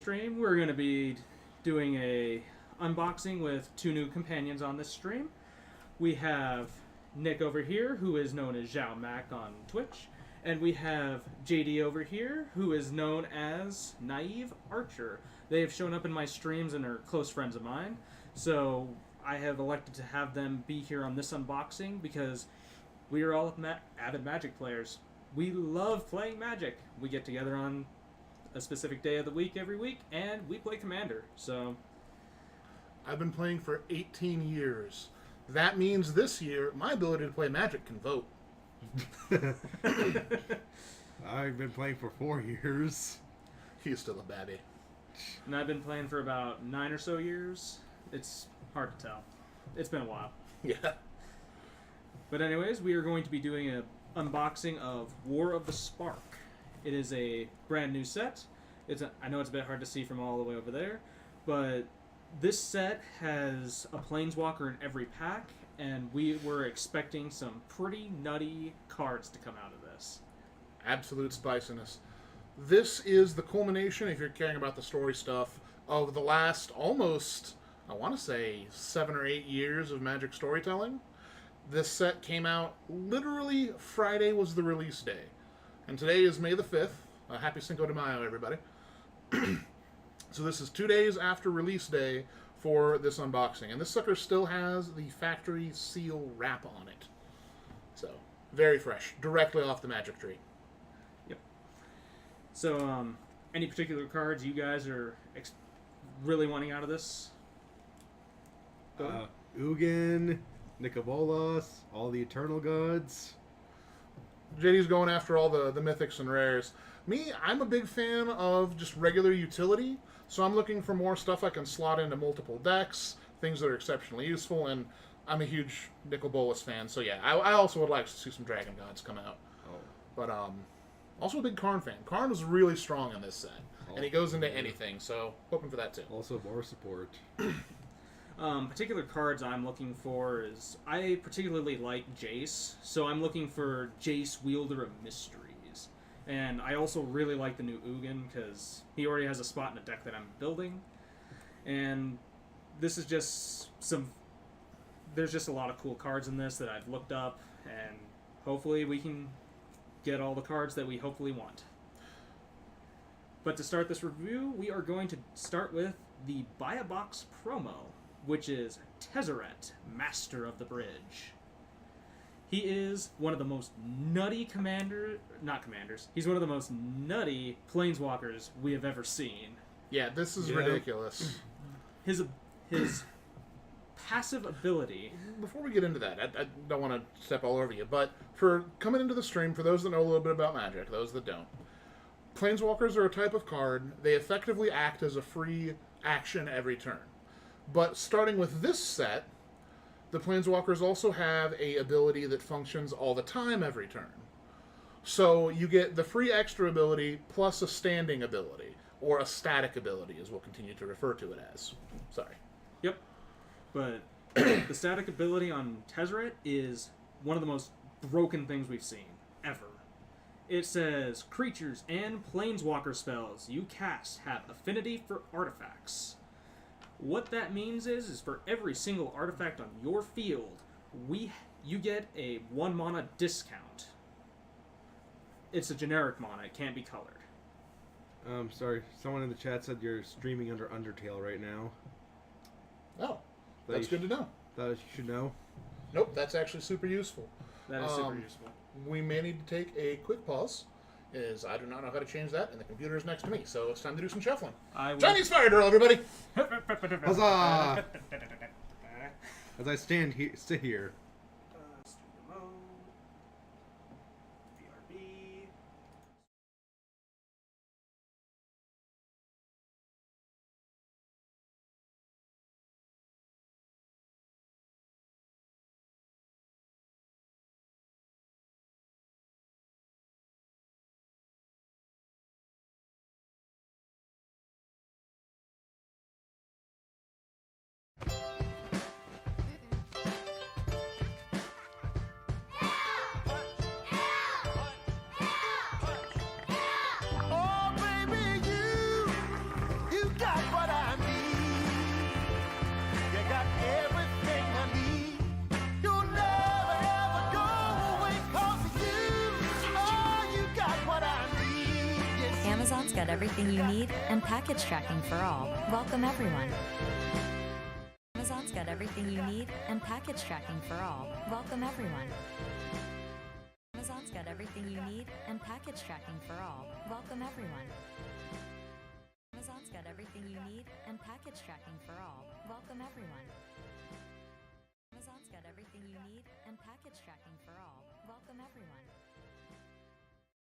stream. We're going to be doing a unboxing with two new companions on this stream. We have Nick over here, who is known as Zhao Mac on Twitch, and we have JD over here, who is known as Naive Archer. They have shown up in my streams and are close friends of mine, so I have elected to have them be here on this unboxing because we are all avid Magic players. We love playing Magic. We get together on a specific day of the week every week, and we play Commander. So, I've been playing for 18 years. That means this year, my ability to play Magic can vote. I've been playing for 4 years. He's still a babby. And I've been playing for about 9 or so years. It's hard to tell. It's been a while. Yeah. But anyways, we are going to be doing an unboxing of War of the Spark. It is a brand new set. I know it's a bit hard to see from all the way over there, but this set has a Planeswalker in every pack, and we were expecting some pretty nutty cards to come out of this. Absolute spiciness. This is the culmination, if you're caring about the story stuff, of the last almost, I want to say, 7 or 8 years of Magic storytelling. This set came out literally Friday was the release day. And today is May the 5th. Happy Cinco de Mayo, everybody. So this is 2 days after release day for this unboxing. And this sucker still has the factory seal wrap on it. So, very fresh. Directly off the Magic tree. Yep. So, any particular cards you guys are really wanting out of this? Ugin, Nicobolas, all the Eternal Gods. JD's going after all the mythics and rares. Me, I'm a big fan of just regular utility, so I'm looking for more stuff I can slot into multiple decks, things that are exceptionally useful, and I'm a huge Nicol Bolas fan, so yeah, I also would like to see some Dragon Gods come out. Oh. But also a big Karn fan. Karn was really strong in this set, and he goes into anything, so hoping for that too. Also more support. Particular cards I'm looking for is, I particularly like Jace, so I'm looking for Jace, Wielder of Mysteries. And I also really like the new Ugin, because he already has a spot in a deck that I'm building. And this is just there's just a lot of cool cards in this that I've looked up, and hopefully we can get all the cards that we hopefully want. But to start this review, we are going to start with the Buy a Box promo, which is Tezzeret, Master of the Bridge. He is one of the most nutty he's one of the most nutty planeswalkers we have ever seen. Yeah, this is ridiculous. His passive ability... Before we get into that, I don't want to step all over you, but for coming into the stream, for those that know a little bit about Magic, those that don't, Planeswalkers are a type of card. They effectively act as a free action every turn. But starting with this set, the Planeswalkers also have a ability that functions all the time every turn. So you get the free extra ability plus a standing ability, or a static ability, as we'll continue to refer to it as. Sorry. Yep. But the static ability on Tezzeret is one of the most broken things we've seen, ever. It says, creatures and planeswalker spells you cast have affinity for artifacts. What that means is for every single artifact on your field, you get a 1 mana discount. It's a generic mana, it can't be colored. Sorry, someone in the chat said you're streaming under Undertale right now. Oh, that's good to know. That you should know. Nope, that's actually super useful. That is super useful. We may need to take a quick pause, as I do not know how to change that, and the computer is next to me, so it's time to do some shuffling. Chinese fire drill, everybody! Huzzah! As I sit here. got everything you need and package tracking for all. Welcome everyone. Amazon's got everything you need and package tracking for all. Welcome everyone. Amazon's got everything you need and package tracking for all. Welcome everyone. Amazon's got everything you need and package tracking for all. Welcome everyone. Amazon's got everything you need and package tracking for all. Welcome everyone.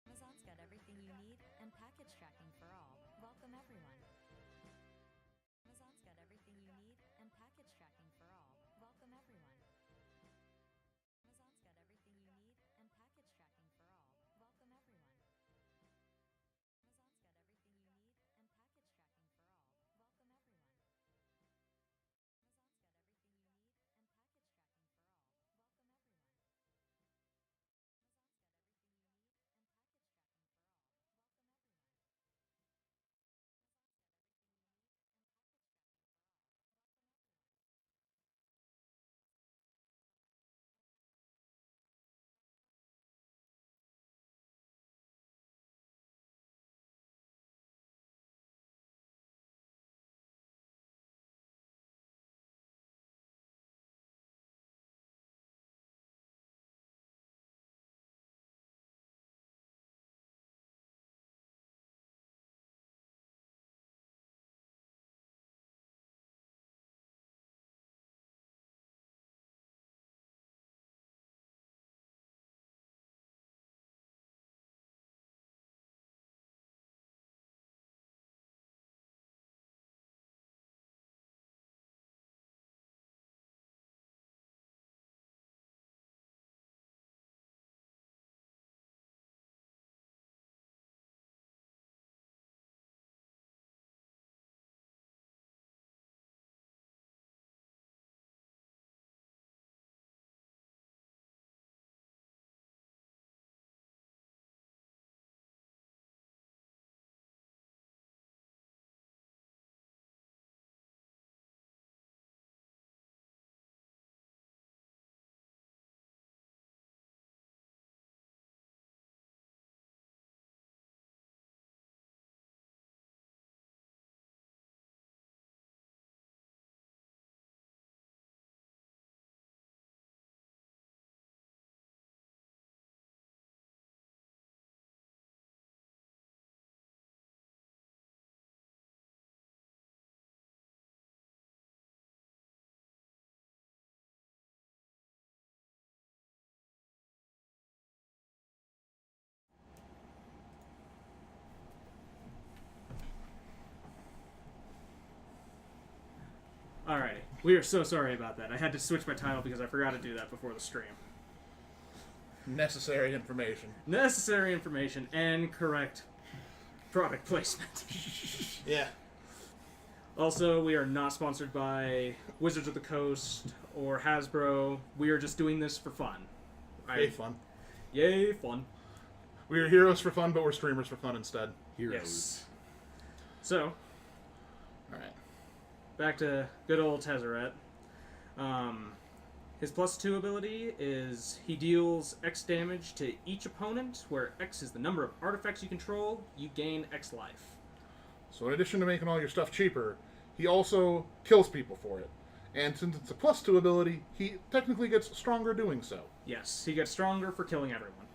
Amazon's got everything you need and package tracking for all. Welcome everyone. Amazon's got everything you need and package tracking for all. Welcome everyone. Amazon's got everything you need and package tracking for all. Welcome everyone. Amazon's got everything you need and package tracking for all. Welcome everyone. Amazon's got everything you need and package tracking for all. Welcome everyone. Amazon's got everything you need and package tracking for all. Welcome everyone. Alrighty. We are so sorry about that. I had to switch my title because I forgot to do that before the stream. Necessary information. Necessary information and correct product placement. Yeah. Also, we are not sponsored by Wizards of the Coast or Hasbro. We are just doing this for fun. Yay, fun. Yay, fun. We are heroes for fun, but we're streamers for fun instead. Heroes. Yes. So, Alright. back to good old Tezzeret. His +2 ability is he deals X damage to each opponent, where X is the number of artifacts you control. You gain X life. So in addition to making all your stuff cheaper, he also kills people for it. And since it's a +2 ability, he technically gets stronger doing so. Yes, he gets stronger for killing everyone.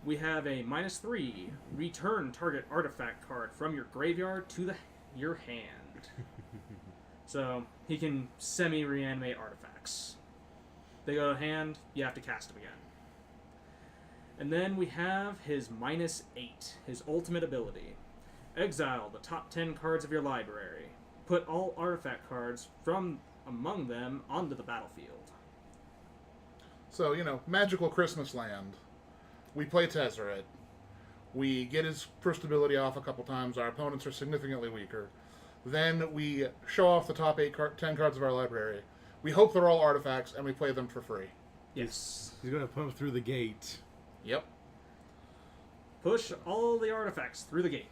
We have a -3 return target artifact card from your graveyard to your hand. So he can semi-reanimate artifacts. They go to hand, you have to cast them again. And then we have his -8, his ultimate ability. Exile the top 10 cards of your library. Put all artifact cards from among them onto the battlefield. So, magical Christmas land. We play Tezzeret. We get his first ability off a couple times. Our opponents are significantly weaker. Then we show off the top 10 cards of our library. We hope they're all artifacts, and we play them for free. Yes. He's going to put him through the gate. Yep. Push all the artifacts through the gate.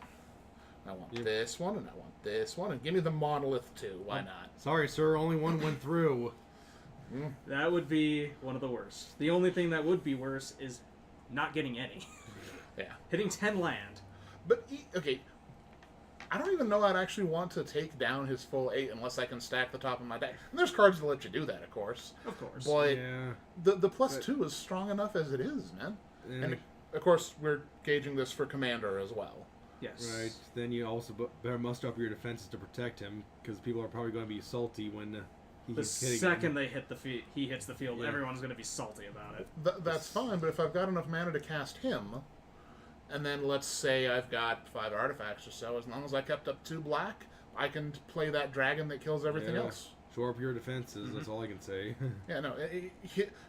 I want this one, and I want this one, and give me the monolith too. Why not? Sorry, sir. Only one went through. That would be one of the worst. The only thing that would be worse is not getting any. Yeah. Hitting 10 land. But, okay, I don't even know I'd actually want to take down his full 8 unless I can stack the top of my deck. And there's cards that let you do that, of course. Of course. But Yeah. the +2 is strong enough as it is, man. And, of course, we're gauging this for Commander as well. Yes. Right. Then you also better muster up your defenses to protect him, because people are probably going to be salty when he The keeps hitting second him. they hit he hits the field, Yeah. everyone's going to be salty about it. That's fine, but if I've got enough mana to cast him, and then let's say I've got 5 artifacts or so, as long as I kept up 2 black, I can play that dragon that kills everything Yeah. else. Shore up your defenses. That's all I can say. Yeah, no,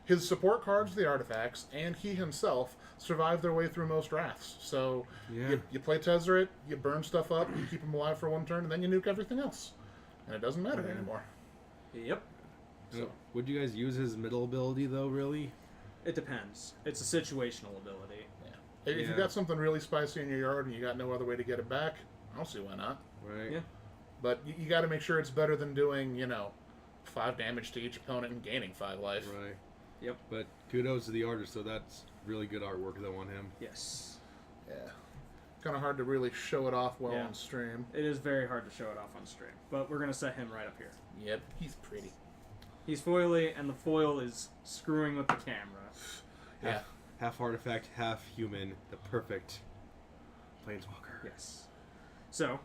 his support cards, the artifacts, and he himself survive their way through most wraths. So Yeah. you play Tezzeret, you burn stuff up, you keep him alive for 1 turn, and then you nuke everything else. And it doesn't matter anymore. Yep. So, Would you guys use his middle ability though? Really? It depends. It's a situational ability. if Yeah. you've got something really spicy in your yard and you got no other way to get it back, I don't see why not. Right. Yeah. But you got to make sure it's better than doing, 5 damage to each opponent and gaining 5 life. Right. Yep. But kudos to the artist. So that's really good artwork though on him. Yes. Yeah. Kind of hard to really show it off well Yeah. on stream. It is very hard to show it off on stream, but we're going to set him right up here. Yep, he's pretty. He's foily, and the foil is screwing with the camera. Yeah. Half artifact, half human. The perfect planeswalker. Yes. So,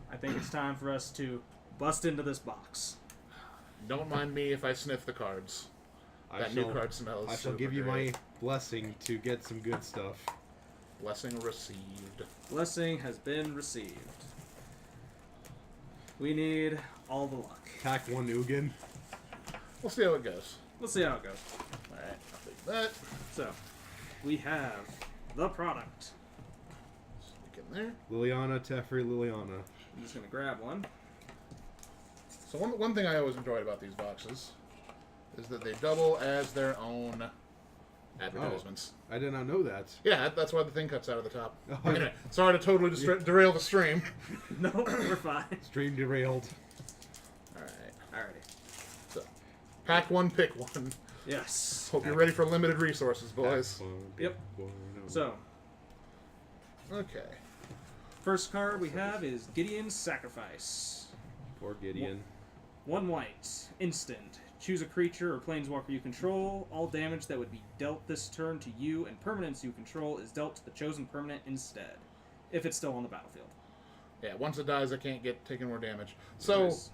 I think it's time for us to bust into this box. Don't mind me if I sniff the cards. That new card smells. I shall super give you great. my blessing to get some good stuff. Blessing received. Blessing has been received. We need all the luck. Pack 1 Ugin. We'll see how it goes. Let's see how it goes. Alright, I'll take that. So, we have the product. Stick in there. Liliana, Teferi, Liliana. I'm just going to grab one. So one thing I always enjoyed about these boxes is that they double as their own advertisements. I did not know that. Yeah, that's why the thing cuts out of the top. Oh, Anyway, sorry to totally derail the stream. No, we're fine. Stream derailed. Alright, Alrighty. so pack 1, pick 1. Yes. Hope you're ready for limited resources, boys. Pack 1, Yep. pick 1. So, Okay. first card we have is Gideon's Sacrifice. Poor Gideon. 1 white. Instant. Choose a creature or planeswalker you control. All damage that would be dealt this turn to you and permanents you control is dealt to the chosen permanent instead, if it's still on the battlefield. Yeah, once it dies, I can't get taken more damage. So, Nice.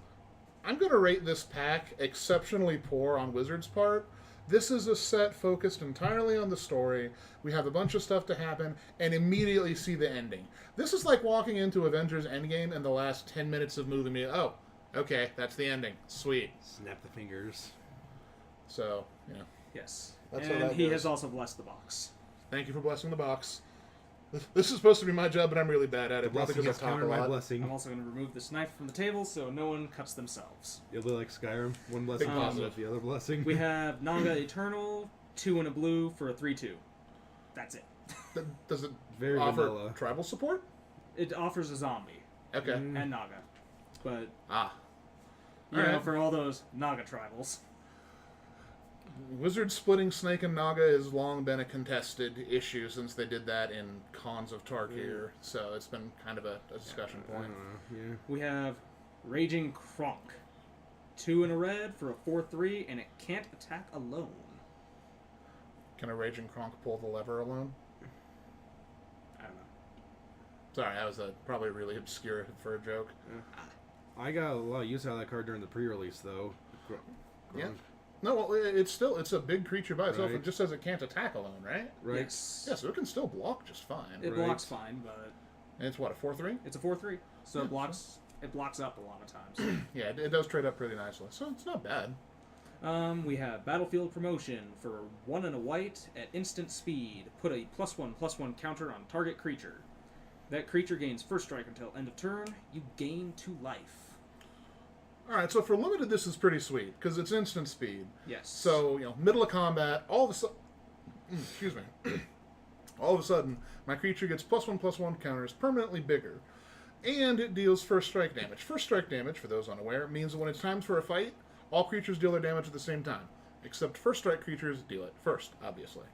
I'm going to rate this pack exceptionally poor on Wizard's part. This is a set focused entirely on the story. We have a bunch of stuff to happen, and immediately see the ending. This is like walking into Avengers Endgame and the last 10 minutes of movie. Oh, okay, that's the ending. Sweet. Snap the fingers. So, Yes. That's how and that he goes. has also blessed the box. thank you for blessing the box. This is supposed to be my job, but I'm really bad at The it. Probably blessing because has I talk a countered my lot. blessing. I'm also going to remove this knife from the table so no one cuts themselves. It'll be like Skyrim. One blessing Big comes positive. with the other blessing. We have Naga Eternal, 2 and a blue for a 3/2. That's it. Does it Very offer vanilla. tribal support? It offers a zombie Okay. and Naga. But, you Alright. know, for all those Naga tribals. Wizard splitting Snake and Naga has long been a contested issue since they did that in Khans of Tarkir, so it's been kind of a discussion point. Yeah. We have Raging Kronk. 2 and a red for a 4/3, and it can't attack alone. Can a Raging Kronk pull the lever alone? I don't know. Sorry, that was probably really obscure for a joke. I got a lot of use out of that card during the pre-release, though. Yeah. No, well, it's a big creature by itself. Right. It just says it can't attack alone, right? Right. Yes. Yeah, so it can still block just fine. It Right. blocks fine, but And it's what, a 4/3? it's a 4/3, so Yeah, it blocks up a lot of times. Yeah, it does trade up pretty nicely, so it's not bad. We have Battlefield Promotion for 1 and a white at instant speed. Put a +1/+1 counter on target creature. That creature gains first strike until end of turn. You gain 2 life. Alright, so for limited, this is pretty sweet, because it's instant speed. Yes. So, middle of combat, all of a sudden... excuse me. All of a sudden, my creature gets +1/+1 counters, permanently bigger. And it deals first strike damage. First strike damage, for those unaware, means that when it's time for a fight, all creatures deal their damage at the same time. Except first strike creatures deal it first, obviously.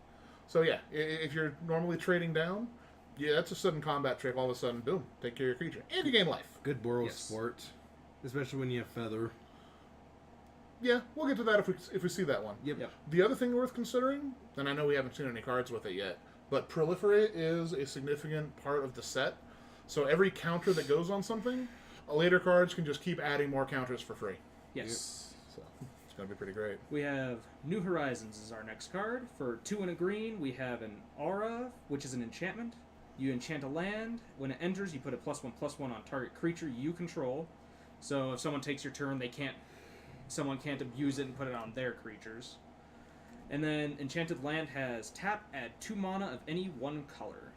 So yeah, if you're normally trading down, Yeah, that's a sudden combat trick. All of a sudden, boom, take care of your creature. And you gain life. Good Boros Yes. support, especially when you have Feather. Yeah, we'll get to that if we see that one. Yep. Yep. The other thing worth considering, and I know we haven't seen any cards with it yet, but Proliferate is a significant part of the set. So every counter that goes on something, later cards can just keep adding more counters for free. Yes. So it's going to be pretty great. We have New Horizons is our next card. For 2 and a green, we have an Aura, which is an enchantment. You enchant a land. When it enters, you put a +1/+1 on target creature you control. So if someone takes your turn, someone can't abuse it and put it on their creatures. And then Enchanted Land has tap, add 2 mana of any one color.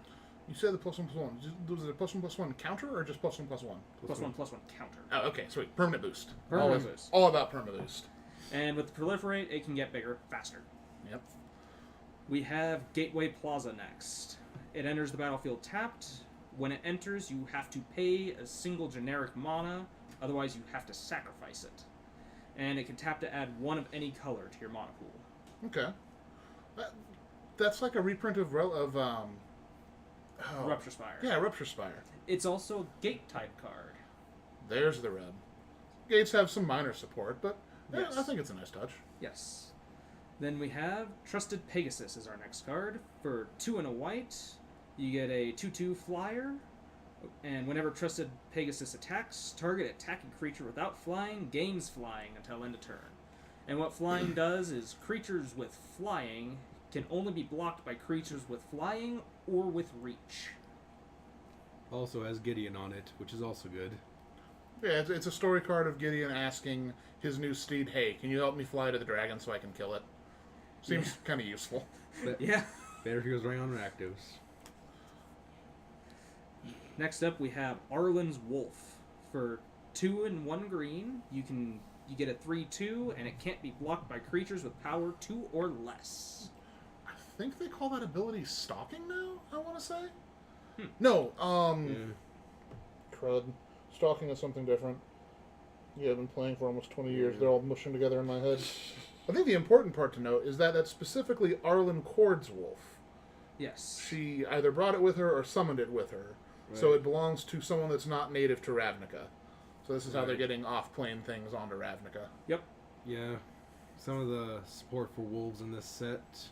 You said the +1/+1. Was it a +1/+1 counter or just +1/+1? +1/+1 counter. Oh, okay, sweet. Permanent boost. Permanent boost. All about permanent boost. And with Proliferate, it can get bigger faster. Yep. We have Gateway Plaza next. It enters the battlefield tapped. When it enters, you have to pay a single generic mana, otherwise you have to sacrifice it. And it can tap to add 1 of any color to your mana pool. Okay. That's like a reprint of Rupture Spire. Yeah, Rupture Spire. It's also a Gate type card. There's the rub. Gates have some minor support, but Yes. I think it's a nice touch. Yes. Then we have Trusted Pegasus is our next card. For 2 and a white, you get a 2/2 flyer. And whenever Trusted Pegasus attacks, target attacking creature without flying gains flying until end of turn. And what flying does is creatures with flying can only be blocked by creatures with flying or with reach. Also has Gideon on it, which is also good. Yeah, it's a story card of Gideon asking his new steed, hey, can you help me fly to the dragon so I can kill it? Seems kind of useful. But Yeah. better if he goes running on Rakdos. Next up, we have Arlen's Wolf. For 2 and 1 green, you get a 3/2, and it can't be blocked by creatures with power 2 or less. I think they call that ability stalking now, I want to say. No, crud. Stalking is something different. Yeah, I've been playing for almost 20 years. They're all mushing together in my head. I think the important part to note is that that's specifically Arlen Cord's wolf. Yes. She either brought it with her or summoned it with her. So Right. it belongs to someone that's not native to Ravnica. So this is how they're Right. getting off-plane things onto Ravnica. Yep. Yeah. Some of the support for wolves in this set.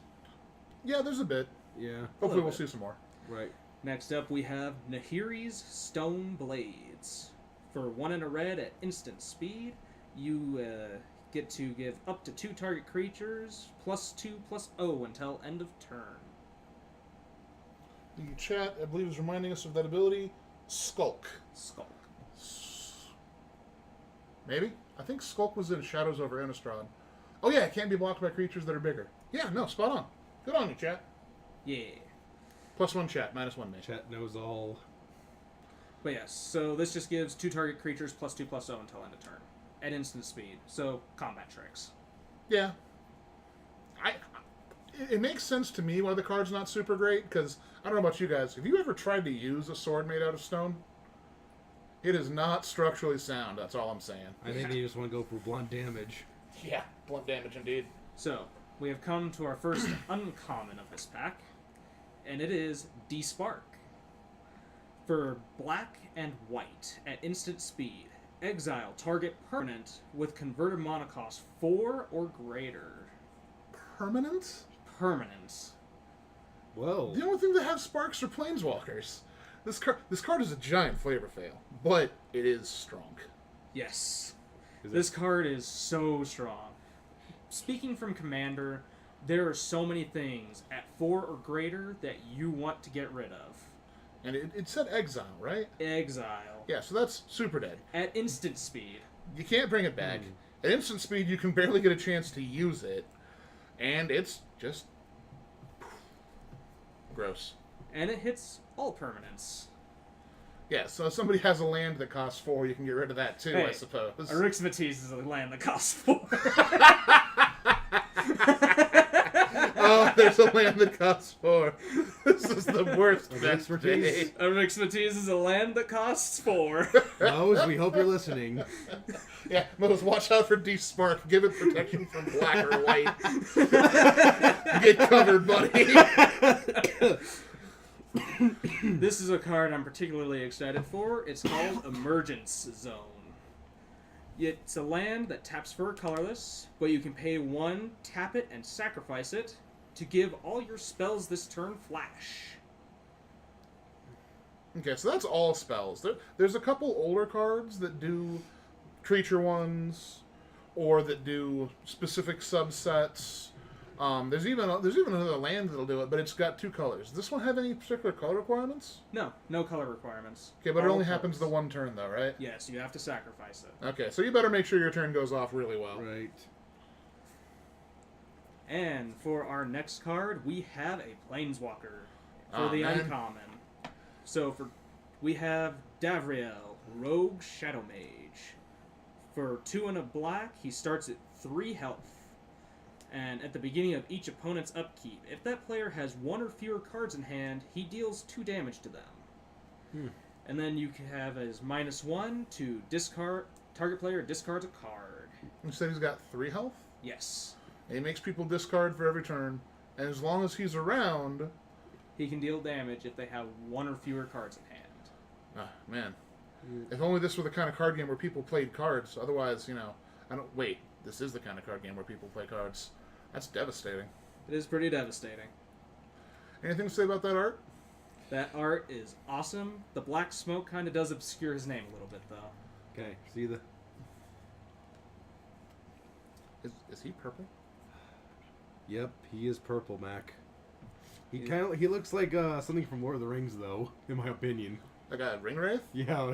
Yeah, there's a bit. Yeah. Hopefully we'll bit. see some more. Right. Next up, we have Nahiri's Stone Blades. For 1 and a red at instant speed, you get to give up to 2 target creatures +2/+0 until end of turn. The chat, I believe, is reminding us of that ability, Skulk. Skulk. Maybe? I think Skulk was in Shadows over Innistrad. Oh yeah, it can't be blocked by creatures that are bigger. Yeah, no, spot on. Good on you, chat. Yeah. +1 chat, -1 me. Chet knows all. But yes, so this just gives 2 target creatures +2/+0 until end of turn. At instant speed. So, combat tricks. Yeah. It makes sense to me why the card's not super great, because I don't know about you guys. Have you ever tried to use a sword made out of stone? It is not structurally sound, that's all I'm saying. I think they just want to go for blunt damage. Yeah, blunt damage indeed. So, we have come to our first uncommon of this pack, and it is D-Spark. For black and white, at instant speed, exile target permanent with converted mana cost 4 or greater. Permanent? Permanent. Whoa. The only thing that have sparks are planeswalkers. This card is a giant flavor fail, but it is strong. Yes. Is This card is so strong. Speaking from Commander, there are so many things at 4 or greater that you want to get rid of. And it said exile, right? Exile. Yeah, so that's super dead. At instant speed. You can't bring it back. At instant speed, you can barely get a chance to use it. And it's just gross. And it hits all permanents. Yeah, so if somebody has a land that costs 4, you can get rid of that too, I Hey, suppose. Arixmatis is a land that costs 4. Oh, there's a land that costs 4. This is the worst best expertise. day. Arixmatis is a land that costs 4. Mose, we hope you're listening. Yeah, Mose, watch out for D-Spark. Give it protection from black or white. Get covered, buddy. This is a card I'm particularly excited for. It's called Emergence Zone. It's a land that taps for colorless, but you can pay 1, tap it, and sacrifice it to give all your spells this turn flash. Okay, so that's all spells. There's a couple older cards that do creature ones, or that do specific subsets. There's even another land that'll do it, but it's got 2 colors. Does this one have any particular color requirements? No color requirements. Okay, but it All only happens colors. the 1 turn, though, right? Yes, you have to sacrifice it. Okay, so you better make sure your turn goes off really well. Right. And for our next card, we have a Planeswalker for Aw, the man. uncommon. So we have Davriel, Rogue Shadow Mage. For 2 and a black, he starts at 3 health. And at the beginning of each opponent's upkeep, if that player has 1 or fewer cards in hand, he deals 2 damage to them. And then you can have as -1 to discard. Target player discards a card. You said he's got 3 health? Yes. And he makes people discard for every turn, and as long as he's around... He can deal damage if they have 1 or fewer cards in hand. Ah, man. If only this were the kind of card game where people played cards. Otherwise, Wait, this is the kind of card game where people play cards. That's devastating. It is pretty devastating. Anything to say about that art? That art is awesome. The black smoke kind of does obscure his name a little bit, though. Okay, see the... Is he purple? Yep, he is purple, Mac. He looks like something from Lord of the Rings, though, in my opinion. Like a ring wraith? Yeah,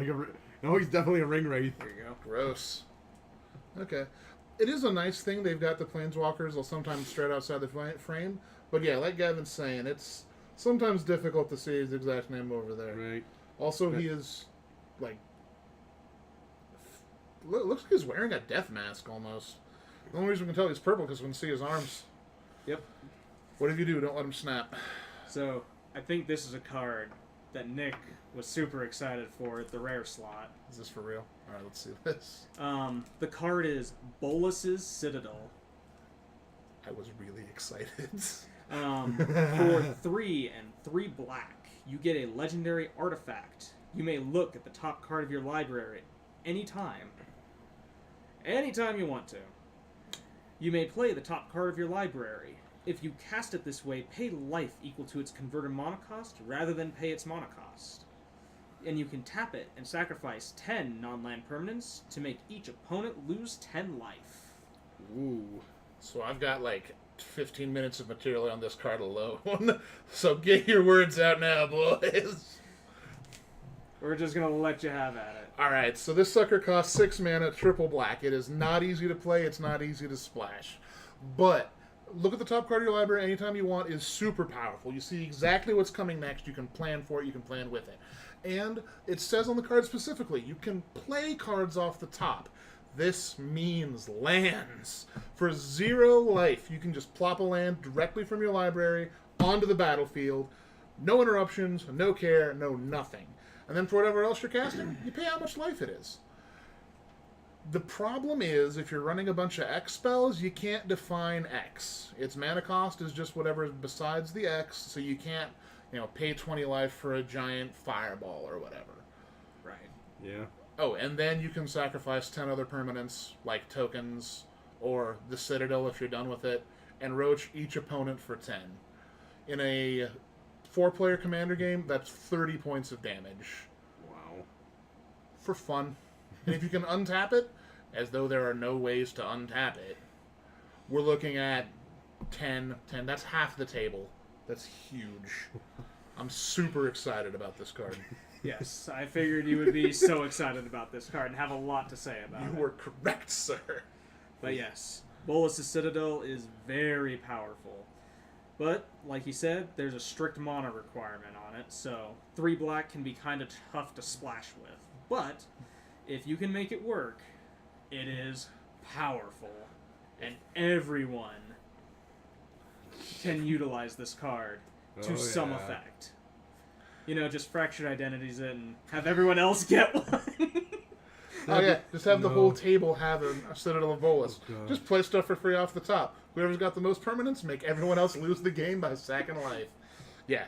no, he's definitely a ring wraith. There you go. Gross. Okay. It is a nice thing they've got the Planeswalkers. They'll sometimes straight outside the frame. But yeah, like Gavin's saying, it's sometimes difficult to see his exact name over there. Right. Also, he is, like... Looks like he's wearing a death mask, almost. The only reason we can tell he's purple because we can see his arms. Yep. Whatever you do, don't let him snap. So, I think this is a card that Nick was super excited for at the rare slot. Is this for real? Alright, let's see this. The card is Bolus's Citadel. I was really excited. For 3 and 3 black, you get a legendary artifact. You may look at the top card of your library anytime. Anytime you want to. You may play the top card of your library. If you cast it this way, pay life equal to its converted mana cost rather than pay its mana cost. And you can tap it and sacrifice 10 non-land permanents to make each opponent lose 10 life. Ooh. So I've got like 15 minutes of material on this card alone. So get your words out now, boys. We're just gonna let you have at it. Alright, so this sucker costs 6 mana, triple black. It is not easy to play, it's not easy to splash. But look at the top card of your library anytime you want is super powerful. You see exactly what's coming next, you can plan for it, you can plan with it. And it says on the card specifically, you can play cards off the top. This means lands. For 0 life, you can just plop a land directly from your library onto the battlefield. No interruptions, no care, no nothing. And then for whatever else you're casting, you pay how much life it is. The problem is, if you're running a bunch of X spells, you can't define X. Its mana cost is just whatever is besides the X, so you can't, pay 20 life for a giant fireball or whatever. Right. Yeah. Oh, and then you can sacrifice 10 other permanents, like tokens, or the Citadel if you're done with it, and roach each opponent for 10. In a 4-player commander game, that's 30 points of damage. Wow. For fun. And if you can untap it, as though there are no ways to untap it, we're looking at 10. That's half the table. That's huge. I'm super excited about this card. Yes, I figured you would be so excited about this card and have a lot to say about it. You were correct, sir. But yes, Bolus's Citadel is very powerful. But, like he said, there's a strict mana requirement on it, so 3 black can be kind of tough to splash with. But, if you can make it work, it is powerful. And everyone can utilize this card to some effect. Just fractured identities it and have everyone else get one. Oh yeah, just have the whole table have a Citadel of Bolus. Oh, just play stuff for free off the top. Whoever's got the most permanents, make everyone else lose the game by sacking life. Yeah,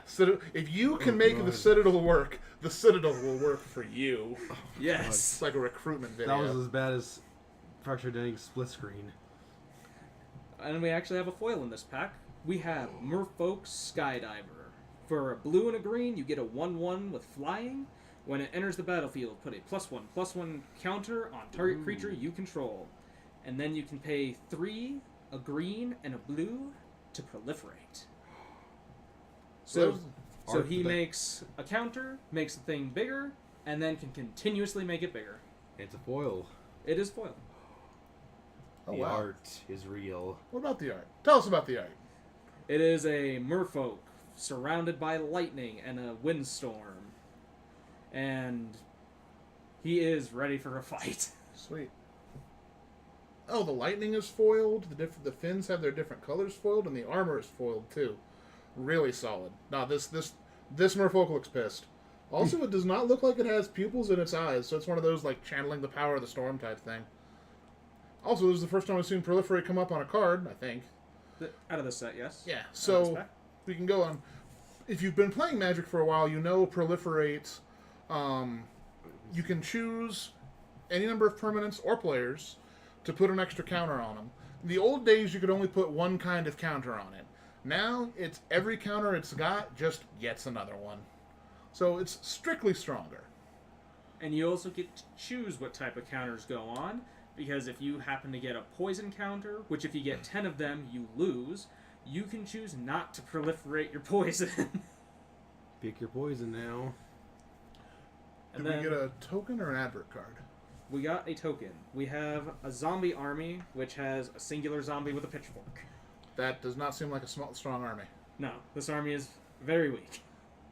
if you can make God. the Citadel work, the Citadel will work for you. Yes. It's like a recruitment video. That was as bad as Fractured Ending split screen. And we actually have a foil in this pack. We have Merfolk Skydiver. For a blue and a green, you get a 1/1 with flying. When it enters the battlefield, put a +1/+1 counter on target creature you control. And then you can pay 3, a green, and a blue to proliferate. So Art he for that. makes a counter, makes the thing bigger, and then can continuously make it bigger. It's a foil. It is foil. Oh, The wow. art is real. What about the art? Tell us about the art. It is a merfolk surrounded by lightning and a windstorm. And he is ready for a fight. Sweet. Oh, the lightning is foiled. The fins have their different colors foiled, and the armor is foiled too. Really solid. Now this merfolk looks pissed. Also, it does not look like it has pupils in its eyes, so it's one of those like channeling the power of the storm type thing. Also, this is the first time I've seen Proliferate come up on a card, I think. Out of the set, yes. Yeah, Out of this so pack. we can go on. If you've been playing Magic for a while, you know Proliferate. You can choose any number of permanents or players to put an extra counter on them. In the old days, you could only put one kind of counter on it. Now, it's every counter it's got just gets another one. So it's strictly stronger. And you also get to choose what type of counters go on, because if you happen to get a poison counter, which if you get 10 of them, you lose, you can choose not to proliferate your poison. Pick your poison now. And Did then we get a token or an advert card? we got a token. We have a zombie army, which has a singular zombie with a pitchfork. That does not seem like a strong army. No, this army is very weak.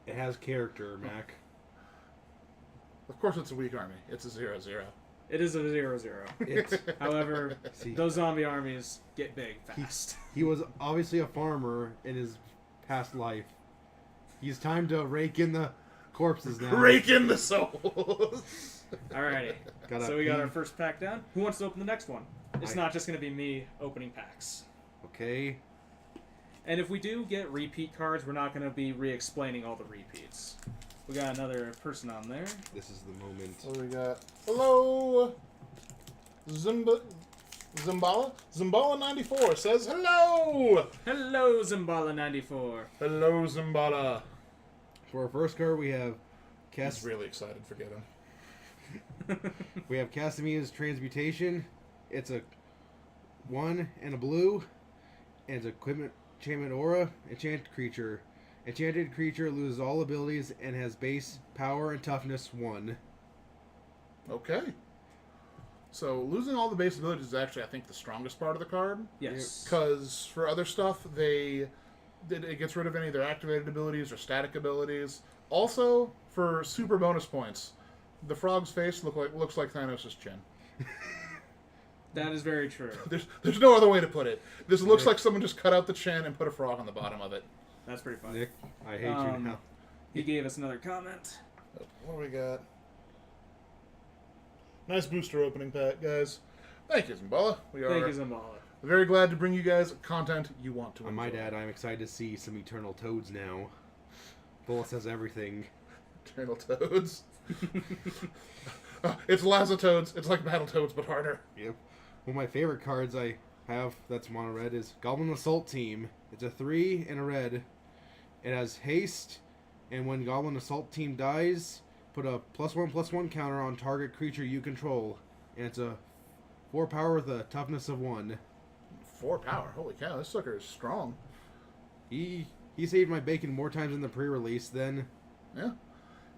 It has character, Mac. Of course it's a weak army. It's a 0/0. It is a 0/0. It's, However, See. those zombie armies get big fast. he was obviously a farmer in his past life. He's time to rake in the corpses now. Rake in the souls! Alrighty. Gotta So we got pee. our first pack down. Who wants to open the next one? It's I- not just going to be me opening packs. Okay. And if we do get repeat cards, we're not going to be re-explaining all the repeats. We got another person on there. This is the moment. What do we got? Hello! Zimbala? Zimbala94 says hello! Hello, Zimbala94. Hello, Zimbala. For our first card, we have He's really excited, forget him. Casimia's Transmutation. It's a 1 and a blue. And it's a enchantment aura. Enchanted creature. Enchanted creature loses all abilities and has base power and toughness 1. Okay. So, losing all the base abilities is actually, I think, the strongest part of the card. Yes. Because for other stuff, it gets rid of any of their activated abilities or static abilities. Also, for super bonus points, the frog's face looks like Thanos' chin. That is very true. There's no other way to put it. This looks like someone just cut out the chin and put a frog on the bottom of it. That's pretty funny. Nick, I hate you now. He gave us another comment. What do we got? Nice booster opening pack, guys. Thank you, Zimbala. We are Thank you, Zimbala. very glad to bring you guys content you want to On enjoy. my dad, I'm excited to see some Eternal Toads now. Bullet says everything. Eternal Toads. It's Lazatoads. It's like Battletoads, but harder. Yep. One of my favorite cards I have that's mono red is Goblin Assault Team. It's a 3 and a red. It has haste, and when Goblin Assault Team dies, put a +1/+1 counter on target creature you control. And it's a 4 power with a toughness of 1. 4 power. Holy cow, this sucker is strong. He saved my bacon more times in the pre-release than... Yeah.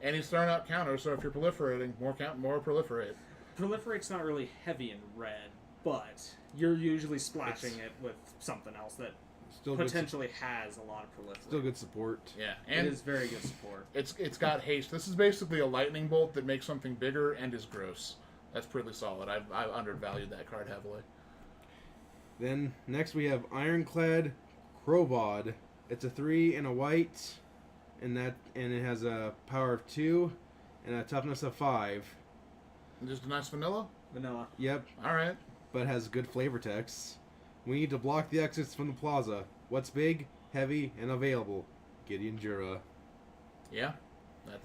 And he's throwing out counters, so if you're proliferating, more proliferate. Proliferate's not really heavy in red, but you're usually splashing it with something else that Still potentially has a lot of proliferate. Still good support. Yeah. It And is very good support. it's got haste. This is basically a lightning bolt that makes something bigger and is gross. That's pretty solid. I've undervalued that card heavily. Then next we have Ironclad Crowbod. It's a 3 and a white, and it has a power of 2 and a toughness of 5. Just a nice vanilla? Vanilla. Yep, Alright. but has good flavor text. We need to block the exits from the plaza. What's big, heavy, and available? Gideon Jura. Yeah,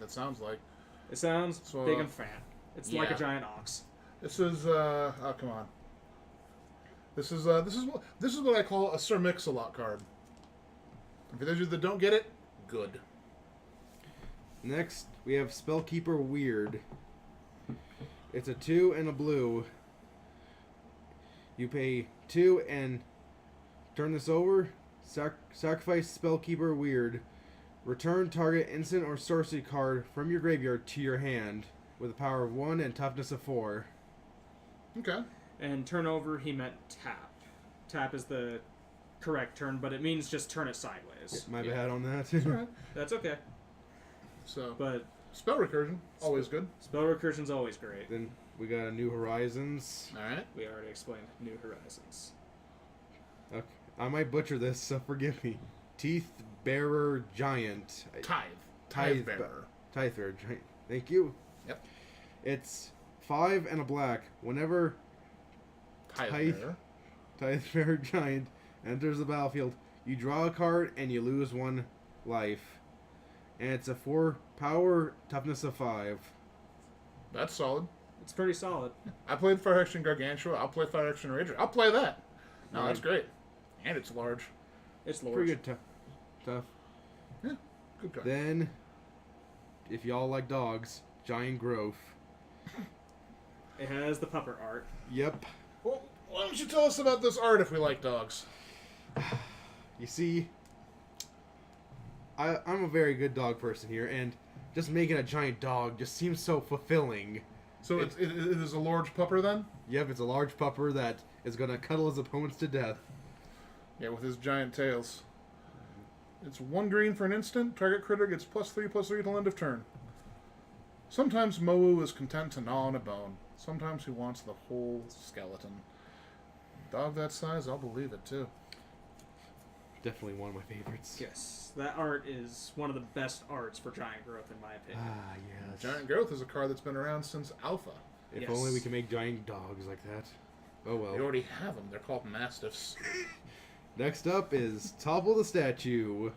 that sounds like. It sounds So, big and fat. It's like a yeah. giant ox. This is oh come on. This is what I call a Sir Mix-a-Lot card. And for those of you that don't get it, good. Next, we have Spellkeeper Weird. It's a 2 and a blue. You pay 2 and turn this over. Sacrifice Spellkeeper Weird. Return target instant or sorcery card from your graveyard to your hand with a power of 1 and toughness of 4. Okay. And turnover, he meant tap. Tap is the correct turn, but it means just turn it sideways. My bad on that. All right. That's okay. So, But spell recursion, always good. spell recursion's always great. Then we got a New Horizons. All right. We already explained New Horizons. Okay. I might butcher this, so forgive me. Teeth Bearer Giant. Tithe bearer. Tithe Bearer Giant. Thank you. Yep. It's 5 and a black. Whenever Tithe bearer. Tithe Bearer Giant enters the battlefield, you draw a card and you lose 1 life. And it's a 4 power, toughness of 5. That's solid. It's pretty solid. I played Fire Action Gargantua. I'll play Fire Action Rager. I'll play that. No, Right. that's great. And it's large. It's large. Pretty good tough. Yeah, good card. Then, if y'all like dogs, Giant Growth. It has the pupper art. Yep. Well, why don't you tell us about this art if we like dogs? You see, I'm a very good dog person here, and just making a giant dog just seems so fulfilling. So it is a large pupper then? Yep, it's a large pupper that is going to cuddle his opponents to death. Yeah, with his giant tails. It's 1 green for an instant. Target critter gets +3/+3 till end of turn. Sometimes Mowu is content to gnaw on a bone. Sometimes he wants the whole skeleton. Dog that size, I'll believe it too. Definitely one of my favorites. Yes. That art is one of the best arts for giant growth, in my opinion. Ah, yes. Giant Growth is a card that's been around since Alpha. If Yes. only we can make giant dogs like that. Oh We well. already have them. They're called Mastiffs. Next up is Topple the Statue.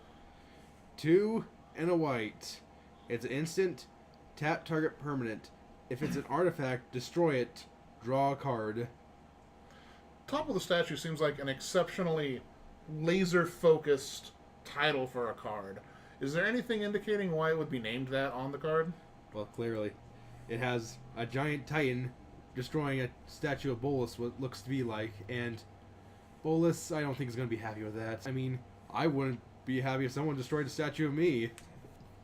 2 and a white. It's an instant, tap target permanent. If it's an artifact, destroy it, draw a card. Top of the Statue seems like an exceptionally laser-focused title for a card. Is there anything indicating why it would be named that on the card? Well, clearly. It has a giant titan destroying a statue of Bolus, what looks to be like, and Bolus, I don't think is going to be happy with that. I mean, I wouldn't be happy if someone destroyed a statue of me.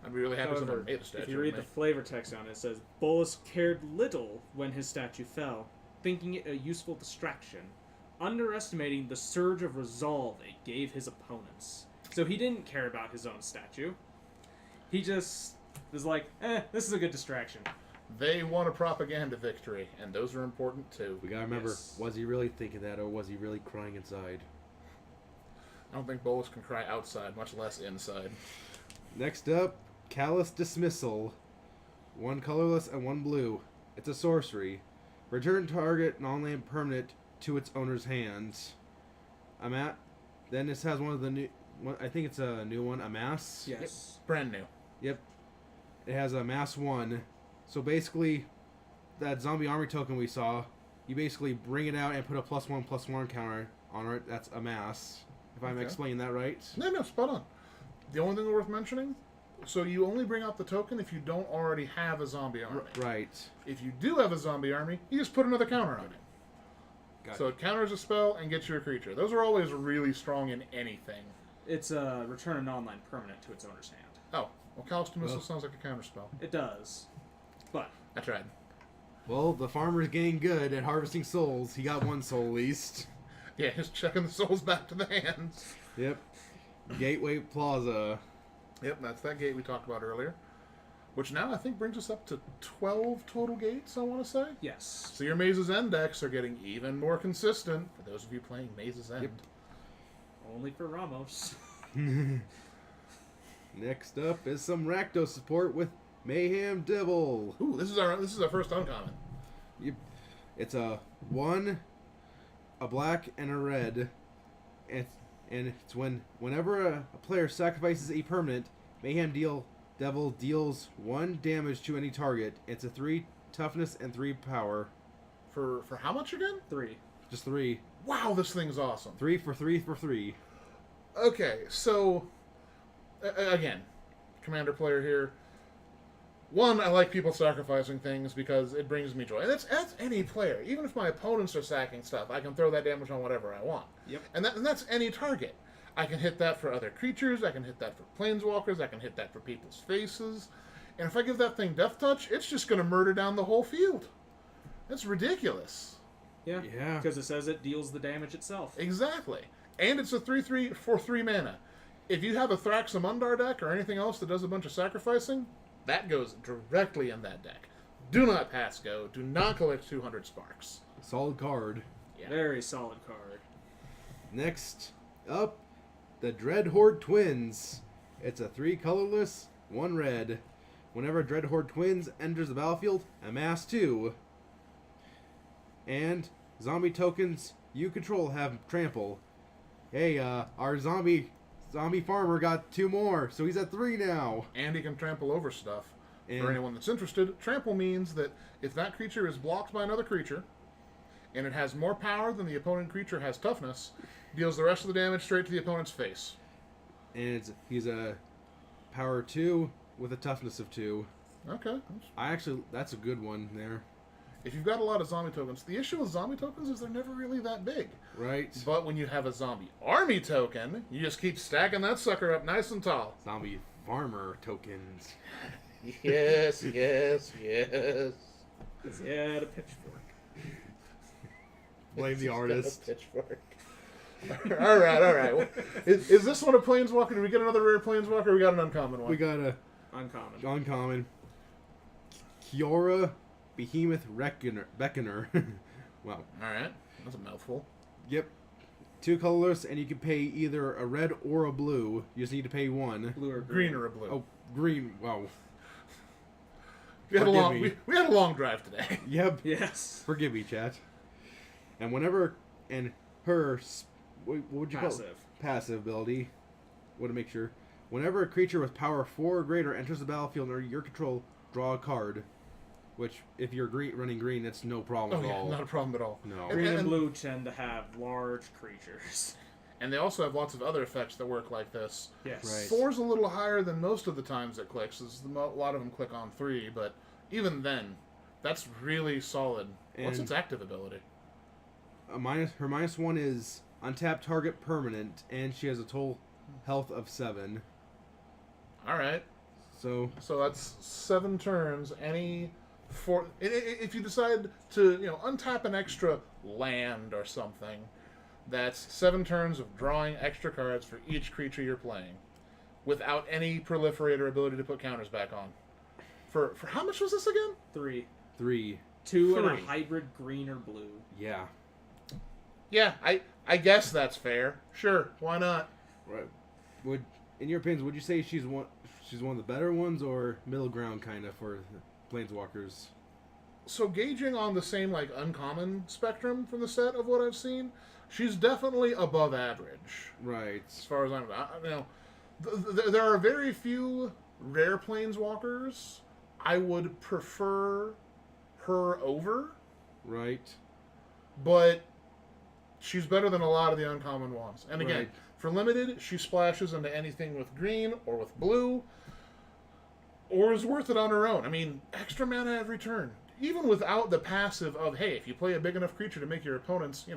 I'd be really happy if However, someone made a statue if you read of the me. flavor text on it, it says, Bolus cared little when his statue fell, thinking it a useful distraction, underestimating the surge of resolve it gave his opponents. So he didn't care about his own statue. He just was like, this is a good distraction. They won a propaganda victory, and those are important too. We gotta remember, Yes. was he really thinking that, or was he really crying inside? I don't think Bolus can cry outside, much less inside. Next up, Callous Dismissal. 1 colorless and 1 blue. It's a sorcery. Return target non-land permanent to its owner's hands. Then this has one of the new... I think it's a new one, Amass. Yes. Brand new. Yep. It has a Mass 1. So basically, that zombie army token we saw, you basically bring it out and put a +1/+1 counter on it. That's a Mass. If I'm Okay. explaining that right. No, spot on. The only thing worth mentioning, so you only bring out the token if you don't already have a zombie army. Right. If you do have a zombie army, you just put another counter on it. Got So it counters a spell and gets you a creature. Those are always really strong in anything. It's a return a non-land permanent to its owner's hand. Oh, well, Callous Dismissal Well. sounds like a counter spell. It does. But I tried. Well, the farmer's getting good at harvesting souls. He got 1 soul at least. Yeah, just checking the souls back to the hands. Yep. Gateway Plaza. Yep, that's that gate we talked about earlier. Which now I think brings us up to 12 total gates, I want to say. yes. So your Maze's End decks are getting even more consistent for those of you playing Maze's End. Yep. Only for Ramos. Next up is some Rakdos support with Mayhem Devil. Ooh, this is our first uncommon. Yep. It's a 1, a black, and a red. And it's whenever a player sacrifices a permanent, Mayhem Devil deals 1 damage to any target. It's a 3 toughness and 3 power. For how much again? 3. Just 3. Wow, this thing's awesome. 3 for 3 for 3. Okay, so again, commander player here. One, I like people sacrificing things because it brings me joy. And that's any player. Even if my opponents are sacking stuff, I can throw that damage on whatever I want. Yep. And that's any target. I can hit that for other creatures, I can hit that for planeswalkers, I can hit that for people's faces. And if I give that thing Death Touch, it's just going to murder down the whole field. That's ridiculous. Yeah. Yeah. Because it says it deals the damage itself. Exactly. And it's a 3/3 for 3 mana. If you have a Thraxamundar deck or anything else that does a bunch of sacrificing, that goes directly in that deck. Do not pass go. Do not collect 200 sparks. Solid card. Yeah. Very solid card. Next up, the Dreadhorde Twins. It's a 3 colorless, 1 red. Whenever Dreadhorde Twins enters the battlefield, amass 2. And zombie tokens you control have trample. Hey, our zombie farmer got 2 more, so he's at 3 now. And he can trample over stuff. And For anyone that's interested, trample means that if that creature is blocked by another creature, and it has more power than the opponent creature has toughness, deals the rest of the damage straight to the opponent's face. he's a power 2 with a toughness of 2. Okay. That's a good one there. If you've got a lot of zombie tokens, the issue with zombie tokens is they're never really that big. Right? But when you have a zombie army token, you just keep stacking that sucker up nice and tall. Zombie farmer tokens. Yes, yes, yes. Yeah, the pitchfork. Blame the artist. Pitchfork. all right. Well, is this one a planeswalker? Did we get another rare planeswalker? Or we got an uncommon one. We got a Uncommon. uncommon. Kiora Behemoth Beckoner. Wow. All right, that's a mouthful. Yep. 2 colorless, and you can pay either a red or a blue. You just need to pay 1. Blue or Green green. or a blue? Oh, green. Wow. we had a forgive long me. we had a long drive today. Yep. Yes. Forgive me, chat. And whenever her what would you call Passive. it? Passive ability. Want to make sure. Whenever a creature with power 4 or greater enters the battlefield under your control, draw a card. Which, if you're running green, that's no problem Oh at yeah, all. not a problem at all. No. Green and blue tend to have large creatures. And they also have lots of other effects that work like this. Yes. Right. 4's a little higher than most of the times it clicks. A lot of them click on 3, but even then, that's really solid. What's And- its active ability? Her -1 is untapped target permanent, and she has a total health of 7. All right. So So that's 7 turns. If you decide to, untap an extra land or something, that's 7 turns of drawing extra cards for each creature you're playing, without any proliferator ability to put counters back on. For how much was this again? 3. 3. 2 and a 3. hybrid green or blue. Yeah. Yeah, I guess that's fair. Sure, why not? Right. In your opinions, would you say she's one of the better ones, or middle ground kind of for planeswalkers? So gauging on the same uncommon spectrum from the set of what I've seen, she's definitely above average. Right. As far as there are very few rare planeswalkers I would prefer her over, Right. but she's better than a lot of the uncommon ones. And again, Right. for limited, she splashes into anything with green or with blue, or is worth it on her own. I mean, extra mana every turn. Even without the passive of, hey, if you play a big enough creature to make your opponents,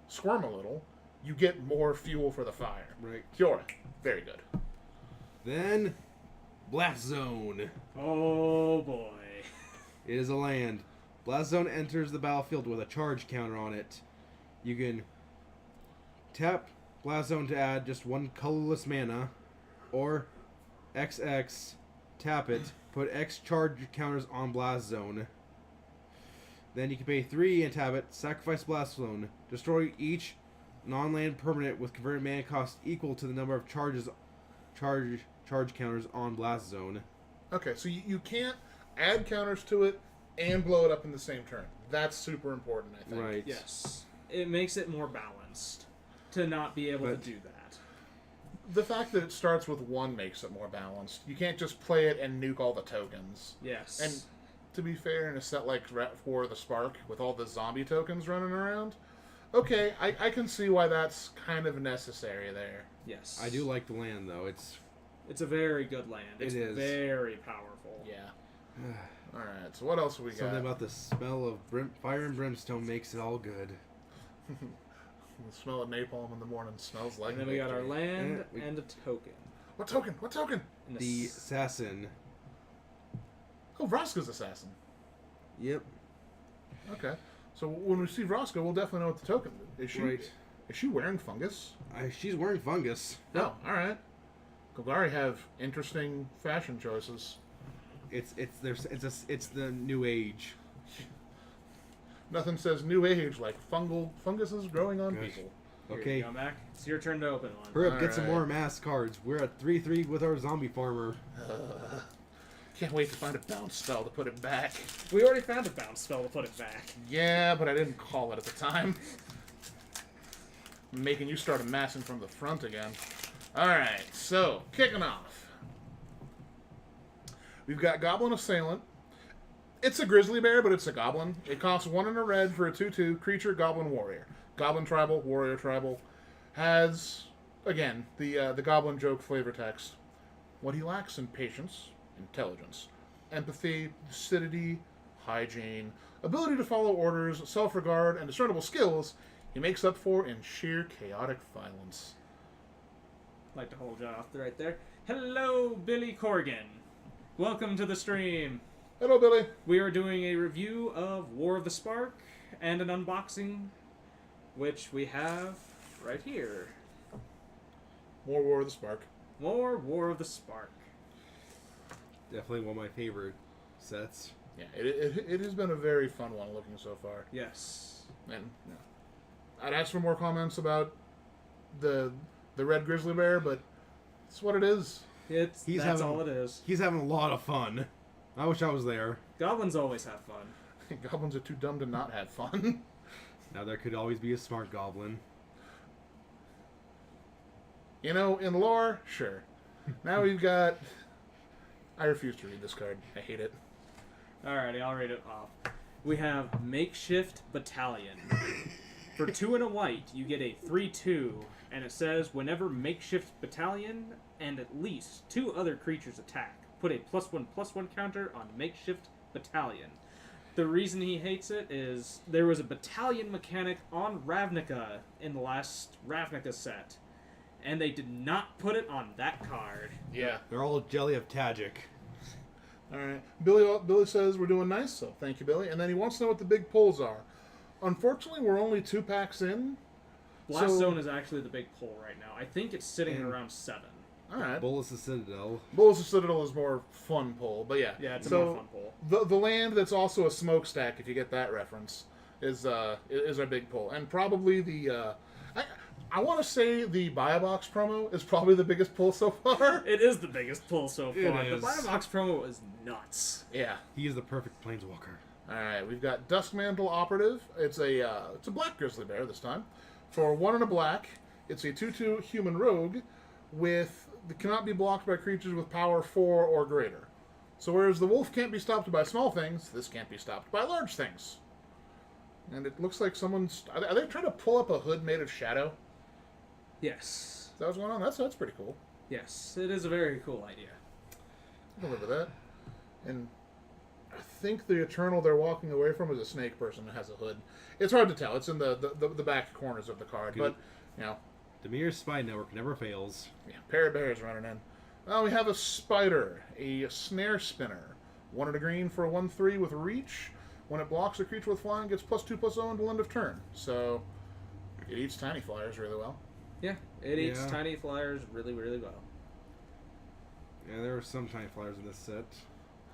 squirm a little, you get more fuel for the fire. Right. Kiora, very good. Then, Blast Zone. Oh boy. It is a land. Blast Zone enters the battlefield with a charge counter on it. You can tap Blast Zone to add just 1 colorless mana, or XX, tap it, put X charge counters on Blast Zone. Then you can pay 3 and tap it, sacrifice Blast Zone, destroy each non-land permanent with converted mana cost equal to the number of charge counters on Blast Zone. Okay, so you can't add counters to it and blow it up in the same turn. That's super important, I think. Right. Yes. It makes it more balanced to not be able to But- do that. The fact that it starts with 1 makes it more balanced. You can't just play it and nuke all the tokens. Yes. And to be fair, in a set like War of the Spark, with all the zombie tokens running around, okay, I can see why that's kind of necessary there. yes. I do like the land, though. It's It's a very good land. It's It is. very powerful. Yeah. Alright, so what else have we got? something about the smell of fire and brimstone makes it all good. The smell of napalm in the morning smells like And then we got our victory. land we- and a token. What token? What token? And The assassin. Oh, Vraska's assassin. Yep. Okay. So when we see Vraska, we'll definitely know what the token is. She, Right. Is she wearing fungus? She's wearing fungus. No. Oh, alright. Golgari have interesting fashion choices. It's the new age. Nothing says new age like funguses growing on Gosh. people. Here Okay. you go, Mac. It's your turn to open one. Hurry up, get some Alright. more mass cards. We're at 3-3 with our zombie farmer. Can't wait to find a bounce spell to put it back. We already found a bounce spell to put it back. Yeah, but I didn't call it at the time. I'm making you start amassing from the front again. Alright, so, kicking off. We've got Goblin Assailant. It's a grizzly bear, but it's a goblin. It costs 1 and a red for a 2/2 creature goblin warrior. Goblin tribal, warrior tribal. Has, again, the goblin joke flavor text. What he lacks in patience, intelligence, empathy, lucidity, hygiene, ability to follow orders, self-regard, and discernible skills, he makes up for in sheer chaotic violence. Like to hold you off right there. Hello, Billy Corgan. Welcome to the stream. Hello, Billy. We are doing a review of War of the Spark and an unboxing, which we have right here. More War of the Spark. More War of the Spark. Definitely one of my favorite sets. Yeah, it has been a very fun one looking so far. Yes. And I'd ask for more comments about the red grizzly bear, but it's what it is. That's having- all it is. He's having a lot of fun. I wish I was there. Goblins always have fun. Goblins are too dumb to not have fun. Now there could always be a smart goblin. You know, in lore, sure. Now we've got... I refuse to read this card. I hate it. Alrighty, I'll read it off. We have Makeshift Battalion. For 2 and a white, you get a 3/2, and it says whenever Makeshift Battalion and at least 2 other creatures attack, put a +1/+1 counter on Makeshift Battalion. The reason he hates it is there was a battalion mechanic on Ravnica in the last Ravnica set, and they did not put it on that card. Yeah. They're all jelly of Tajik. All right. Billy says we're doing nice, so thank you, Billy. And then he wants to know what the big pulls are. Unfortunately, we're only 2 packs in. Blast So- Zone is actually the big pull right now. I think it's sitting at around 7. All right. Bolus the Citadel. Bulls of Citadel is more fun pull, but yeah. Yeah, it's a so more fun pull. The land that's also a smokestack, if you get that reference, is our big pull, and probably the I want to say the Buy a Box promo is probably the biggest pull so far. It is the biggest pull so It far. The is. Buy a Box promo is nuts. Yeah. He is the perfect planeswalker. All right, we've got Duskmantle Operative. It's a black grizzly bear this time. For 1 and a black, it's a 2/2 human rogue with that cannot be blocked by creatures with power 4 or greater. So whereas the wolf can't be stopped by small things, this can't be stopped by large things. And it looks like someone's... Are they trying to pull up a hood made of shadow? Yes. Is that what's going on? That's pretty cool. Yes, it is a very cool idea. I can live with that. And I think the Eternal they're walking away from is a snake person that has a hood. It's hard to tell. It's in the back corners of the card. Good. But, you know, Demir's Spy Network never fails. yeah, pair of bears running in. Well, we have a spider, a snare spinner. 1 and a green for a 1/3 with reach. When it blocks a creature with flying, gets +2/+0 until end of turn. So it eats tiny flyers really well. Yeah, it eats Yeah. tiny flyers really, really well. Yeah, there are some tiny flyers in this set.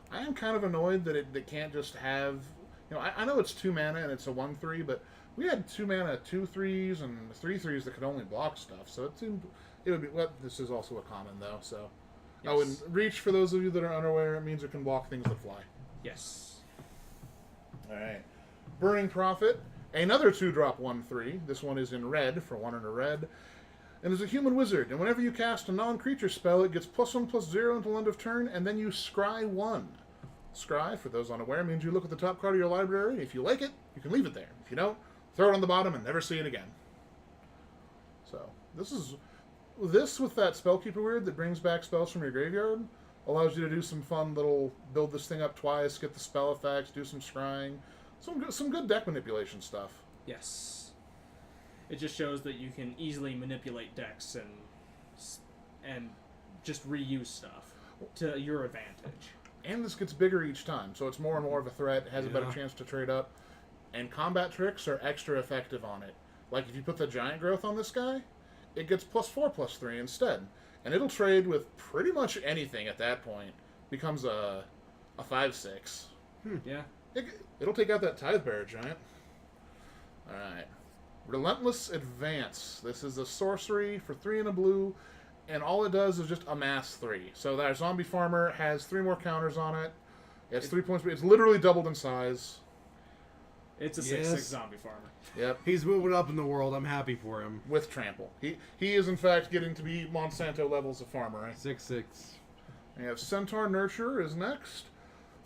I am kind of annoyed that it can't just have... You know, I know it's 2 mana and it's a 1/3, but we had 2 mana 2/3s and 3/3s that could only block stuff. So it seemed it would be... Well, this is also a common, though, so... Yes. Oh, and reach, for those of you that are unaware, it means it can block things that fly. Yes. Alright. Burning Prophet. Another 2-drop 1/3. This one is in red for 1 and a red. And is a human wizard, and whenever you cast a non-creature spell, it gets +1/+0 until end of turn, and then you scry 1. Scry, for those unaware, means you look at the top card of your library. If you like it, you can leave it there. If you don't, throw it on the bottom and never see it again. So, this with that Spellkeeper weird that brings back spells from your graveyard allows you to do some fun little build this thing up twice, get the spell effects, do some scrying, some good deck manipulation stuff. Yes. It just shows that you can easily manipulate decks and just reuse stuff to your advantage. And this gets bigger each time, so it's more and more of a threat. It has a better chance to trade up. And combat tricks are extra effective on it. Like if you put the giant growth on this guy, it gets +4/+3 instead. And it'll trade with pretty much anything at that point. Becomes a 5/6. Yeah. It'll take out that Tidebearer giant. Alright. Relentless Advance. This is a sorcery for 3 and a blue, and all it does is just amass 3. So that zombie farmer has 3 more counters on it. It's 3 points. It's literally doubled in size. It's a 6/6 zombie farmer. Yep. He's moving up in the world. I'm happy for him. With trample. He is in fact getting to be Monsanto levels of farmer. Right? 6/6. We have Centaur Nurture is next.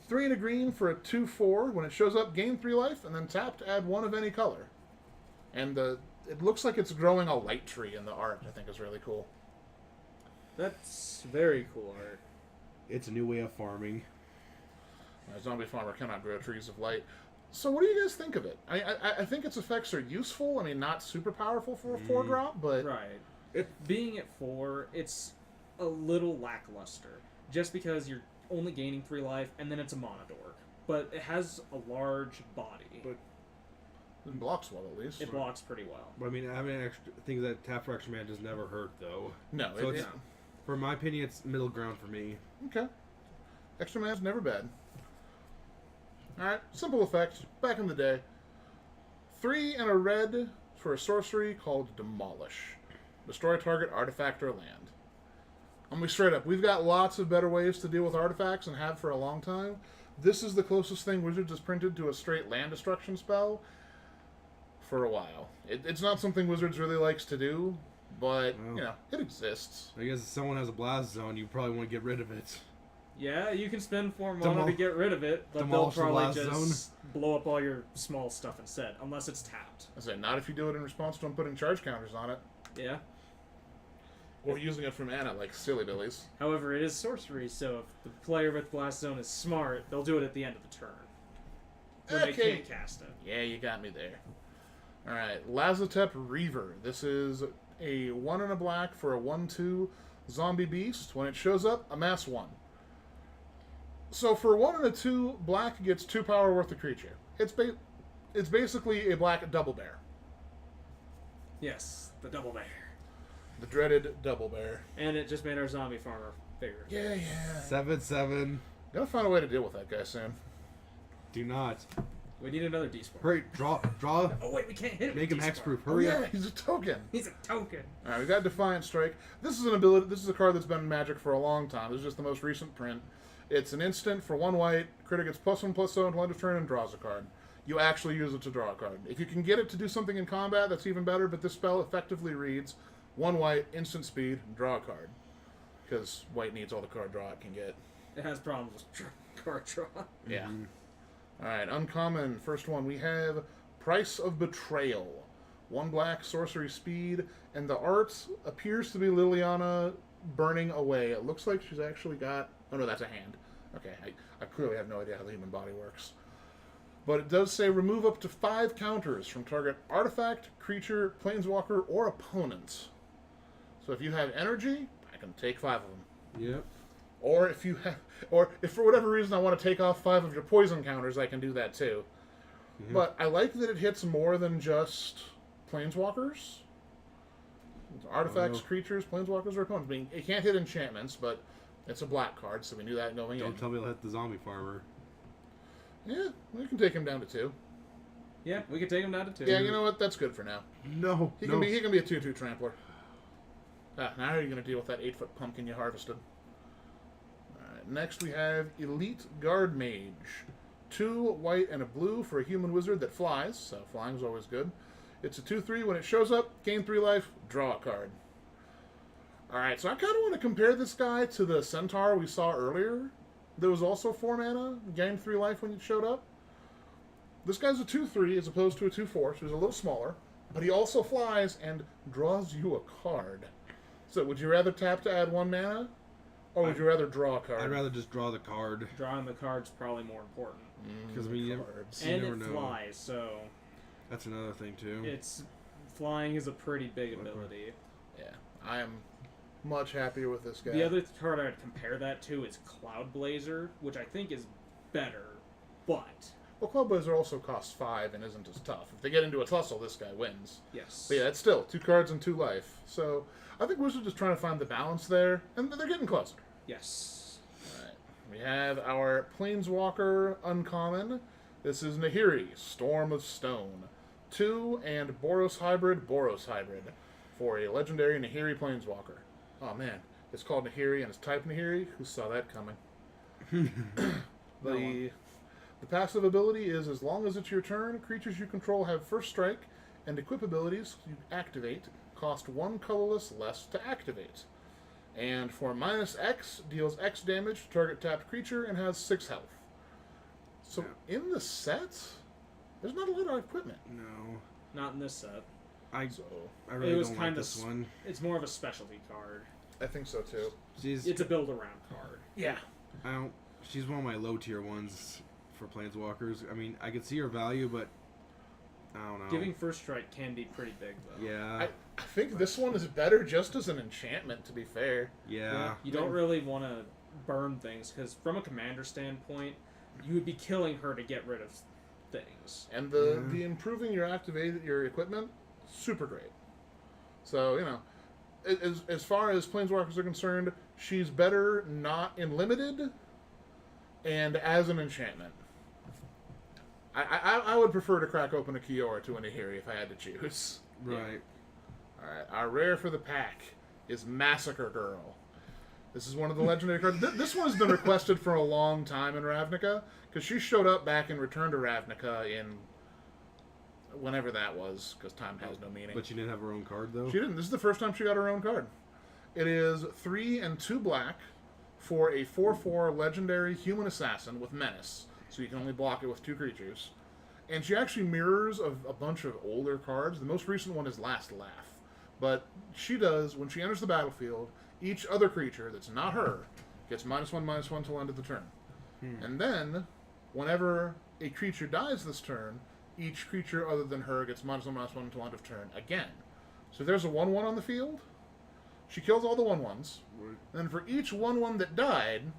3 and a green for a 2/4. When it shows up, gain 3 life, and then tap to add 1 of any color. And it looks like it's growing a light tree in the art. I think is really cool. That's very cool art. It's a new way of farming. A zombie farmer cannot grow trees of light. So what do you guys think of it? I think its effects are useful. I mean, not super powerful for a 4-drop, but... Right. Being at 4, it's a little lackluster. Just because you're only gaining 3 life, and then it's a Monodork. But it has a large body. But it blocks well, at least. It blocks pretty well. But I mean, having extra things that tap for extra man does never hurt, though. No, so for my opinion, it's middle ground for me. Okay. Extra man's never bad. Alright, simple effect. Back in the day. 3 and a red for a sorcery called Demolish. Destroy target artifact or land. I'm going to be straight up. We've got lots of better ways to deal with artifacts and have for a long time. This is the closest thing Wizards has printed to a straight land destruction spell for a while. It's not something Wizards really likes to do, but, it exists. I guess if someone has a blast zone, you probably want to get rid of it. Yeah, you can spend 4 mana to get rid of it, but they'll probably just blow up all your small stuff instead, unless it's tapped. I say, not if you do it in response to them putting charge counters on it. Yeah. Or using it for mana like silly billies. However, it is sorcery, so if the player with Blast Zone is smart, they'll do it at the end of the turn. When they can't cast it. Yeah, you got me there. Alright, Lazotep Reaver. This is a 1 and a black for a 1/2 zombie beast. When it shows up, amass 1. So for 1 and a 2, black gets 2 power worth of creature. It's basically a black double bear. Yes, the double bear. The dreaded double bear. And it just made our zombie farmer bigger. Yeah. 7/7. Gotta find a way to deal with that guy soon. Do not. We need another D-Sport. Hurry, draw. Oh wait, we can't hit him. Make with him D-Sport. hexproof. Hurry up. Yeah, he's a token. He's a token. Alright, we got Defiant Strike. This is an ability. This is a card that's been in Magic for a long time. This is just the most recent print. It's an instant for 1 white. Critter gets +1/+0 until end of turn and draws a card. You actually use it to draw a card. If you can get it to do something in combat, that's even better, but this spell effectively reads 1 white, instant speed, draw a card. Because white needs all the card draw it can get. It has problems with card draw. Yeah. Alright, uncommon. First one, we have Price of Betrayal. 1 black, sorcery speed, and the art appears to be Liliana burning away. It looks like she's actually got... Oh no, that's a hand. Okay, I clearly have no idea how the human body works. But it does say remove up to 5 counters from target artifact, creature, planeswalker, or opponent. So if you have energy, I can take 5 of them. Yep. Or if for whatever reason I want to take off 5 of your poison counters, I can do that too. Mm-hmm. But I like that it hits more than just planeswalkers. Artifacts, creatures, planeswalkers, or opponents. I mean, it can't hit enchantments, but it's a black card, so we knew that going in. Don't tell me it'll hit the zombie farmer. Yeah, we can take him down to 2. Yeah, we can take him down to 2. Yeah, you know what? That's good for now. No. He can be a 2/2 trampler. Now how are you going to deal with that 8-foot pumpkin you harvested? Alright, next we have Elite Guard Mage. 2 white and a blue for a human wizard that flies, so flying's always good. It's a 2/3. When it shows up, gain 3 life, draw a card. Alright, so I kind of want to compare this guy to the Centaur we saw earlier. That was also 4 mana, gained 3 life when it showed up. This guy's a 2/3 as opposed to a 2/4, so he's a little smaller. But he also flies and draws you a card. So would you rather tap to add 1 mana? Or would you rather draw a card? I'd rather just draw the card. Drawing the card's probably more important. Because you And never it know. flies, so That's another thing, too. flying is a pretty big ability. Yeah, I am much happier with this guy. The other card I'd compare that to is Cloud Blazer, which I think is better, but Well, Cloud Blazer also costs 5 and isn't as tough. If they get into a tussle, this guy wins. yes. But yeah, it's still 2 cards and 2 life. So I think Wizards is trying to find the balance there, and they're getting closer. Yes. Alright. We have our Planeswalker Uncommon. This is Nahiri, Storm of Stone. 2 and Boros Hybrid for a legendary Nahiri Planeswalker. Oh man, it's called Nahiri and it's type Nahiri. Who saw that coming? The passive ability is, as long as it's your turn, creatures you control have first strike, and equip abilities you activate cost 1 colorless less to activate. And for -X, deals X damage to target tapped creature and has 6 health. So in the set, there's not a lot of equipment. No. Not in this set. I So really It was don't like kinda this one. It's more of a specialty card. I think so too. It's a build-around card. Yeah. She's one of my low tier ones for Planeswalkers. I mean, I could see her value, but I don't know. Giving first strike can be pretty big, though. Yeah. I think this one is better just as an enchantment, to be fair. Yeah. You don't really want to burn things, because from a commander standpoint, you would be killing her to get rid of things. And the improving your equipment, super great. So, you know, as far as Planeswalkers are concerned, she's better not in limited and as an enchantment. I would prefer to crack open a Kiora to a Nahiri if I had to choose. Right. Alright, our rare for the pack is Massacre Girl. This is one of the legendary cards. This one has been requested for a long time in Ravnica, because she showed up back in Return to Ravnica in whenever that was, because time has no meaning. But she didn't have her own card, though? She didn't. This is the first time she got her own card. It is 3 and 2 black for a 4/4 legendary human assassin with menace, so you can only block it with 2 creatures. And she actually mirrors a bunch of older cards. The most recent one is Last Laugh. But she does, when she enters the battlefield, each other creature that's not her gets -1/-1 till end of the turn. And then, whenever a creature dies this turn, each creature other than her gets -1/-1 till end of turn again. So if there's a 1/1 on the field, she kills all the 1/1s. Right. And for each 1/1 that died,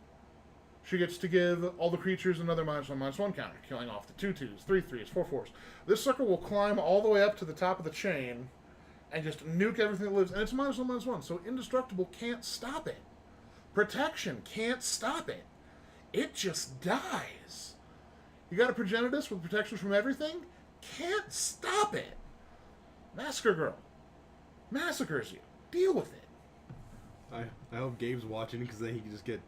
she gets to give all the creatures another -1/-1 counter, killing off the 2/2s, 3/3s, 4/4s. This sucker will climb all the way up to the top of the chain and just nuke everything that lives. And it's -1/-1, so Indestructible can't stop it. Protection can't stop it. It just dies. You got a Progenitus with protection from everything? Can't stop it. Massacre Girl massacres you. Deal with it. I hope Gabe's watching because then he can just get...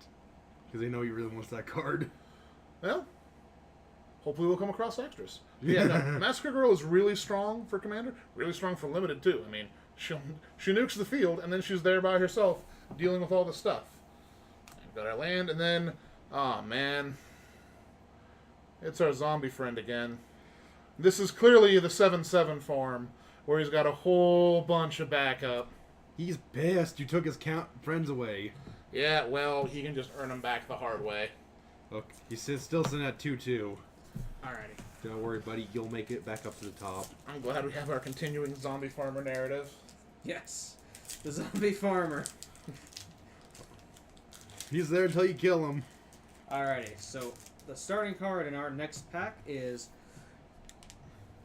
Because they know he really wants that card. Well, hopefully we'll come across extras. Yeah, no, Massacre Girl is really strong for Commander. Really strong for Limited, too. I mean, she nukes the field, and then she's there by herself dealing with all the stuff. We've got our land, and then... Oh, man. It's our zombie friend again. This is clearly the 7/7 form, where he's got a whole bunch of backup. He's pissed. You took his friends away. Yeah, well, he can just earn them back the hard way. Look, he's still sitting at 2/2. Alrighty. Don't worry, buddy. You'll make it back up to the top. I'm glad we have our continuing zombie farmer narrative. Yes. The zombie farmer. He's there until you kill him. Alrighty, so the starting card in our next pack is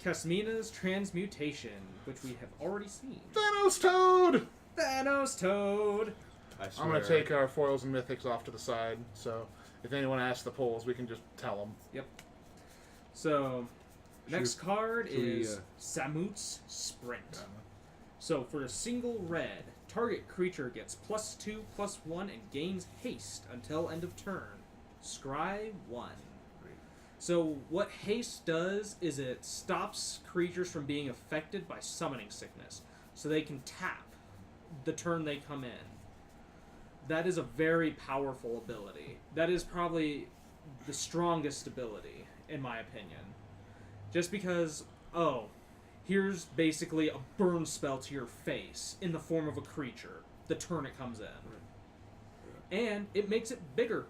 Kasmina's Transmutation, which we have already seen. Thanos Toad! Thanos Toad! I swear. I'm going to take our foils and mythics off to the side, so if anyone asks the polls, we can just tell them. Yep. So, next card should we, is Samut's Sprint. So, for a single red, target creature gets +2/+1 and gains haste until end of turn. Scry 1. So, what haste does is it stops creatures from being affected by summoning sickness. So they can tap the turn they come in. that is a very powerful ability. That is probably the strongest ability, in my opinion. Just because, here's basically a burn spell to your face in the form of a creature the turn it comes in. And it makes it bigger.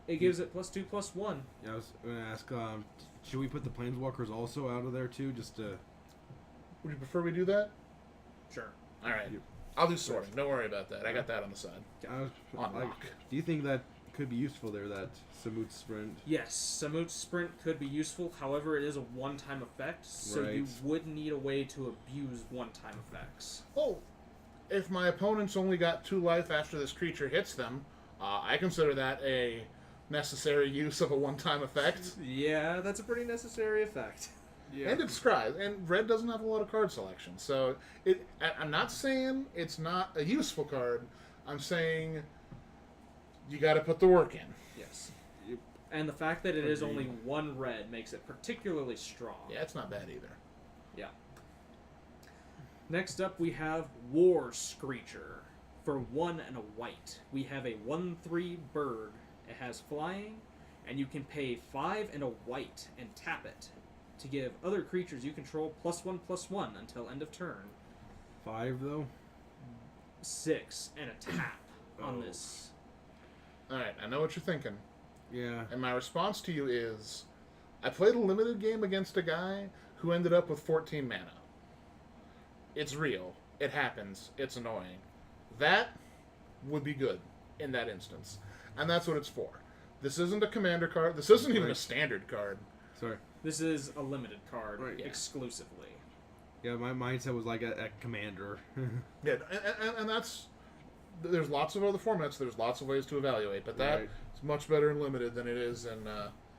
It gives it +2/+1. Yeah, I was going to ask, should we put the Planeswalkers also out of there too, just to... Would you prefer we do that? Sure. All right. I'll do sorting. Don't worry about that. I got that on the side. On like, lock. do you think that could be useful there, that Samut Sprint? Yes, Samut's Sprint could be useful. However, it is a one-time effect, so you would need a way to abuse one-time effects. Oh, if my opponent's only got 2 life after this creature hits them, I consider that a necessary use of a one-time effect. Yeah, that's a pretty necessary effect. Yeah. And it's scry, and red doesn't have a lot of card selection, so I'm not saying it's not a useful card. I'm saying you got to put the work in. Yes. And the fact that it is only 1 red makes it particularly strong. Yeah, it's not bad either. Yeah. Next up, we have War Screecher. For 1 and a white, we have a 1/3 bird. It has flying, and you can pay 5 and a white and tap it to give other creatures you control +1/+1 until end of turn. 5, though? 6 and a tap on this. Alright, I know what you're thinking. Yeah. And my response to you is, I played a limited game against a guy who ended up with 14 mana. It's real. It happens. It's annoying. That would be good in that instance. And that's what it's for. This isn't a commander card. This isn't even a standard card. Sorry. This is a limited card Right. exclusively. Yeah, my mindset was like a commander. Yeah, and that's... There's lots of other formats. There's lots of ways to evaluate, but that is much better in limited than it is in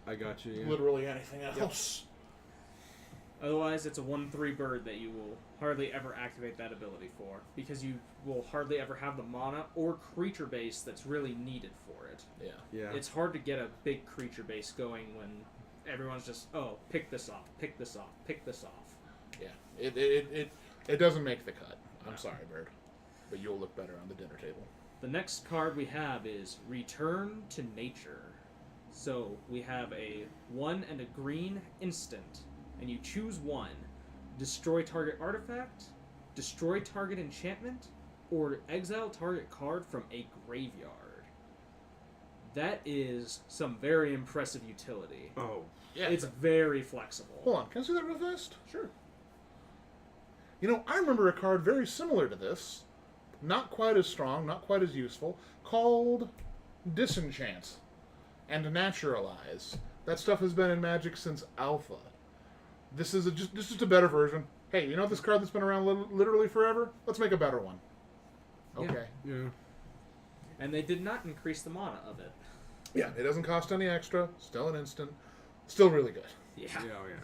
I got you, yeah. literally anything else. Otherwise, it's a 1/3 bird that you will hardly ever activate that ability for, because you will hardly ever have the mana or creature base that's really needed for it. Yeah. Yeah. It's hard to get a big creature base going when everyone's just, pick this off, pick this off, pick this off. Yeah. It doesn't make the cut. I'm sorry, Bird. But you'll look better on the dinner table. The next card we have is Return to Nature. So we have a 1 and a green instant, and you choose 1. Destroy target artifact, destroy target enchantment, or exile target card from a graveyard. That is some very impressive utility. Oh. Yeah. It's very flexible. Hold on. Can I see that real fast? Sure. You know, I remember a card very similar to this. Not quite as strong, not quite as useful, called Disenchant and Naturalize. That stuff has been in Magic since Alpha. This is just a better version. Hey, you know this card that's been around literally forever? Let's make a better one. Okay. Yeah. And they did not increase the mana of it. Yeah, it doesn't cost any extra. Still an instant. Still really good. Yeah. Yeah, oh, yeah.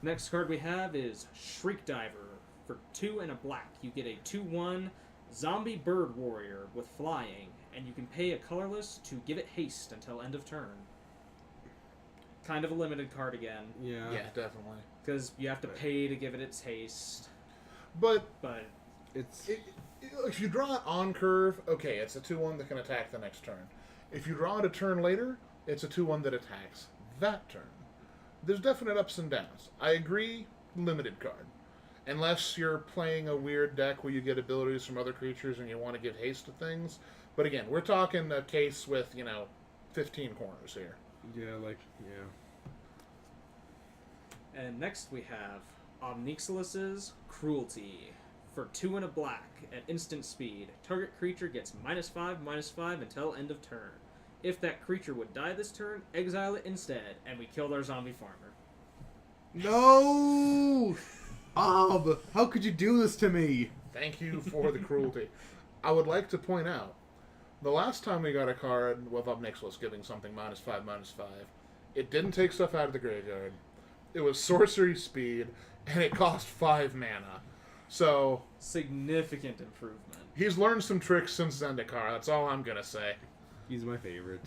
Next card we have is Shriek Diver. For 2 and a black, you get a 2/1 zombie bird warrior with flying, and you can pay a colorless to give it haste until end of turn. Kind of a limited card again, Yeah. Yeah, definitely. because you have to pay to give it its haste. But But It's... if you draw it on curve, okay, it's a 2/1 that can attack the next turn. If you draw it a turn later, it's a 2/1 that attacks that turn. There's definite ups and downs. I agree, limited card. Unless you're playing a weird deck where you get abilities from other creatures and you want to give haste to things. But again, we're talking a case with, 15 corners here. Yeah, like, yeah. and next we have Onyxalus's Cruelty. For 2 and a black, at instant speed, target creature gets -5/-5 until end of turn. If that creature would die this turn, exile it instead, and we killed our zombie farmer. No! How could you do this to me? Thank you for the cruelty. I would like to point out, the last time we got a card with Onyxalus giving something -5/-5, it didn't take stuff out of the graveyard. It was sorcery speed, and it cost 5 mana. So, Significant improvement. he's learned some tricks since Zendikar, that's all I'm gonna say. He's my favorite.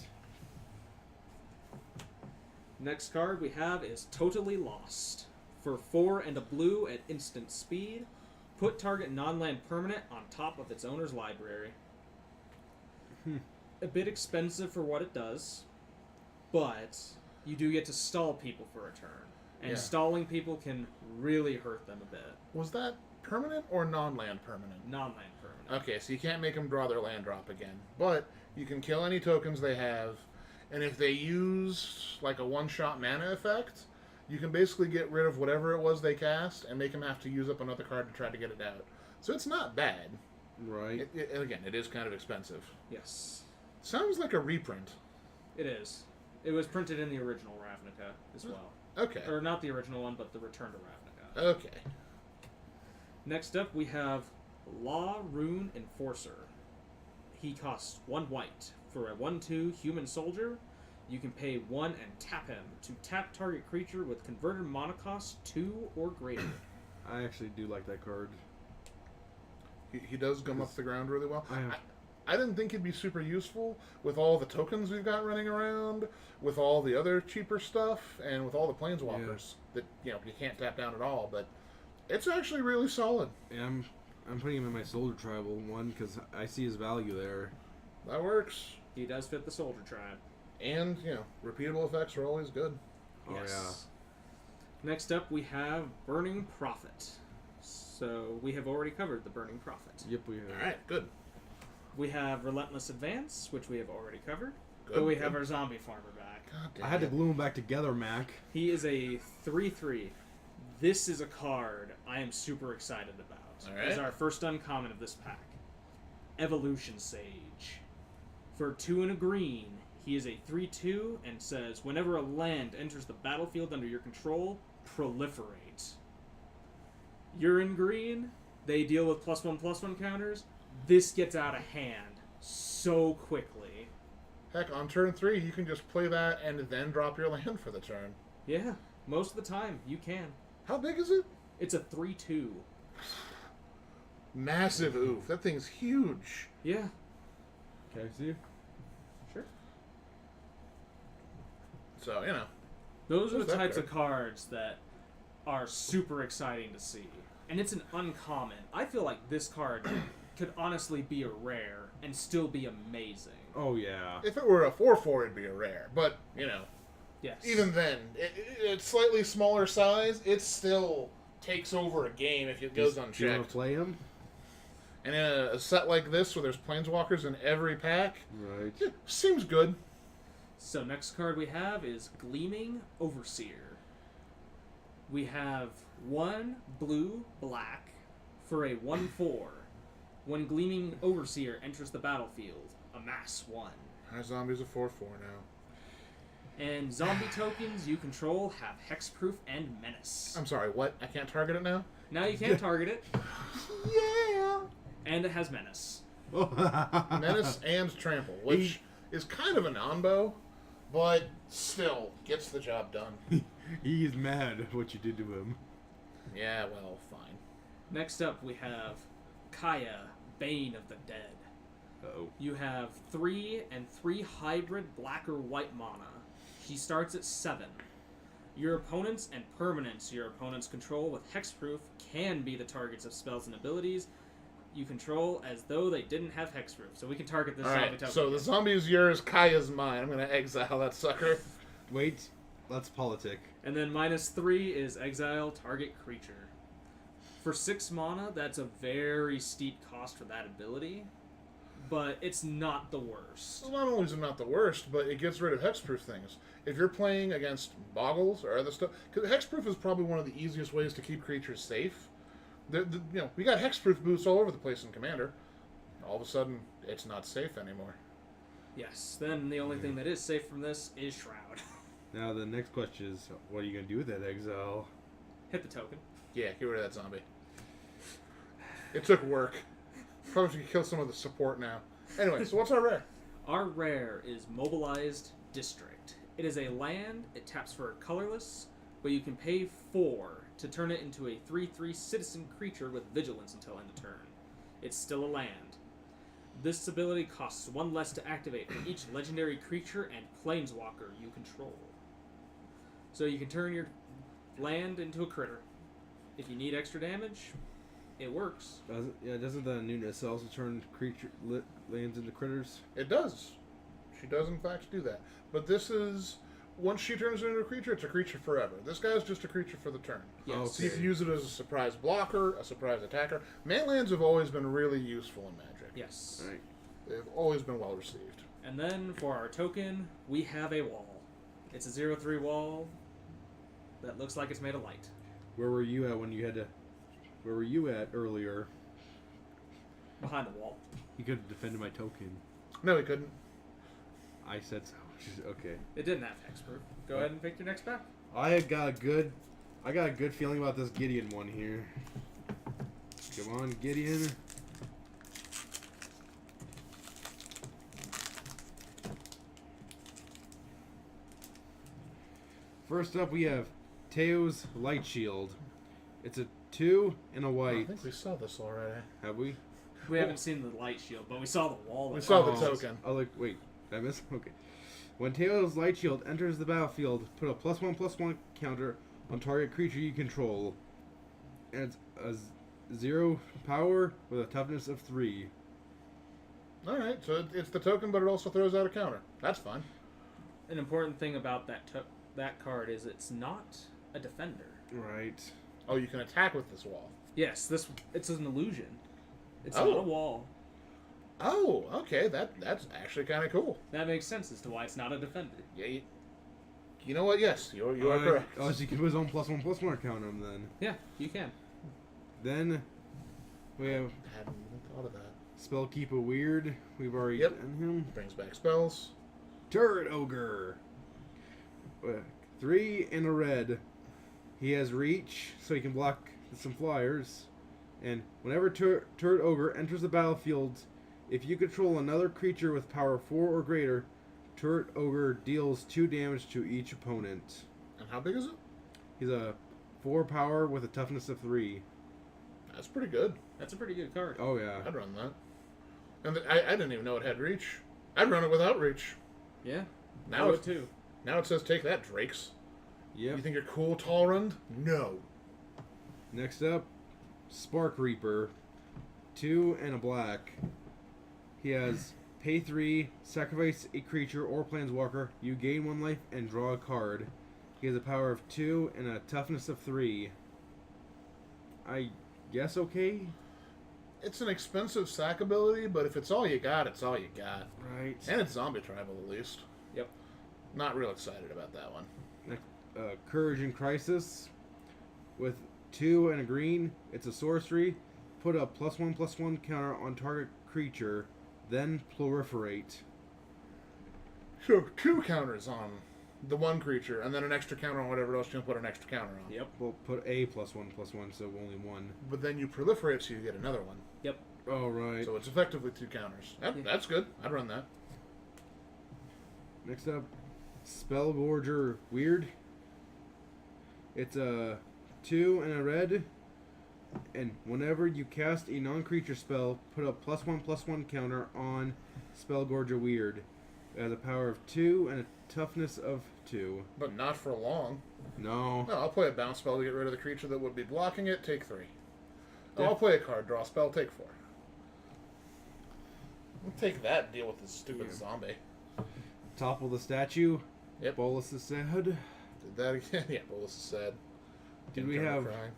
Next card we have is Totally Lost. For 4 and a blue at instant speed, put target non-land permanent on top of its owner's library. A bit expensive for what it does, but you do get to stall people for a turn. And Yeah. stalling people can really hurt them a bit. Was that permanent or non-land permanent? Non-land permanent. Okay, so you can't make them draw their land drop again. But you can kill any tokens they have, and if they use like a one-shot mana effect, you can basically get rid of whatever it was they cast and make them have to use up another card to try to get it out. So it's not bad. Right. Again, it is kind of expensive. Yes, Sounds like a reprint. it is. It was printed in the original Ravnica as well. Okay. Or not the original one, but the Return to Ravnica. Okay. Next up, we have Law Rune Enforcer. He costs 1 white. For a 1/2 human soldier, you can pay 1 and tap him to tap target creature with converted mana cost 2 or greater. I actually do like that card. He does gum up the ground really well. I have- I didn't think he'd be super useful with all the tokens we've got running around, with all the other cheaper stuff, and with all the planeswalkers that you can't tap down at all. But it's actually really solid. Yeah, I'm putting him in my Soldier Tribal one because I see his value there. That works. He does fit the soldier tribe. And repeatable effects are always good. Oh, Yes. Next up, we have Burning Prophet. So we have already covered the Burning Prophet. Yep, we have. All right, good. We have Relentless Advance, which we have already covered. Good, But we good. have our Zombie Farmer back. God damn I had to it. glue them back together, Mac. He is a 3/3. This is a card I am super excited about. All right. It's our first uncommon of this pack. Evolution Sage. For 2 and a green, he is a 3/2 and says, whenever a land enters the battlefield under your control, proliferate. You're in green, they deal with +1/+1 counters. This gets out of hand so quickly. Heck, on turn 3, you can just play that and then drop your land for the turn. Yeah, most of the time, you can. How big is it? It's a 3/2. Massive oof. That thing's huge. Yeah, Can I see? sure. So, Those are Who's the that types card? of cards that are super exciting to see. And it's an uncommon. I feel like this card could honestly be a rare and still be amazing. Oh, yeah. if it were a 4/4, it'd be a rare. But, Yes. even then, it's slightly smaller size. It still takes over a game if it goes Do you want unchecked. to play him? And in a set like this, where there's planeswalkers in every pack, Right. seems good. So next card we have is Gleaming Overseer. We have 1 blue black for a 1/4. When Gleaming Overseer enters the battlefield, amass 1. Our zombie's a 4/4 now. And zombie tokens you control have Hexproof and Menace. I'm sorry, what? I can't target it now? Now you can't target it, Yeah! and it has Menace. Menace and Trample, which is kind of a non-bow, but still gets the job done. He's mad at what you did to him. Yeah, well, fine. Next up we have Kaya, Bane of the Dead. Uh-oh. You have 3 and 3 hybrid black or white mana. He starts at 7. Your opponents and permanents your opponents control with Hexproof can be the targets of spells and abilities you control as though they didn't have Hexproof. So we can target this zombie Alright, token. so the zombie's yours, Kaya's mine. I'm gonna exile that sucker. Wait, let's politic. And then -3 is exile target creature. For 6 mana, that's a very steep cost for that ability, but it's not the worst. Well, not only is it not the worst, but it gets rid of hexproof things. If you're playing against boggles or other stuff, because hexproof is probably one of the easiest ways to keep creatures safe. We got hexproof boots all over the place in Commander. All of a sudden, it's not safe anymore. Yes, then the only thing that is safe from this is Shroud. Now the next question is, what are you going to do with that exile? Hit the token. Yeah, get rid of that zombie. It took work. Probably should kill some of the support now. Anyway, so what's our rare? Our rare is Mobilized District. It is a land, it taps for colorless, but you can pay 4 to turn it into a 3/3 citizen creature with vigilance until end of turn. It's still a land. This ability costs 1 less to activate for each legendary creature and planeswalker you control. So you can turn your land into a critter. If you need extra damage, It works. Doesn't the new Nissa also turn lands into critters? It does. She does, in fact, do that. But this is... Once she turns into a creature, it's a creature forever. This guy's just a creature for the turn. Yes. So you can use it as a surprise blocker, a surprise attacker. Man-lands have always been really useful in Magic. Yes. All right. They've always been well received. And then for our token, we have a wall. It's a 0/3 wall that looks like it's made of light. Where were you at when you had to... Where were you at earlier? Behind the wall. You could have defended my token. No, he couldn't. I said so. Okay. It didn't have hexproof. Go ahead and pick your next pack. I got a good feeling about this Gideon one here. Come on, Gideon. First up, we have Teo's Light Shield. It's a 2 and a I white. think we saw this already. Have we? We haven't seen the light shield, but we saw the wall. We saw the Oh. token. Oh, like, wait. Did I miss? Okay. When Teo's Light Shield enters the battlefield, put a +1/+1 counter on target creature you control. And it's a 0 power with a toughness of 3. Alright, so it's the token, but it also throws out a counter. That's fine. An important thing about that card is it's not a defender. Right. Oh, you can attack with this wall. Yes, it's an illusion. It's Oh. not a wall. Oh, okay. That's actually kind of cool. That makes sense as to why it's not a defender. Yeah. You know what? Yes, you are correct. Oh, so you can put his own +1/+1 counter on him then. Yeah, you can. Then we have I hadn't even thought of that. Spellkeeper Weird. We've already Yep. done him. Brings back spells. Turret Ogre. 3 and a red. He has reach, so he can block some flyers. And whenever Turret Ogre enters the battlefield, if you control another creature with power 4 or greater, Turret Ogre deals 2 damage to each opponent. And how big is it? He's a 4 power with a toughness of 3. That's pretty good. That's a pretty good card. Oh yeah. I'd run that. And I didn't even know it had reach. I'd run it without reach. Yeah. Now I it would too. Now it says take that, Drakes. Yep. You think you're cool, Talrund? No. Next up, Spark Reaper. 2 and a black. He has pay 3, sacrifice a creature or planeswalker. You gain 1 life and draw a card. He has a power of 2 and a toughness of 3. I guess okay? It's an expensive sack ability, but if it's all you got, it's all you got. Right. And it's zombie tribal, at least. Yep. Not real excited about that one. Courage in Crisis. With 2 and a green, it's a sorcery. Put a +1/+1 counter on target creature, then proliferate. So 2 counters on the one creature, and then an extra counter on whatever else you can put an extra counter on. Yep. Well, put a +1/+1, so only 1. But then you proliferate, so you get another one. Yep. Oh, right. So it's effectively 2 counters. That's good. I'd run that. Next up, Spellgorger Weird. It's a 2 and a red, and whenever you cast a non-creature spell, put a +1/+1 counter on Spellgorger Weird. It has a power of 2 and a toughness of 2. But not for long. No. No, I'll play a bounce spell to get rid of the creature that would be blocking it. Take 3. Oh, I'll play a card, draw a spell, take 4. We'll take that and deal with this stupid zombie. Topple the statue. Yep. Bolus is sad. Did that again? Yeah, Bolus is sad. Did we Internal have crying.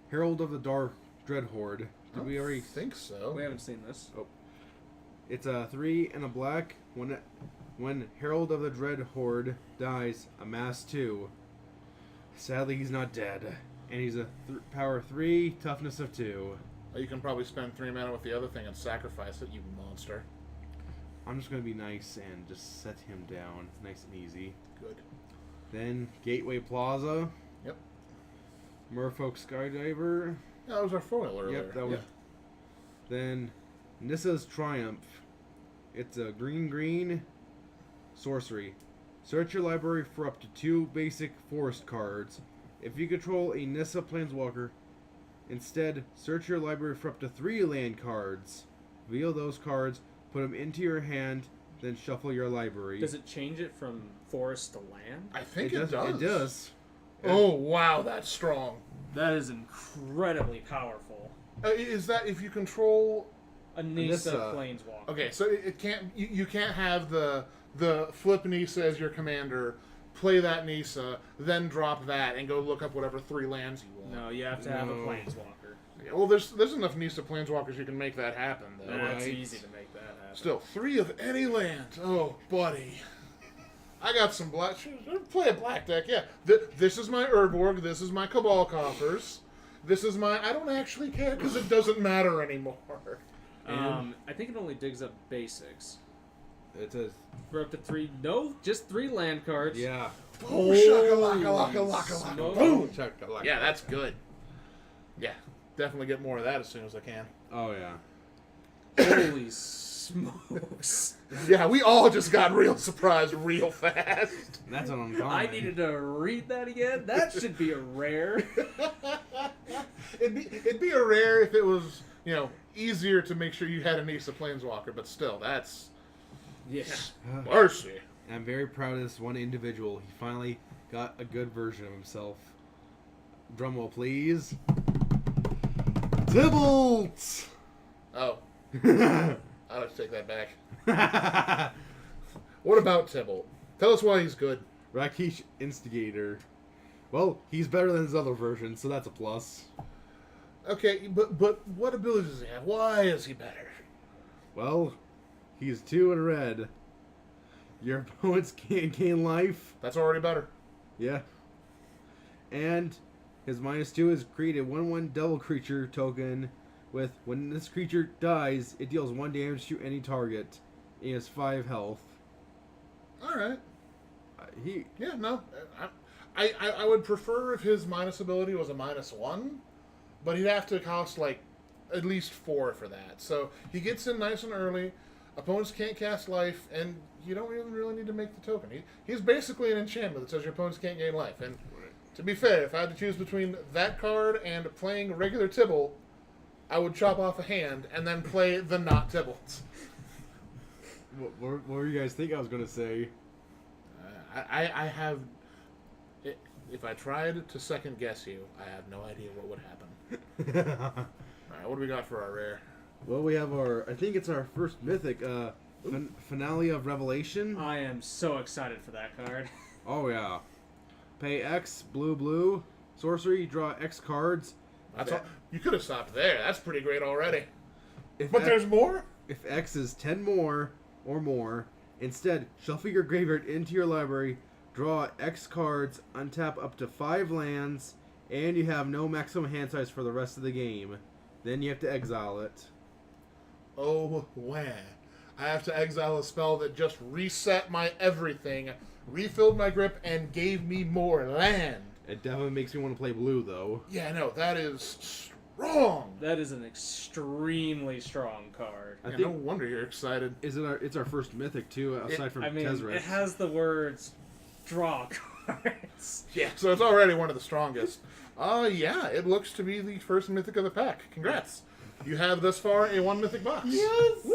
Herald of the Dark Dreadhorde? Did we already? think so? We haven't seen this. It's a 3 and a black. When Herald of the Dread Horde dies, amass 2. Sadly, he's not dead, and he's a power 3, toughness of 2. You can probably spend 3 mana with the other thing and sacrifice it, you monster. I'm just gonna be nice and just set him down, nice and easy. Good. Then Gateway Plaza. Yep. Merfolk Skydiver. Yeah, that was our foil earlier. Yep, that was. Then Nissa's Triumph. It's a green sorcery. Search your library for up to 2 basic forest cards. If you control a Nissa Planeswalker, instead search your library for up to 3 land cards. Reveal those cards, put them into your hand, then shuffle your library. Does it change it from forest to land? I think it does. It does. Oh, wow, that's strong. That is incredibly powerful. Is that if you control... A Nisa Nissa. Planeswalker. Okay, so it can't... You can't have the flip Nisa as your commander, play that Nisa, then drop that, and go look up whatever 3 lands you want. No, you have to have a No. Planeswalker. Okay, well, there's enough Nisa Planeswalkers you can make that happen, though. That's Right. easy to make that happen. Still, 3 of any land. Oh, buddy. I got some black... Play a black deck, yeah. This is my Urborg. This is my Cabal Coffers. This is my... I don't actually care because it doesn't matter anymore. I think it only digs up basics. It says, For up to 3... No, just 3 land cards. yeah. Boom, shaka-laka-laka-laka-laka. Smokes. Boom. Chocolate. Yeah, that's good. Yeah, definitely get more of that as soon as I can. Oh, yeah. Holy smokes. Yeah, we all just got real surprised real fast. That's an uncommon. I needed to read that again. That should be a rare. It'd be a rare if it was, easier to make sure you had a Nisa Planeswalker, but still, that's Yeah. mercy. And I'm very proud of this one individual. He finally got a good version of himself. Drumroll, please. Tybalt! Oh, I'll have to take that back. What about Tybalt? Tell us why he's good. Rakish Instigator. Well, he's better than his other version, so that's a plus. Okay, but what abilities does he have? Why is he better? Well, he's 2 in red. Your opponents can't gain life. That's already better. Yeah. And his -2 is create a 1/1 double creature token with when this creature dies, it deals 1 damage to any target. He has 5 health. All right. He Yeah, no. I would prefer if his minus ability was a -1, but he'd have to cost, at least 4 for that. So he gets in nice and early. Opponents can't cast life, and you don't even really need to make the token. He's basically an enchantment that says your opponents can't gain life. And to be fair, if I had to choose between that card and playing regular Tybalt, I would chop off a hand and then play the not Tybalt. what were you guys think I was gonna say? I have... If I tried to second guess you, I have no idea what would happen. Alright, what do we got for our rare? Well, we have I think it's our first mythic, Finale of Revelation. I am so excited for that card. Oh yeah. Pay X, blue, sorcery, draw X cards. That's all. You could have stopped there. That's pretty great already. If But X, there's more? if X is 10 more or more, instead shuffle your graveyard into your library, draw X cards, untap up to 5 lands, and you have no maximum hand size for the rest of the game. Then you have to exile it. Oh, where? I have to exile a spell that just reset my everything, refilled my grip, and gave me more land. It definitely makes me want to play blue, though. Yeah, no, that is strong. That is an extremely strong card. I Yeah, think no wonder you're excited. it's our first mythic too, aside from I mean, Tezris. it has the words draw cards. Yeah, so it's already one of the strongest. Yeah, it looks to be the first mythic of the pack. Congrats. You have thus far a 1 mythic box. Yes!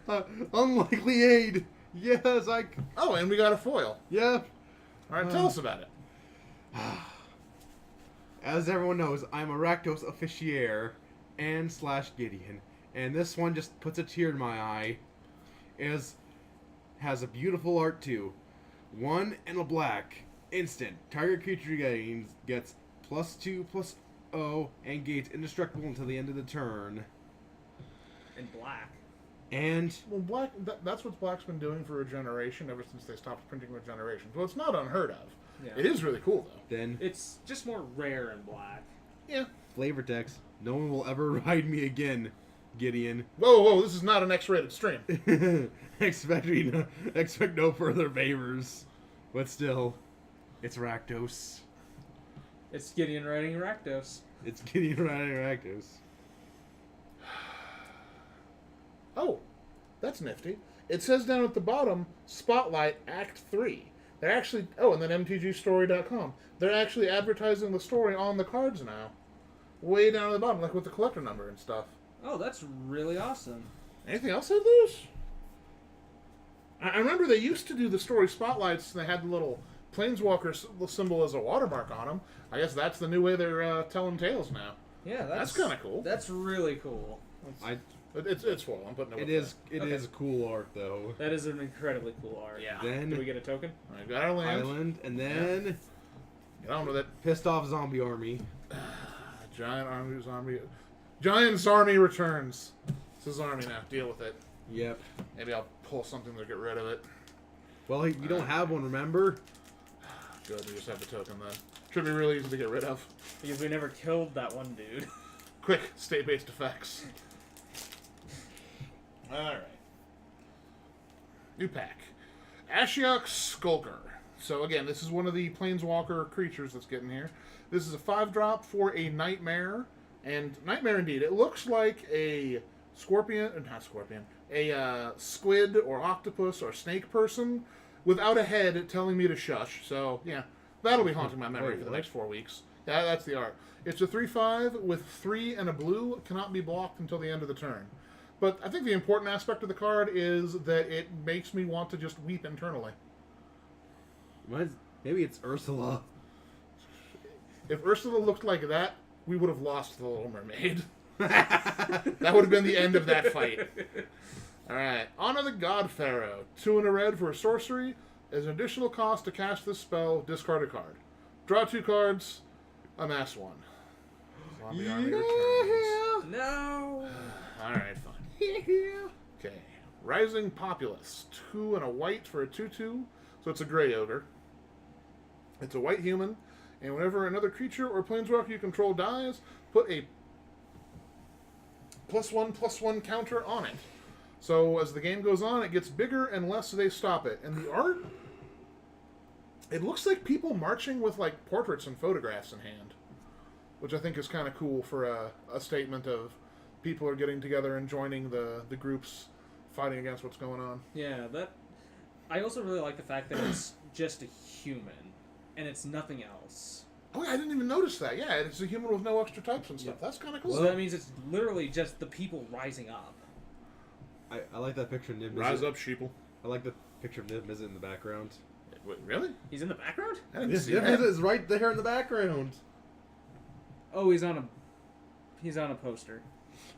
Woohoo! Unlikely aid. Yes, Oh, and we got a foil. yeah. All right, tell us about it. As everyone knows, I'm a Rakdos officier and / Gideon, and this one just puts a tear in my eye. Has a beautiful art too. 1 and a black. Instant. Target creature gets +2/+0 and gains indestructible until the end of the turn. In black. And Well, that's what Black's been doing for Regeneration ever since they stopped printing Regeneration. Well, it's not unheard of. Yeah. It is really cool, though. then It's just more rare in black. Yeah. flavor text. No one will ever ride me again, Gideon. Whoa, this is not an X-rated stream. expect no further favors. But still, it's Rakdos. It's Gideon riding Rakdos. It's Gideon riding Rakdos. Oh, that's nifty. It says down at the bottom, Spotlight Act 3. They're actually... Oh, and then MTGstory.com. They're actually advertising the story on the cards now. Way down at the bottom, like with the collector number and stuff. Oh, that's really awesome. Anything else have those? I remember they used to do the story spotlights, and they had the little Planeswalker symbol as a watermark on them. I guess that's the new way they're telling tales now. Yeah, That's kind of cool. That's really cool. It's full. I'm putting It is cool art though. That is an incredibly cool art. Yeah. Then Do we get a token? I got our land. Island, and then Get on with it. pissed off zombie army. Giant's army returns. It's his army now. Deal with it. Yep. Maybe I'll pull something to get rid of it. Well, you don't have one, remember? Good, we just have the token then. Should be really easy to get rid of. Because we never killed that one dude. Quick, state-based effects. Alright. New pack. Ashiok Skulker. So again, this is one of the Planeswalker creatures that's getting here. This is a 5-drop for a Nightmare. And Nightmare indeed. It looks like a a squid or octopus or snake person without a head telling me to shush. So, yeah, that'll be haunting my memory for the next 4 weeks. Yeah, that's the art. It's a 3/5 with 3 and a blue. Cannot be blocked until the end of the turn. But I think the important aspect of the card is that it makes me want to just weep internally. Maybe it's Ursula. If Ursula looked like that, we would have lost the Little Mermaid. That would have been the end of that fight. Alright, Honor the God Pharaoh. 2 and a red for a sorcery. As an additional cost to cast this spell, discard a card. Draw 2 cards, amass 1. Zombie army returns. No! Alright, fine. Okay. Rising Populace. 2 and a white for a 2/2. So it's a gray ogre. It's a white human. And whenever another creature or planeswalker you control dies, put a +1/+1 counter on it. So as the game goes on, it gets bigger unless they stop it. And the art, it looks like people marching with like portraits and photographs in hand, which I think is kind of cool for a statement of people are getting together and joining the groups fighting against what's going on. Yeah, I also really like the fact that it's just a human, and it's nothing else. Oh, I didn't even notice that. Yeah, it's a human with no extra types and stuff. That's kind of cool. So that means it's literally just the people rising up. I like that picture of Niv Mizzet. Rise up, sheeple. I like the picture of Niv Mizzet in the background. Wait, really? He's in the background? I didn't Yes, see Niv that. Mizzet is right there in the background. Oh, he's on a poster.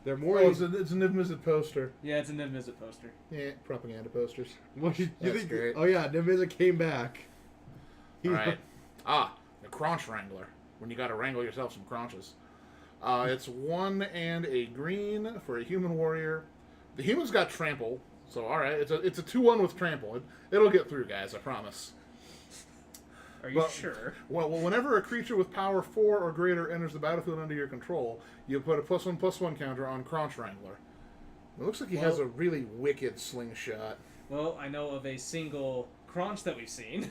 They're more. Oh, it's a Niv Mizzet poster. Yeah, it's a Niv Mizzet poster. Yeah, propaganda posters. What you That's think? great. Oh yeah, Niv Mizzet came back. All right. The Crunch Wrangler. When you got to wrangle yourself some crunches. It's 1 and a green for a human warrior. The human's got trample, so all right. It's a 2/1 with trample. It'll get through, guys. I promise. Are you sure? Well, whenever a creature with power 4 or greater enters the battlefield under your control, you put a +1/+1 counter on Crunch Wrangler. It looks like he has a really wicked slingshot. Well, I know of a single Crunch that we've seen.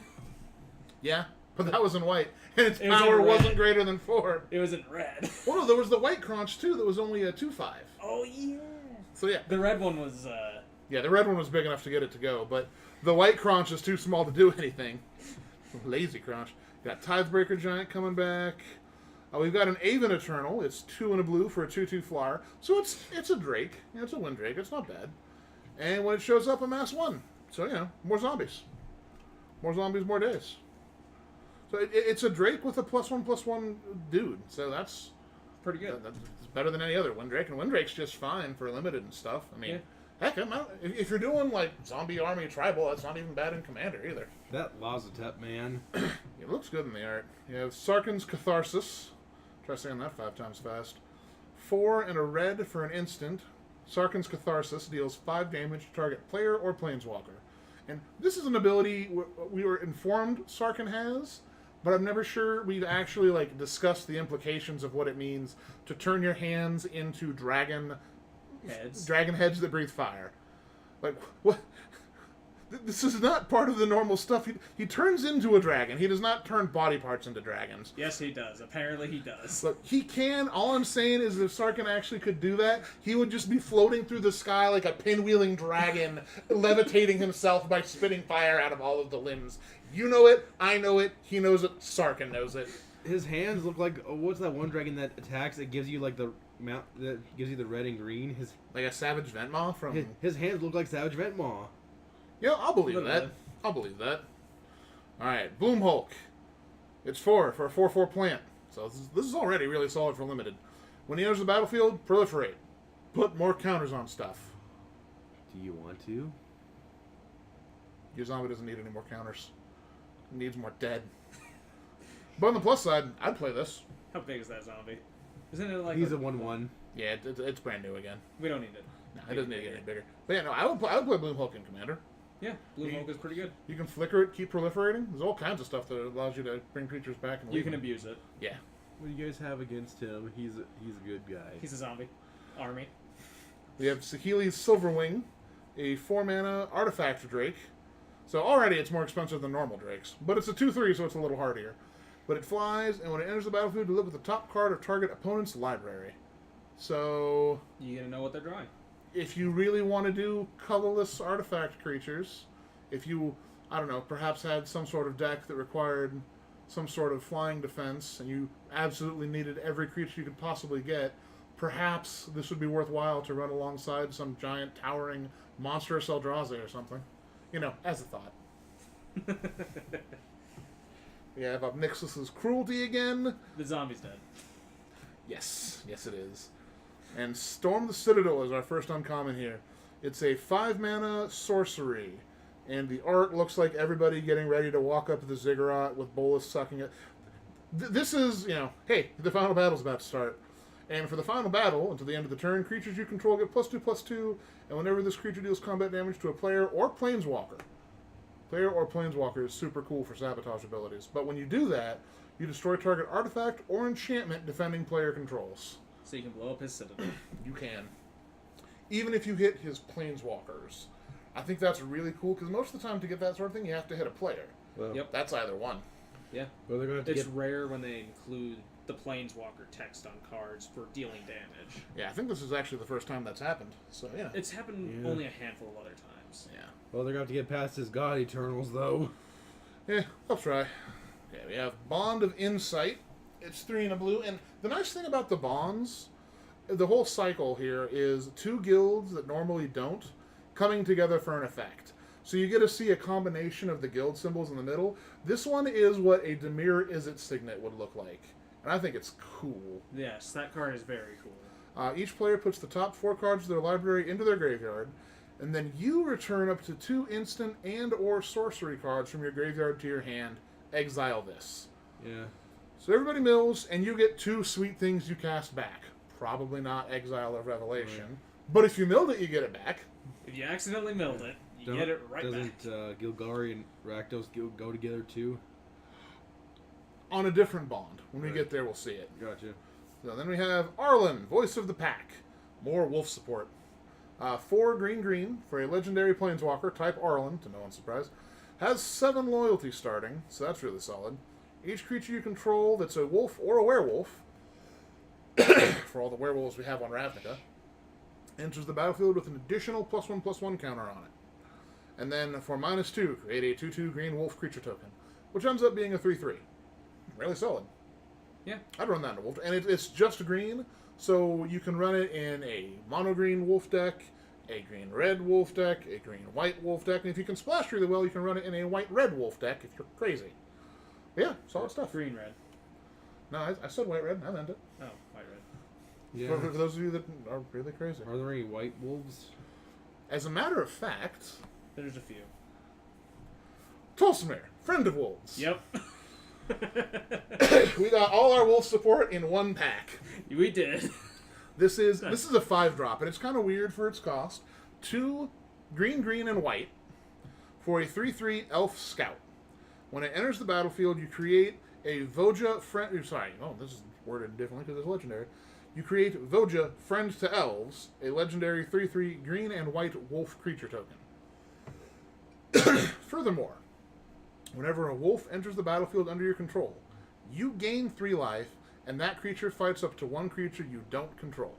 Yeah, but that was in white, and its It was in power red. wasn't greater than 4. It was in red. Well, no, there was the white Crunch too. That was only a 2/5. Oh, yeah. So yeah, The red one was, yeah, the red one was big enough to get it to go, but the white Crunch is too small to do anything. Lazy Crunch. Got Tithebreaker Giant coming back. We've got an Aven Eternal. It's 2 and a blue for a 2/2 flyer. So it's a Drake. Yeah, it's a Wind Drake. It's not bad. And when it shows up, amass 1. So, more zombies. More zombies, more days. So it's a Drake with a +1/+1 dude. So that's pretty good. That's better than any other Wind Drake. And Wind Drake's just fine for limited and stuff. I mean, heck, if you're doing like Zombie Army Tribal, that's not even bad in Commander either. That Lazotep, man. It looks good in the art. You have Sarkhan's Catharsis. Try saying that 5 times fast. 4 and a red for an instant. Sarkhan's Catharsis deals 5 damage to target player or planeswalker. And this is an ability we were informed Sarkhan has, but I'm never sure we've actually discussed the implications of what it means to turn your hands into dragon heads that breathe fire. Like, what? This is not part of the normal stuff. He turns into a dragon. He does not turn body parts into dragons. Yes, he does. Apparently he does. Look, he can. All I'm saying is if Sarkhan actually could do that, he would just be floating through the sky like a pinwheeling dragon, levitating himself by spitting fire out of all of the limbs. You know it. I know it. He knows it. Sarkhan knows it. His hands look like what's that one dragon that attacks? It gives you the mount that gives you the red and green. Like a Savage Ventmaw from. His hands look like Savage Ventmaw. Yeah, I'll believe that. I'll believe that. All right, Bloom Hulk. It's 4 for a 4/4 plant. So this is already really solid for limited. When he enters the battlefield, proliferate. Put more counters on stuff. Do you want to? Your zombie doesn't need any more counters. It needs more dead. But on the plus side, I'd play this. How big is that zombie? Isn't it like He's a 1/1. Yeah, it's brand new again. We don't need it. No, it doesn't need to get any bigger. But yeah, no, I would play Bloom Hulk in Commander. Yeah, Blue Hulk is pretty good. You can flicker it, keep proliferating. There's all kinds of stuff that allows you to bring creatures back and You leave can them. abuse it. Yeah. What do you guys have against him? He's a good guy. He's a zombie. Army. We have Saheeli's Silverwing, a 4-mana artifact drake. So already it's more expensive than normal drakes. But it's a 2/3, so it's a little hardier. But it flies, and when it enters the battlefield, you look at the top card of target opponent's library. So You gotta know what they're drawing. if you really want to do colorless artifact creatures, if you, I don't know, perhaps had some sort of deck that required some sort of flying defense, and you absolutely needed every creature you could possibly get, perhaps this would be worthwhile to run alongside some giant towering monstrous Eldrazi or something. You know, as a thought. We have up Nixus's Cruelty again. The zombie's dead. Yes, yes it is. And Storm the Citadel is our first uncommon here. It's a 5-mana sorcery, and the art looks like everybody getting ready to walk up to the ziggurat with Bolas sucking it. This is, you know, hey, the final battle's about to start. And for the final battle, until the end of the turn, creatures you control get +2/+2, and whenever this creature deals combat damage to a player or planeswalker. Player or planeswalker is super cool for sabotage abilities. But when you do that, you destroy target artifact or enchantment defending player controls. So you can blow up his citadel. You can. Even if you hit his planeswalkers. I think that's really cool, because most of the time to get that sort of thing, you have to hit a player. Well, Yep. That's either one. Yeah. Well, they're going to It's get. rare when they include the planeswalker text on cards for dealing damage. Yeah, I think this is actually the first time that's happened. So, yeah. It's happened Yeah. only a handful of other times. Yeah. Well, they're going to have to get past his God Eternals, though. Yeah, I'll try. Yeah, we have Bond of Insight. It's 3 and a blue. And the nice thing about the bonds, the whole cycle here is 2 guilds that normally don't coming together for an effect. So you get to see a combination of the guild symbols in the middle. This one is what a Dimir Izzet signet would look like. And I think it's cool. Yes, that card is very cool. Each player puts the top 4 cards of their library into their graveyard, and then you return up to 2 instant and or sorcery cards from your graveyard to your hand. Exile this. Yeah. So everybody mills, and you get 2 sweet things you cast back. Probably not Exile of Revelation. Right. But if you milled it, you get it back. If you accidentally milled it, you get it right Doesn't back. Gilgari and Rakdos go together, too? On a different bond. When we Right. get there, we'll see it. Gotcha. So then we have Arlen, Voice of the Pack. More wolf support. 4 green for a legendary planeswalker, type Arlen, to no one's surprise. Has 7 loyalty starting, so that's really solid. Each creature you control that's a wolf or a werewolf, for all the werewolves we have on Ravnica, enters the battlefield with an additional +1/+1 counter on it. And then for -2, create a 2/2 green wolf creature token, which ends up being a 3/3. Really solid. Yeah. I'd run that in a wolf, and it's just green, so you can run it in a mono green wolf deck, a green red wolf deck, a green white wolf deck, and if you can splash really well, you can run it in a white red wolf deck if you're crazy. But yeah, solid stuff. Green red. No, I said white red. I meant it. Oh, white red. Yeah. For those of you that are really crazy. Are there any white wolves? As a matter of fact, There's a few. Tolsimir, friend of wolves. Yep. We got all our wolf support in one pack. We did. This is a 5-drop, and it's kind of weird for its cost. 2 green, and white for a 3/3 elf scout. When it enters the battlefield, you create a Voja friend. This is worded differently because it's legendary. You create Voja, friend to elves, a legendary 3/3 green and white wolf creature token. Furthermore, whenever a wolf enters the battlefield under your control, you gain 3 life, and that creature fights up to 1 creature you don't control.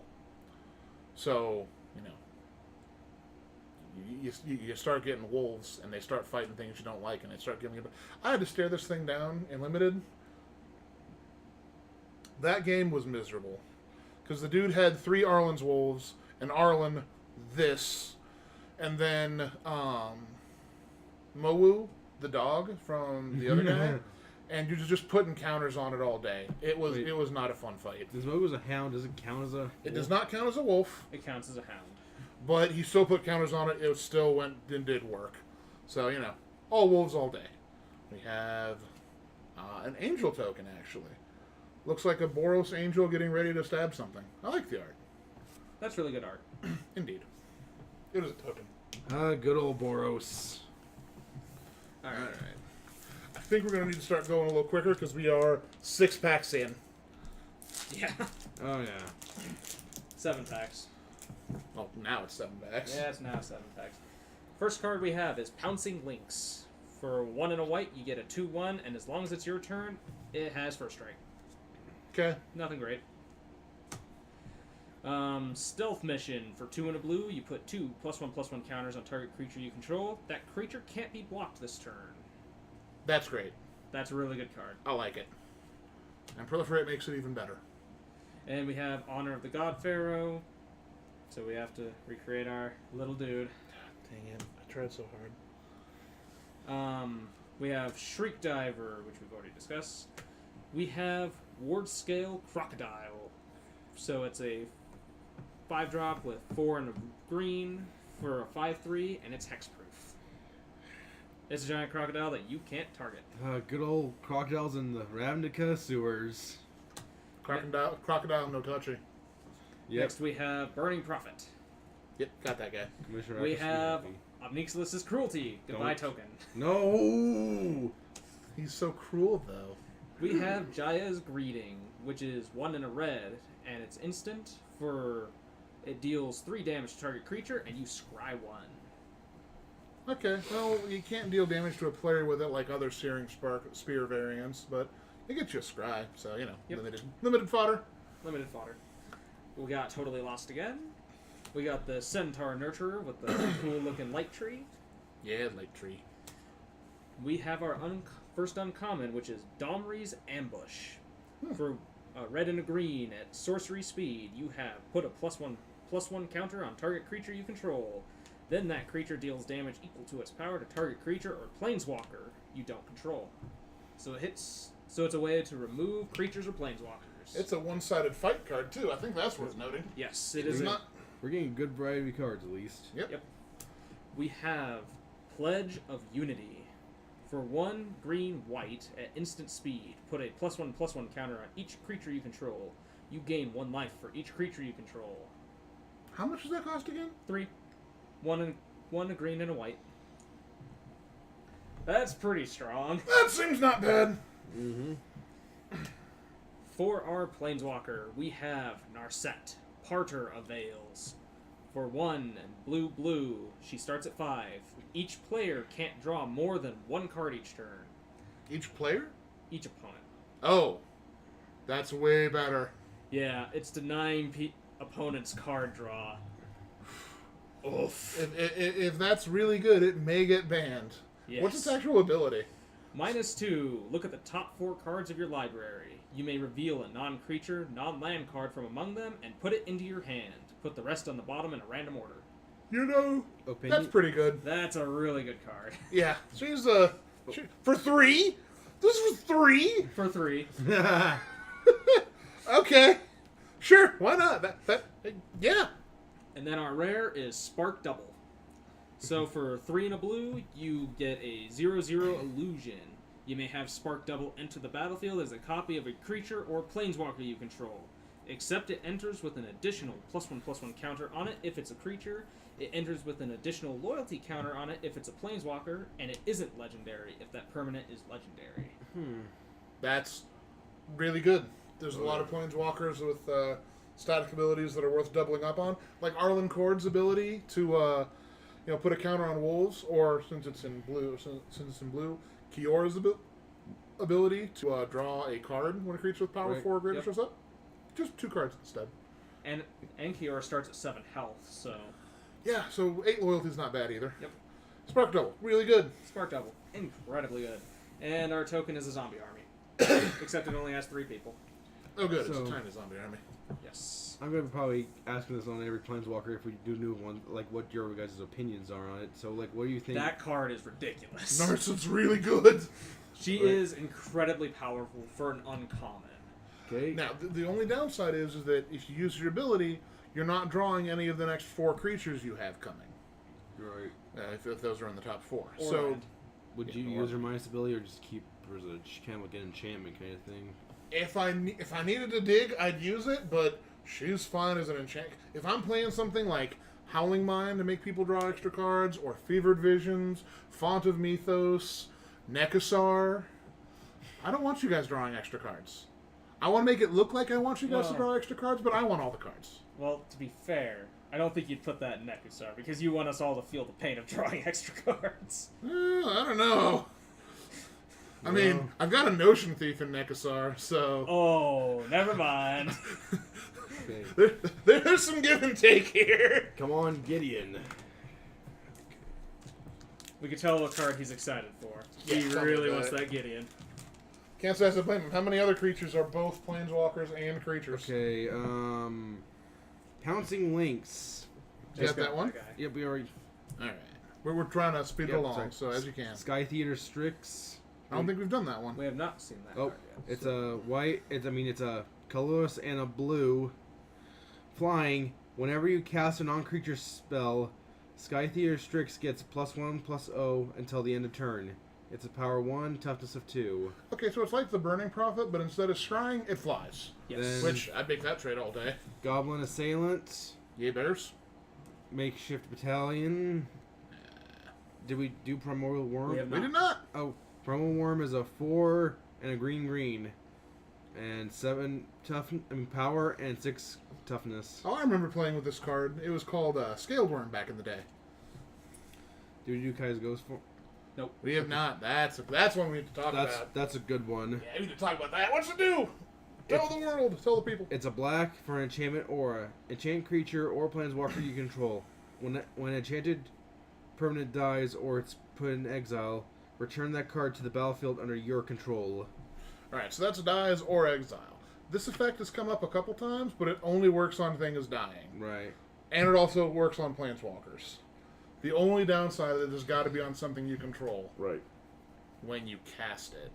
So, you start getting wolves, and they start fighting things you don't like, and they start giving you... I had to stare this thing down in Limited. That game was miserable. Because the dude had 3 Arlen's wolves, and Arlen this, and then Mowu, the dog from the other guy, and you're just putting counters on it all day. It was not a fun fight. This Moog was a hound. Does it count as a? It does not count as a wolf, It counts as a hound. but he still put counters on it. It still went and did work. So all wolves all day. We have an angel token actually. Looks like a Boros angel getting ready to stab something. I like the art. That's really good art. Indeed. It is a token. Good old Boros. All right. I think we're going to need to start going a little quicker because we are 6 packs in. Yeah. Oh yeah. 7 packs. Well, now it's 7 packs. Yeah, it's now 7 packs. First card we have is Pouncing Lynx. For 1 and a white, you get a 2/1, and as long as it's your turn, it has first strike. Okay. Nothing great. Stealth Mission. For 2 and a blue, you put 2 +1/+1 counters on target creature you control. That creature can't be blocked this turn. That's great. That's a really good card. I like it. And Proliferate makes it even better. And we have Honor of the God Pharaoh. So we have to recreate our little dude. Dang it. I tried so hard. We have Shriek Diver, which we've already discussed. We have Ward Scale Crocodile. So it's a 5-drop with 4 and a green for a 5/3, and it's hexproof. It's a giant crocodile that you can't target. Good old crocodiles in the Ravnica sewers. Crocodile, no touchy. Yep. Next we have Burning Prophet. Yep, got that guy. Commissioner We Akasugi. have Obnixilus's Cruelty. Goodbye Don't. token. No. He's so cruel, though. We have Jaya's Greeting, which is 1 and a red, and it's instant for... It deals 3 damage to target creature, and you scry 1. Okay, well, you can't deal damage to a player with it like other Searing Spear variants, but it gets you a scry, so, Yep. limited fodder. Limited fodder. We got Totally Lost Again. We got the Centaur Nurturer with the cool-looking light tree. Yeah, light tree. We have our first uncommon, which is Domri's Ambush. For a red and a green at sorcery speed, you have put a +1/+1 counter on target creature you control. Then that creature deals damage equal to its power to target creature or planeswalker you don't control. So it's a way to remove creatures or planeswalkers. It's a one-sided fight card, too. I think that's worth noting. Yes, it is. We're getting a good variety of cards, at least. Yep. We have Pledge of Unity. For 1 green-white at instant speed, put a +1/+1 counter on each creature you control. You gain 1 life for each creature you control. How much does that cost again? 3. 1 a green and a white. That's pretty strong. That seems not bad. Mm-hmm. For our Planeswalker, we have Narset, Parter of Veils. For 1 blue, she starts at 5. Each player can't draw more than 1 card each turn. Each player? Each opponent. Oh, that's way better. Yeah, it's denying opponent's card draw. Oof. If that's really good, it may get banned. Yes. What's its actual ability? -2. Look at the top 4 cards of your library. You may reveal a non-creature, non-land card from among them and put it into your hand. Put the rest on the bottom in a random order. That's pretty good. That's a really good card. Yeah, she's for 3. This was 3. For 3. Okay, sure, why not? Yeah. And then our rare is Spark Double. So for 3 and a blue, you get a 0/0 illusion. You may have Spark Double enter the battlefield as a copy of a creature or planeswalker you control. Except it enters with an additional +1/+1 counter on it if it's a creature. It enters with an additional loyalty counter on it if it's a planeswalker, and it isn't legendary if that permanent is legendary. That's really good. There's a lot of planeswalkers with static abilities that are worth doubling up on, like Arlen Cord's ability to put a counter on wolves, or since it's in blue, Kiora's ability to draw a card when a creature with power 4 or greater shows up. Just 2 cards instead. And Kiora starts at 7 health, so... Yeah, so 8 loyalty is not bad either. Yep. Spark Double, really good. Spark Double, incredibly good. And our token is a zombie army. Except it only has 3 people. Oh good, So- it's a tiny zombie army. Yes. I'm gonna be probably asking this on every Planeswalker if we do new one, like what your guys' opinions are on it. So, like, what do you think? That card is ridiculous. Narset's really good. She is incredibly powerful for an uncommon. Okay. Now, the only downside is that if you use your ability, you're not drawing any of the next 4 creatures you have coming. Right. If those are in the top 4. Or So, land. Would you use her minus ability or just keep her as a kind of like an enchantment kind of thing? if I needed to dig, I'd use it, but she's fine as an enchant. If I'm playing something like Howling Mind to make people draw extra cards, or Fevered Visions, Font of Mythos, Nekasar, I don't want you guys drawing extra cards. I want to make it look like I want you guys to draw extra cards, but I want all the cards. Well, to be fair, I don't think you'd put that in Nekasar, because you want us all to feel the pain of drawing extra cards. I don't know. I mean, I've got a Notion Thief in Nekasar, so... Oh, never mind. Okay. There's some give and take here. Come on, Gideon. We can tell what card he's excited for. Yeah, He tell me really about wants it. that Gideon. Can't say I blame him. How many other creatures are both planeswalkers and creatures? Okay, Pouncing Lynx. You got that one? guy. Yep, we already... Alright. We're trying to speed it Yep, along, sorry. so as you can. Sky Theater Strix. I don't think we've done that one. We have not seen that Oh, card yet. it's a white. It's a colorless and a blue. Flying. Whenever you cast a non-creature spell, Sky Theater Strix gets +1/+0 until the end of turn. It's a power 1, toughness of 2. Okay, so it's like the Burning Prophet, but instead of scrying, it flies. Yes. Then- Which, I'd make that trade all day. Goblin Assailant. Yay, bears. Makeshift Battalion. Did we do Primordial Worm? We have We not. did not. Oh, Primordial Worm is a 4 and a green. And 7 power and 6 toughness. Oh, I remember playing with this card. It was called Scaled Worm back in the day. Did you guys go for? Nope. We have not. That's one we need to talk about. That's a good one. Yeah, we need to talk about that. What's it do? Tell the world. Tell the people. It's a black for an enchantment aura. Enchant creature or planeswalker you control. When an enchanted permanent dies or it's put in exile, return that card to the battlefield under your control. Alright, so that's dies or exile. This effect has come up a couple times, but it only works on things dying. Right. And it also works on planeswalkers. The only downside is it has got to be on something you control Right. when you cast it.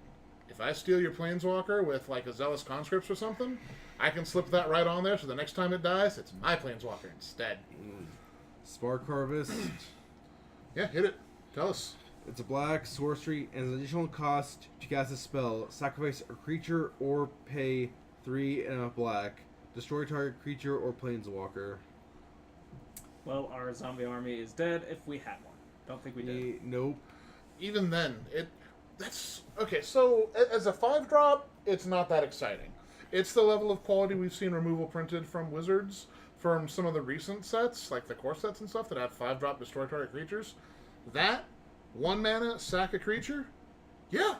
If I steal your planeswalker with like a Zealous Conscripts or something, I can slip that right on there so the next time it dies, it's my planeswalker instead. Spark Harvest. Yeah, hit it. Tell us. It's a black sorcery and an additional cost to cast a spell. Sacrifice a creature or pay 3 and a black. Destroy target creature or planeswalker. Well, our zombie army is dead if we had one. Don't think we did. Nope. Even then, that's okay. So as a 5-drop, it's not that exciting. It's the level of quality we've seen removal printed from Wizards from some of the recent sets, like the core sets and stuff that have 5-drop destroy target creatures. That 1 mana sack a creature, yeah.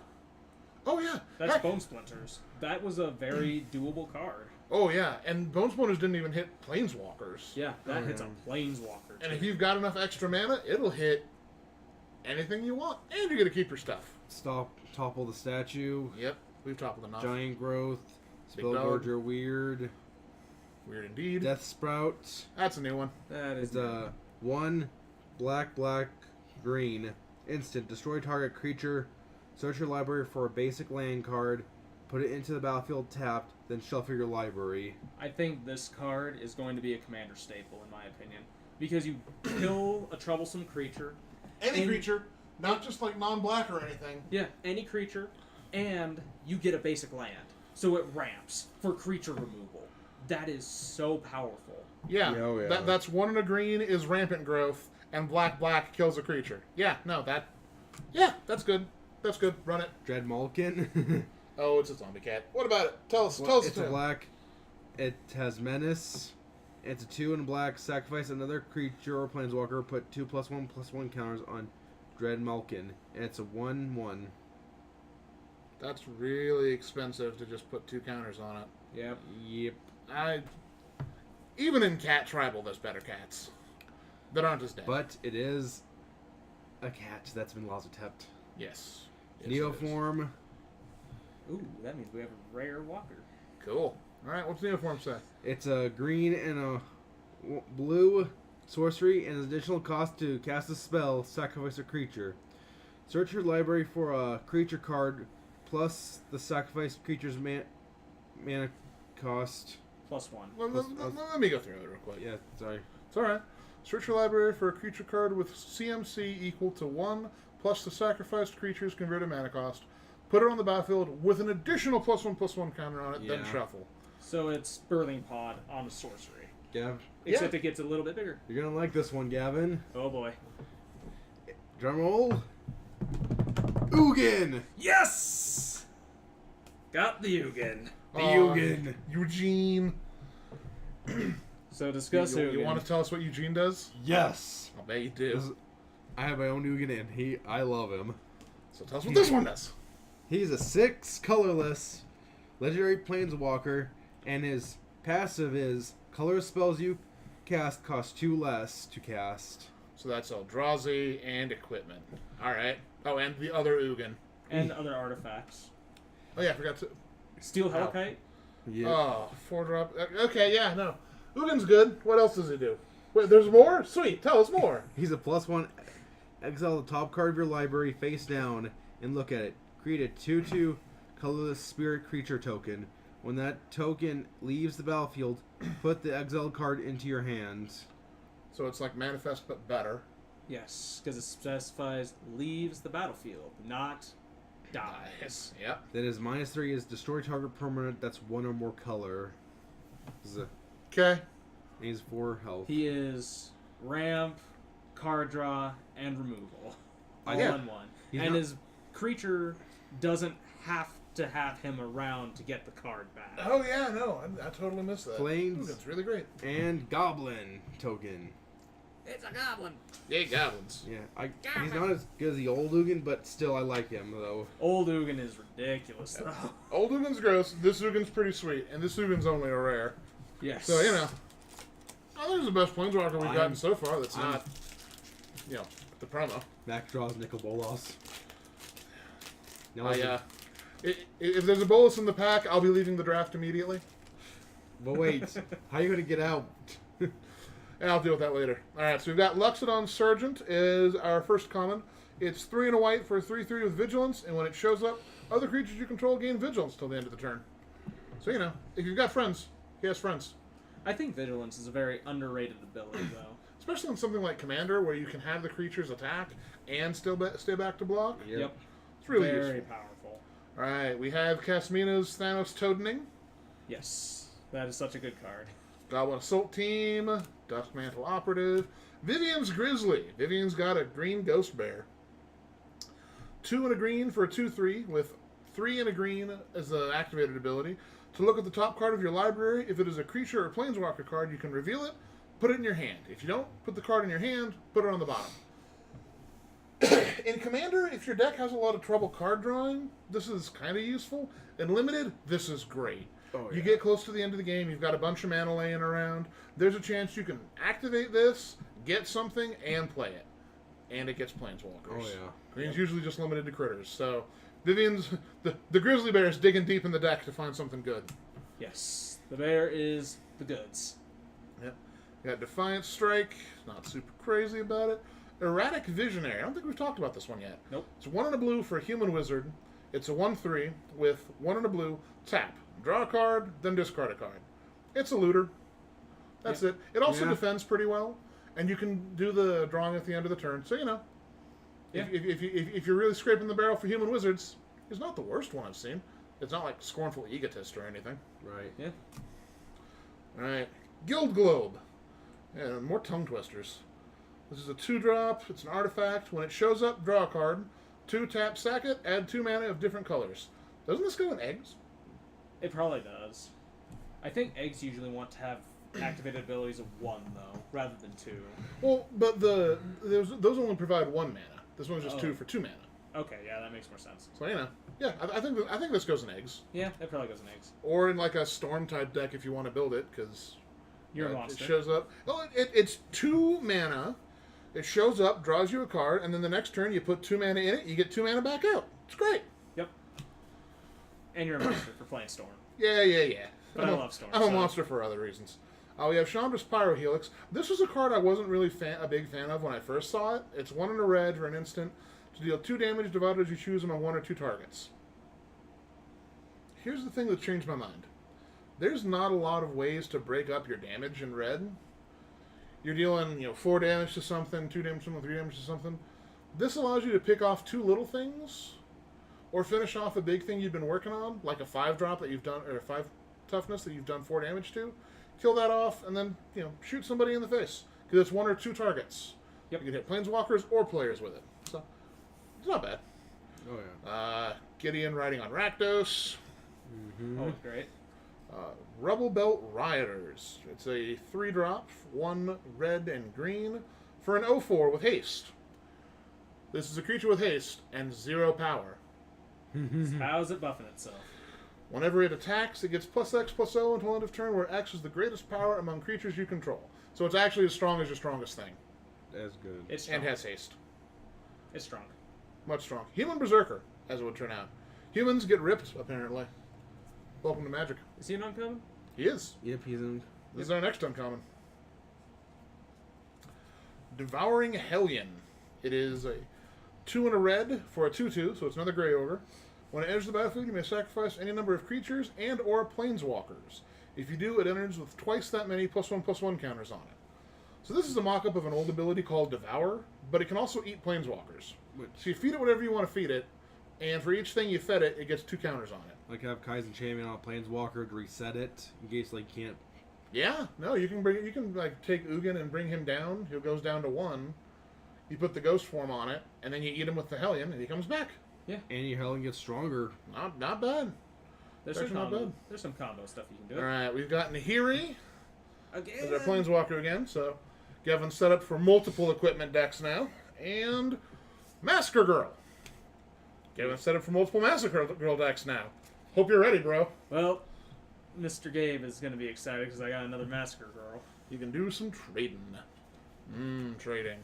Oh yeah. That's Heck. Bone Splinters. That was a very doable card. Oh yeah, and Bone Splinters didn't even hit planeswalkers. Yeah, that Oh, hits yeah. a planeswalker. And too. if you've got enough extra mana, it'll hit anything you want, and you get to keep your stuff. Topple the statue. Yep, we've toppled enough. Giant growth. Big Spellgorger Weird. Weird indeed. Death Sprout. That's a new one. that is It's a 1 black green instant. Destroy target creature. Search your library for a basic land card. Put it into the battlefield tapped. Then shuffle your library. I think this card is going to be a commander staple, in my opinion. Because you kill a troublesome creature. Any And- creature, not just like non-black or anything. Yeah, any creature. And you get a basic land. So it ramps for creature removal. That is so powerful. Yeah, Yeah, oh, yeah. That's 1 and a green is rampant growth, and black kills a creature. Yeah, no, that's good. That's good. Run it. Dread Malkin. Oh, it's a zombie cat. What about it? Tell us. Well, tell us. it's a black. It has menace. It's a 2 and black. Sacrifice another creature or planeswalker. Put 2/+1/+1 counters on Dread Malkin. And it's a 1/1. That's really expensive to just put 2 counters on it. Yep. Yep. Even in cat tribal, there's better cats that aren't as dead. But it is a cat that's been Lazotept. Yes. Yes, it is. Neoform. Ooh, that means we have a rare walker. Cool. All right, what's the uniform say? It's a green and a blue sorcery, and an additional cost to cast a spell, sacrifice a creature. Search your library for a creature card plus the sacrificed creature's mana cost. +1. Let me go through it real quick. Yeah, sorry. It's all right. Search your library for a creature card with CMC equal to 1 plus the sacrificed creature's converted mana cost. Put it on the battlefield with an additional +1/+1 counter on it, then Yeah. shuffle. So it's Burning Pod on a sorcery. Gav, Except it gets a little bit bigger. you're gonna like this one, Gavin. Oh boy. Drum roll. Ugin! Yes! Got the Ugin. The Ugin. Eugene. So discuss You Ugin. want to tell us what Eugene does? Yes. I'll bet you do. I have my own Ugin, and I love him. So tell us what this one does. He's a 6 colorless legendary planeswalker, and his passive is color spells you cast cost 2 less to cast. So that's Eldrazi and equipment. All right. Oh, and the other Ugin. And other artifacts. Oh yeah, I forgot to. Steel Hellkite. Yeah. Oh, 4-drop. Okay, yeah, no. Ugin's good. What else does he do? Wait, there's more? Sweet, tell us more. He's a +1. Exile the top card of your library face down and look at it. Create a 2/2 colorless spirit creature token. When that token leaves the battlefield, put the exiled card into your hands. So it's like Manifest, but better. Yes, because it specifies leaves the battlefield, not dies. Yep. Then his -3 is destroy target permanent that's 1 or more color. Okay. He's 4 health. He is ramp, card draw, and removal. All Yeah. in one. He's And not- his creature doesn't have to have him around to get the card back. Oh, yeah, no. I totally missed that. Planes. Ugin's really great. And goblin token. It's a goblin. Yay, goblins. Yeah, he's not as good as the old Ugin, but still I like him though. Old Ugin is ridiculous, though. Old Ugin's gross. This Ugin's pretty sweet. And this Ugin's only a rare. Yes. So, you know. I think it's the best Planeswalker we've gotten so far that's not, the promo. Mac draws Nicol Bolas. If there's a bolus in the pack, I'll be leaving the draft immediately. But wait, how are you gonna get out? And I'll deal with that later. Alright, so we've got Luxodon Sergeant is our first common. It's 3 and a white for a 3/3 with Vigilance, and when it shows up, other creatures you control gain Vigilance till the end of the turn. So, you know, if you've got friends, he has friends. I think Vigilance is a very underrated ability, though. Especially in something like Commander, where you can have the creatures attack and still stay back to block. Yep. It's really Very useful. powerful. Alright, we have Casmina's Thanos Totening. Yes. That is such a good card. Goblin Assault Team, Duskmantle Operative, Vivian's Grizzly. Vivian's got a green Ghost Bear. 2 and a green for a 2/3 with 3 and a green as the activated ability. To look at the top card of your library, if it is a creature or planeswalker card, you can reveal it, put it in your hand. If you don't, put the card in your hand, put it on the bottom. In Commander, if your deck has a lot of trouble card drawing, this is kind of useful. In Limited, this is great. Oh, You yeah. get close to the end of the game, you've got a bunch of mana laying around. There's a chance you can activate this, get something, and play it. And it gets planeswalkers. Oh yeah. Green's usually just limited to critters. So, Vivian's... The Grizzly Bear is digging deep in the deck to find something good. Yes. The bear is the goods. Yep. You got Defiant Strike. Not super crazy about it. Erratic Visionary. I don't think we've talked about this one yet. Nope. It's 1 and a blue for a human wizard. It's a 1/3 with 1 and a blue. Tap. Draw a card, then discard a card. It's a looter. That's it. It also Yeah. defends pretty well. And you can do the drawing at the end of the turn. So, you know. Yeah. If you're really scraping the barrel for human wizards, it's not the worst one I've seen. It's not like Scornful Egotist or anything. Right. Yeah. Alright. Guild Globe. Yeah, more tongue twisters. This is a 2-drop. It's an artifact. When it shows up, draw a card. 2 tap, sack it, add 2 mana of different colors. Doesn't this go in eggs? It probably does. I think eggs usually want to have activated abilities of 1, though, rather than 2. Well, but those only provide 1 mana. This one's just 2 for 2 mana. Okay, yeah, that makes more sense. So, you know. Yeah, I think this goes in eggs. Yeah, it probably goes in eggs. Or in like a Storm-type deck if you want to build it, because You're a monster. it shows up. Oh, it's 2 mana. It shows up, draws you a card, and then the next turn you put 2 mana in it, you get 2 mana back out. It's great. Yep. And you're a monster for playing Storm. Yeah. But I love Storm. I'm a so- monster for other reasons. We have Chandra's Pyrohelix. This was a card I wasn't really a big fan of when I first saw it. It's 1 in a red for an instant to deal 2 damage divided as you choose them on 1 or 2 targets. Here's the thing that changed my mind. There's not a lot of ways to break up your damage in red. You're dealing, 4 damage to something, 2 damage to something, 3 damage to something. This allows you to pick off 2 little things, or finish off a big thing you've been working on, like a 5-drop that you've done, or a 5 toughness that you've done 4 damage to. Kill that off, and then, shoot somebody in the face. Because it's 1 or 2 targets. Yep. You can hit planeswalkers or players with it. So, it's not bad. Oh yeah. Gideon riding on Rakdos. Mm-hmm. Oh, great. Rubble Belt Rioters. It's a 3-drop, 1 red and green, for an 0/4 with haste. This is a creature with haste and 0 power. How's it buffing itself? Whenever it attacks, it gets +X/+0 until end of turn, where X is the greatest power among creatures you control. So it's actually as strong as your strongest thing. That's good. It's strong. And has haste. It's strong. Much strong. Human Berserker, as it would turn out. Humans get ripped, apparently. Welcome to Magic. Is he an uncommon? He is. Yep, he's in. This is our next uncommon. Devouring Hellion. It is a 2 in a red for a 2/2, so it's another Grey Ogre. When it enters the battlefield, you may sacrifice any number of creatures and or planeswalkers. If you do, it enters with twice that many +1/+1 counters on it. So this is a mock-up of an old ability called Devour, but it can also eat planeswalkers. So you feed it whatever you want to feed it, and for each thing you fed it, it gets 2 counters on it. Like have Kaizen Champion on a Planeswalker to reset it in case like can't. Yeah, no, you can like take Ugin and bring him down. He goes down to 1. You put the ghost form on it, and then you eat him with the Hellion, and he comes back. And your Helen gets stronger. Not bad. There's some Actually not combo. bad. There's some combo stuff you can do. All right, we've got Nahiri as Again. our Planeswalker again. So Gavin's set up for multiple equipment decks now, and Massacre Girl. Gavin's set up for multiple Massacre Girl decks now. Hope you're ready, bro. Well, Mr. Gabe is going to be excited because I got another Massacre Girl. You can do some trading. Trading.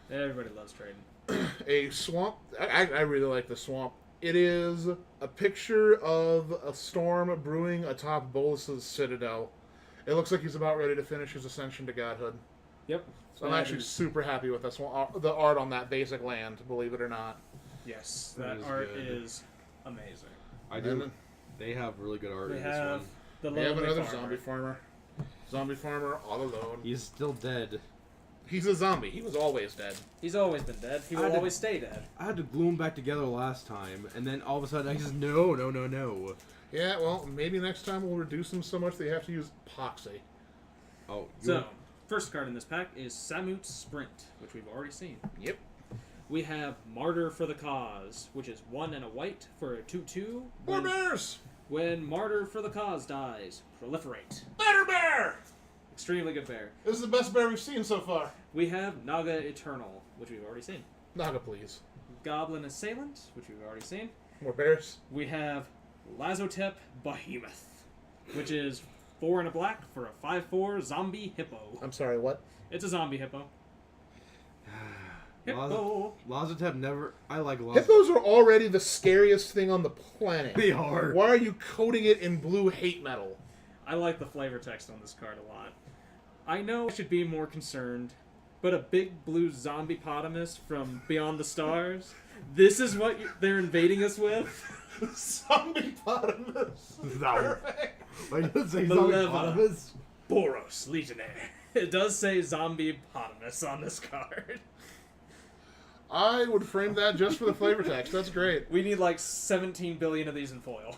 Everybody loves trading. A swamp. I really like the swamp. It is a picture of a storm brewing atop Bolus's citadel. It looks like he's about ready to finish his ascension to godhood. Yep. So I'm actually super happy with this one. The art on that basic land, believe it or not. Yes, That that is art good. is amazing. I And do. then They have really good art They in this have one. the we have lonely another farmer. zombie farmer. Zombie farmer all alone. He's still dead. He's a zombie. He was always dead. He's always been dead. He will I did- always stay dead. I had to glue him back together last time, and then all of a sudden I just no. Yeah, well, maybe next time we'll reduce him so much they have to use epoxy. Oh, So, first card in this pack is Samut's Sprint, which we've already seen. Yep. We have Martyr for the Cause, which is 1 and a white for a 2/2. More bears! When Martyr for the Cause dies, proliferate. Better bear! Extremely good bear. This is the best bear we've seen so far. We have Naga Eternal, which we've already seen. Naga, please. Goblin Assailant, which we've already seen. More bears. We have Lazotep Behemoth, which is 4 and a black for a 5/4 zombie hippo. I'm sorry, what? It's a zombie hippo. Hippo. Lazotep never. I like Lazotep. Hippos are already the scariest thing on the planet. They are. Why are you coating it in blue hate metal? I like the flavor text on this card a lot. I know I should be more concerned, but a big blue zombie potamus from Beyond the Stars, this is what they're invading us with? Zombie potamus. Perfect. Like, does it say Maleva. Zombie Boros Legionnaire. It does say zombie potamus on this card. I would frame that just for the flavor text. That's great. We need like 17 billion of these in foil.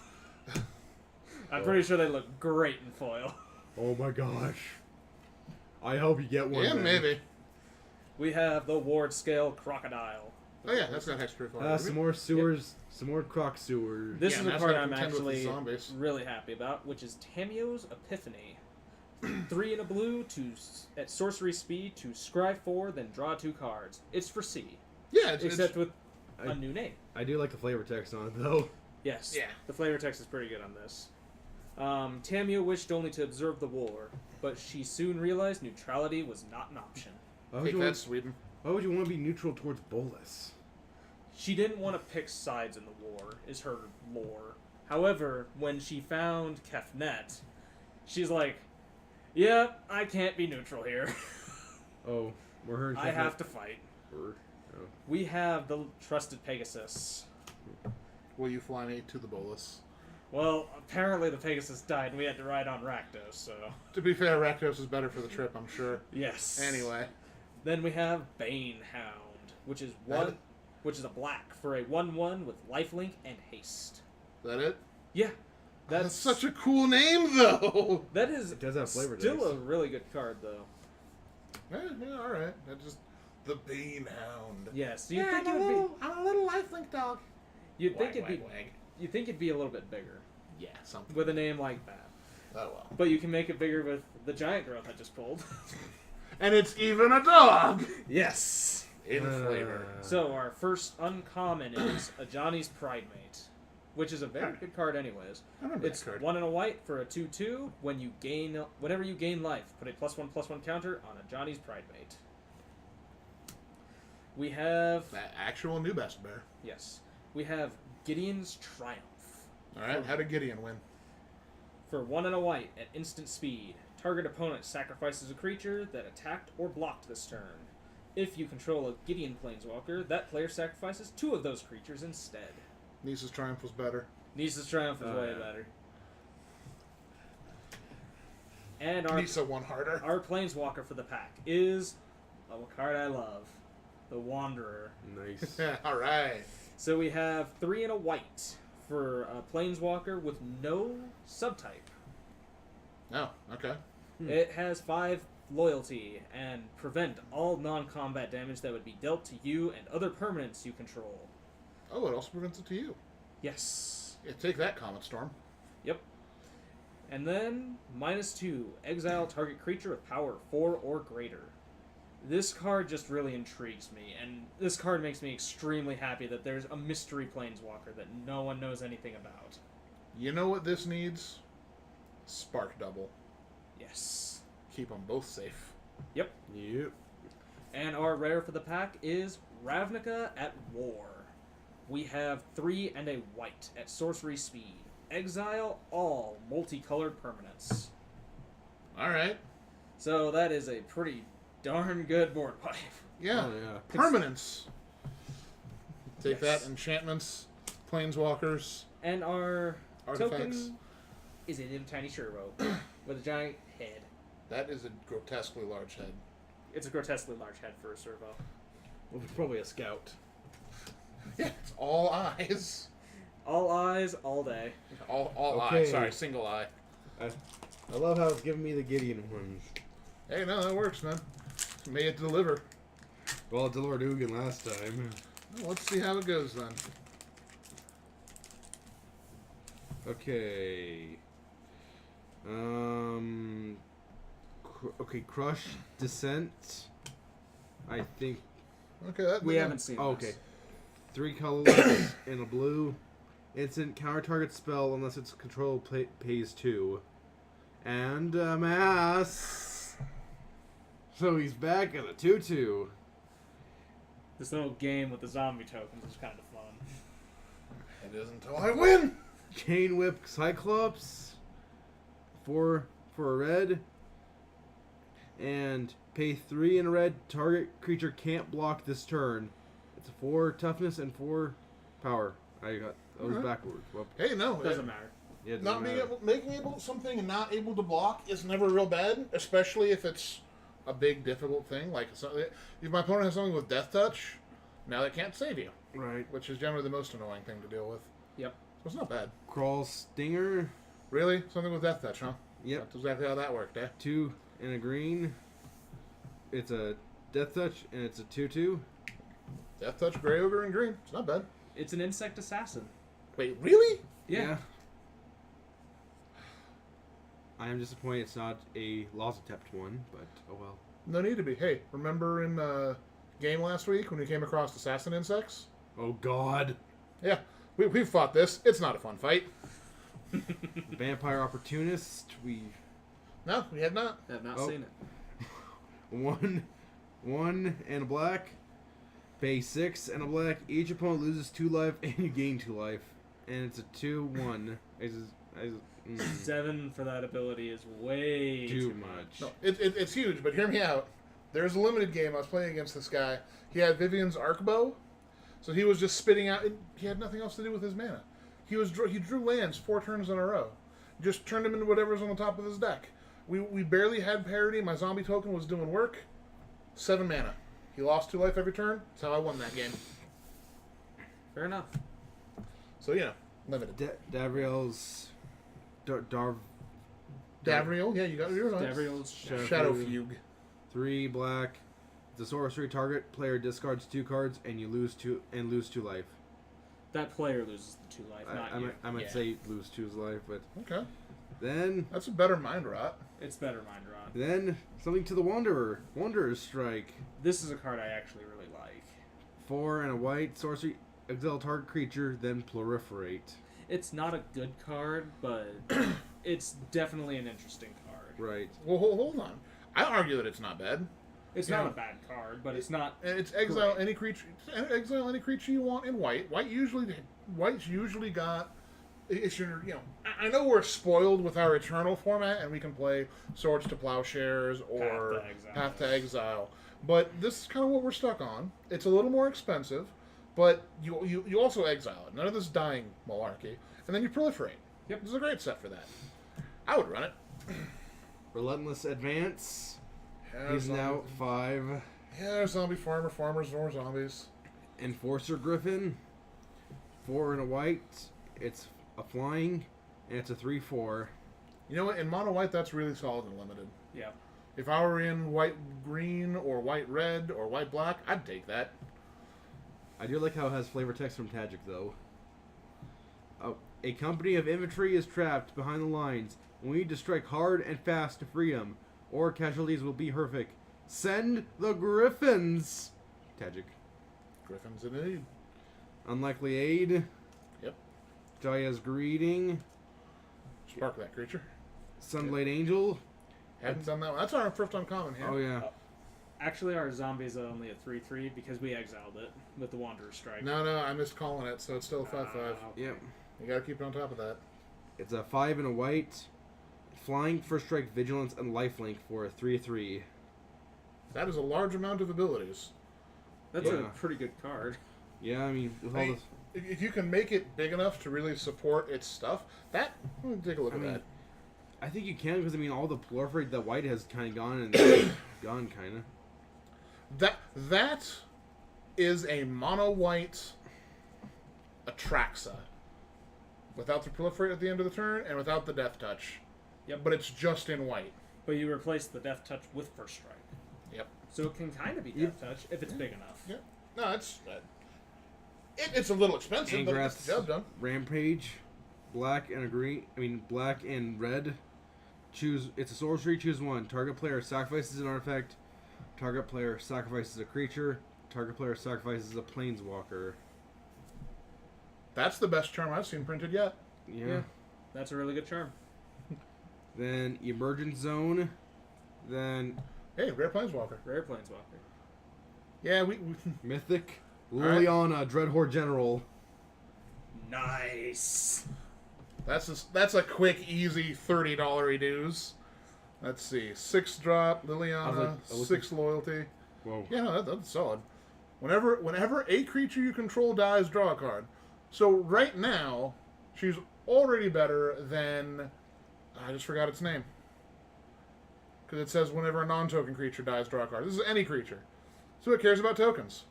I'm pretty sure they look great in foil. Oh my gosh. I hope you get one. Yeah, then. maybe. We have the Ward Scale Crocodile. Oh yeah, that's not hexproof. Some more sewers. Some more croc sewers. This Yeah, is a that's card how I I'm contend with the actually zombies. really happy about, which is Tamio's Epiphany. 3 and a blue at sorcery speed to scry 4, then draw 2 cards. It's for C, Yeah, except with I- a new name. I do like the flavor text on it though. Yes. Yeah. The flavor text is pretty good on this. Tamio wished only to observe the war, but she soon realized neutrality was not an option. Why would, take you that, want, Sweden. why would you want to be neutral towards Bolus? She didn't want to pick sides in the war, is her lore. However, when she found Kefnet, She's like, "Yeah, I can't be neutral here. Oh, we're her. I have to fight." We have the trusted Pegasus. Will you fly me to the bolus? Well, apparently the Pegasus died, and we had to ride on Rakdos, so... To be fair, Rakdos is better for the trip, I'm sure. Yes. Anyway. Then we have Banehound, which is a black for a 1/1 with lifelink and haste. Is that it? Yeah. That's such a cool name, though! That is It does have flavor still dice. a really good card, though. Yeah, alright. That just... The Banehound. Yes, you'd think it would be... I'm a little lifelink dog. You'd think Wag, it'd be... wag, wag. You'd think it'd be a little bit bigger Yeah, something. with a name like that. Oh, well. But you can make it bigger with the giant growth I just pulled. And it's even a dog! Yes! In flavor. So our first uncommon is a Johnny's Pridemate, which is a very good card anyways. I remember It's that card. 1 and a white for a 2/2. Whenever you gain life, put a +1/+1 counter on a Johnny's Pridemate. We have... That actual new best bear. Yes. We have Gideon's Triumph. Alright, how did Gideon win? For 1 and a white at instant speed, target opponent sacrifices a creature that attacked or blocked this turn. If you control a Gideon Planeswalker, that player sacrifices 2 of those creatures instead. Niece's Triumph was better. Niece's Triumph is way yeah. better. And our Nisa won harder. Planeswalker for the pack is a card I love, the Wanderer. Nice. Alright. So we have 3 and a white for a Planeswalker with no subtype. Oh, okay. It has 5 loyalty and prevent all non-combat damage that would be dealt to you and other permanents you control. Oh, it also prevents it to you. Yes. Yeah, take that, Comet Storm. Yep. And then, -2, exile target creature with power 4 or greater. This card just really intrigues me, and this card makes me extremely happy that there's a mystery Planeswalker that no one knows anything about. You know what this needs? Spark Double. Yes. Keep them both safe. Yep. Yep. And our rare for the pack is Ravnica at War. We have 3 and a white at sorcery speed. Exile all multicolored permanents. Alright. So that is a pretty darn good board wipe. Yeah. Oh, yeah. Permanence. Take Yes. that. Enchantments. Planeswalkers. And our Artifacts. token is a little tiny Shervo with a giant head. That is a grotesquely large head. It's a grotesquely large head for a servo. Well, it's probably a scout. Yeah, it's all eyes. All eyes, all day. All Okay. eyes. Sorry, single eye. I love how it's giving me the Gideon ones. Hey, no, that works, man. May it deliver. Well, it delivered Ugin last time. Well, let's see how it goes then. Okay. Okay, Crush Descent. I think. Okay, that We haven't seen Oh, this. okay. 3 colorless and a blue. Instant counter target spell unless its control pays 2. And mass. So he's back at a 2/2. This little game with the zombie tokens is kind of fun. It is until I win. Chain Whip Cyclops. 4 for a red. And pay 3 in a red. Target creature can't block this turn. It's a 4 toughness and 4 power. I got those Alright. backwards. Well, Hey, no. Doesn't matter. yeah, it Not doesn't being matter. able, making able something and not able to block is never real bad, especially if it's a big difficult thing. Like if my opponent has something with Death Touch, now they can't save you, Right. which is generally the most annoying thing to deal with. Yep. So it's not bad. Crawl Stinger. Really, something with Death Touch, huh? Yep. That's exactly how that worked, eh? 2 and a green. It's a Death Touch and it's a 2/2. Death Touch, Gray Ogre, and Green. It's not bad. It's an insect assassin. Wait, really? Yeah. I am disappointed it's not a Lozatept one, but oh well. No need to be. Hey, remember in game last week when we came across assassin insects? Oh god. Yeah, we fought this. It's not a fun fight. Vampire Opportunist. No, we had not. I have not Oh. seen it. One and a black. Pay 6 and a black. Each opponent loses 2 life and you gain 2 life. And it's a 2/1. 7 for that ability is way Too too much. No, it's huge, but hear me out. There's a limited game I was playing against this guy. He had Vivian's arc bow, so he was just spitting out. He had nothing else to do with his mana. He drew lands 4 turns in a row. Just turned him into whatever's on the top of his deck. We barely had parity. My zombie token was doing work. 7 mana. He lost 2 life every turn. That's how I won that game. Fair enough. So, limited. Davriel's... Davriel, yeah, you got yours on. Davriel's Shadow Fugue. 3 black. The sorcery target player discards 2 cards and you lose 2 life. That player loses the 2 life, not you. I might say lose 2's life, but Okay. then That's a better mind rot. It's better Mind Rot. then something to the Wanderer. Wanderer's Strike. This is a card I actually really like. 4 and a white sorcery. Exile target creature, then proliferate. It's not a good card, but it's definitely an interesting card. Right. Well, hold on. I argue that it's not bad. It's Yeah. not a bad card, but it's not. And it's exile Great. any creature. Exile any creature you want in white. White's usually got. It's your. I know we're spoiled with our Eternal format, and we can play Swords to Plowshares or Path to Exile. But this is kind of what we're stuck on. It's a little more expensive, but you also exile it. None of this dying malarkey, and then you proliferate. Yep. This is a great set for that. I would run it. Relentless Advance. Yeah, He's now 5. Yeah, zombie farmer, farmers, more zombies. Enforcer Griffin. 4 and a white. It's a flying, and it's a 3/4. You know what? In mono white, that's really solid and limited. Yeah. If I were in white green or white red or white black, I'd take that. I do like how it has flavor text from Tajik, though. Oh, a company of infantry is trapped behind the lines. We need to strike hard and fast to free them, or casualties will be horrific. Send the Griffins! Tajik. Griffins in need. Unlikely Aid. Yep. Jaya's Greeting. Spark that creature. Sunblade Angel. Hadn't done that one. That's our first uncommon here. Oh, yeah. Actually, our zombies are only a 3/3 because we exiled it with the Wanderer's Strike. No, I missed calling it, so it's still a 5/5. Yep. You gotta keep on top of that. It's a 5 and a white. Flying, First Strike, Vigilance, and Lifelink for a 3/3. That is a large amount of abilities. That's Yeah. a pretty good card. Yeah, I mean, with all Hey, this... if you can make it big enough to really support its stuff, take a look at mean, that. I think you can, because, I mean, all the proliferate that white has kind of gone and gone, kind of. That is a mono white Atraxa. Without the proliferate at the end of the turn and without the death touch. Yep. But it's just in white. But you replace the Death Touch with First Strike. Yep. So it can kind of be Death Touch if it's big enough. Yep. No, it's a little expensive, but it gets the job done. Rampage, black and a green. I mean, black and red. It's a sorcery. Choose one. Target player sacrifices an artifact. Target player sacrifices a creature. Target player sacrifices a planeswalker. That's the best charm I've seen printed yet. Yeah. That's a really good charm. Then Emergent Zone. Then Hey, rare planeswalker. Rare Planeswalker. Yeah, we Mythic, right. Liliana, Dreadhorde General. Nice. that's a quick, easy $30 dues. Let's see, 6 drop Liliana, I was 6 loyalty. Whoa. Yeah, no, that's solid. Whenever a creature you control dies, draw a card. So right now, she's already better than I just forgot its name. Because it says whenever a non-token creature dies, draw a card. This is any creature. So it cares about tokens.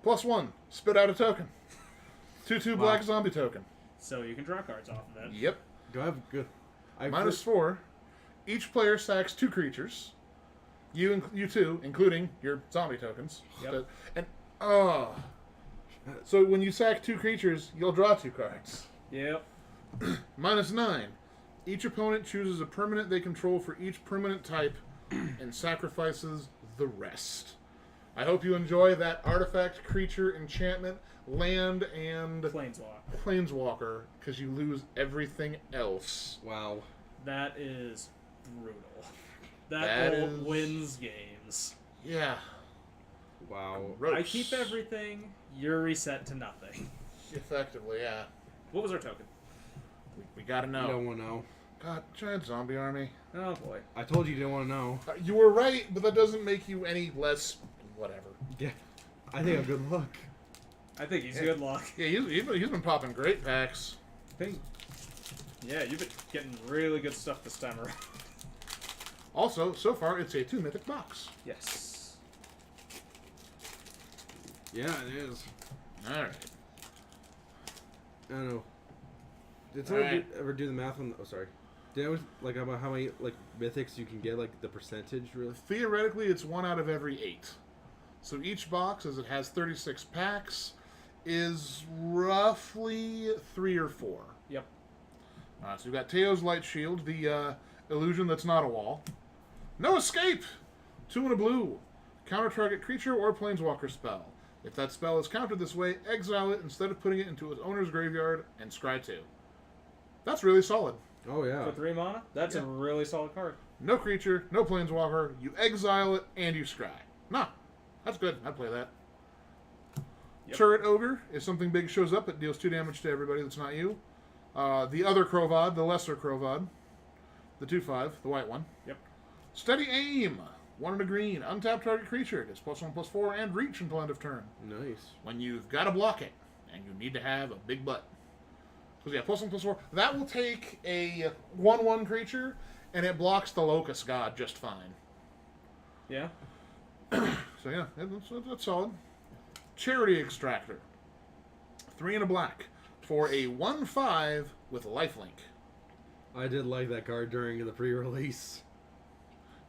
+1, spit out a token. 2/2 black zombie token. So you can draw cards off of that. Yep. Do I have good? -4. Each player sacks 2 creatures. You two, including your zombie tokens. Yep. And so when you sack 2 creatures, you'll draw 2 cards. Yep. -9. Each opponent chooses a permanent they control for each permanent type and sacrifices the rest. I hope you enjoy that artifact, creature, enchantment, land, and planeswalker, because you lose everything else. Wow. That is brutal. That wins games. Yeah. Wow. Gross. I keep everything, you're reset to nothing. Effectively, yeah. What was our token? We gotta You know. don't want to know. God, giant zombie army. Oh boy. I told you didn't want to know. You were right, but that doesn't make you any less whatever. Yeah. I think I'm good luck. I think he's good luck. Yeah, he's been popping great packs. I think. Yeah, you've been getting really good stuff this time around. Also, so far, it's a 2 mythic box. Yes. Yeah, it is. Alright. I don't know. Did someone Alright. ever do the math on? Oh, sorry. Did I was like about how many like mythics you can get, like the percentage, really? Theoretically, it's 1 out of every 8. So each box, as it has 36 packs, is roughly 3 or 4. Yep. So we've got Teo's Light Shield, the illusion that's not a wall. No escape! 2 and a blue. Counter target creature or planeswalker spell. If that spell is countered this way, exile it instead of putting it into its owner's graveyard and scry 2. That's really solid. Oh yeah. For 3 mana? That's a really solid card. No creature, no planeswalker, you exile it, and you scry. Nah, that's good. I'd play that. Yep. Turret Ogre. If something big shows up, it deals 2 damage to everybody that's not you. The other Krovod, the lesser Krovod. The 2/5, the white one. Yep. Steady Aim. 1 and a green. Untap target creature. Gets +1/+4 and reach until end of turn. Nice. When you've got to block it, and you need to have a big butt. Because yeah, +1/+4. That will take a 1/1 creature, and it blocks the Locust God just fine. Yeah. So yeah, that's solid. Charity Extractor. 3 and a black for a 1/5 with lifelink. I did like that card during the pre-release.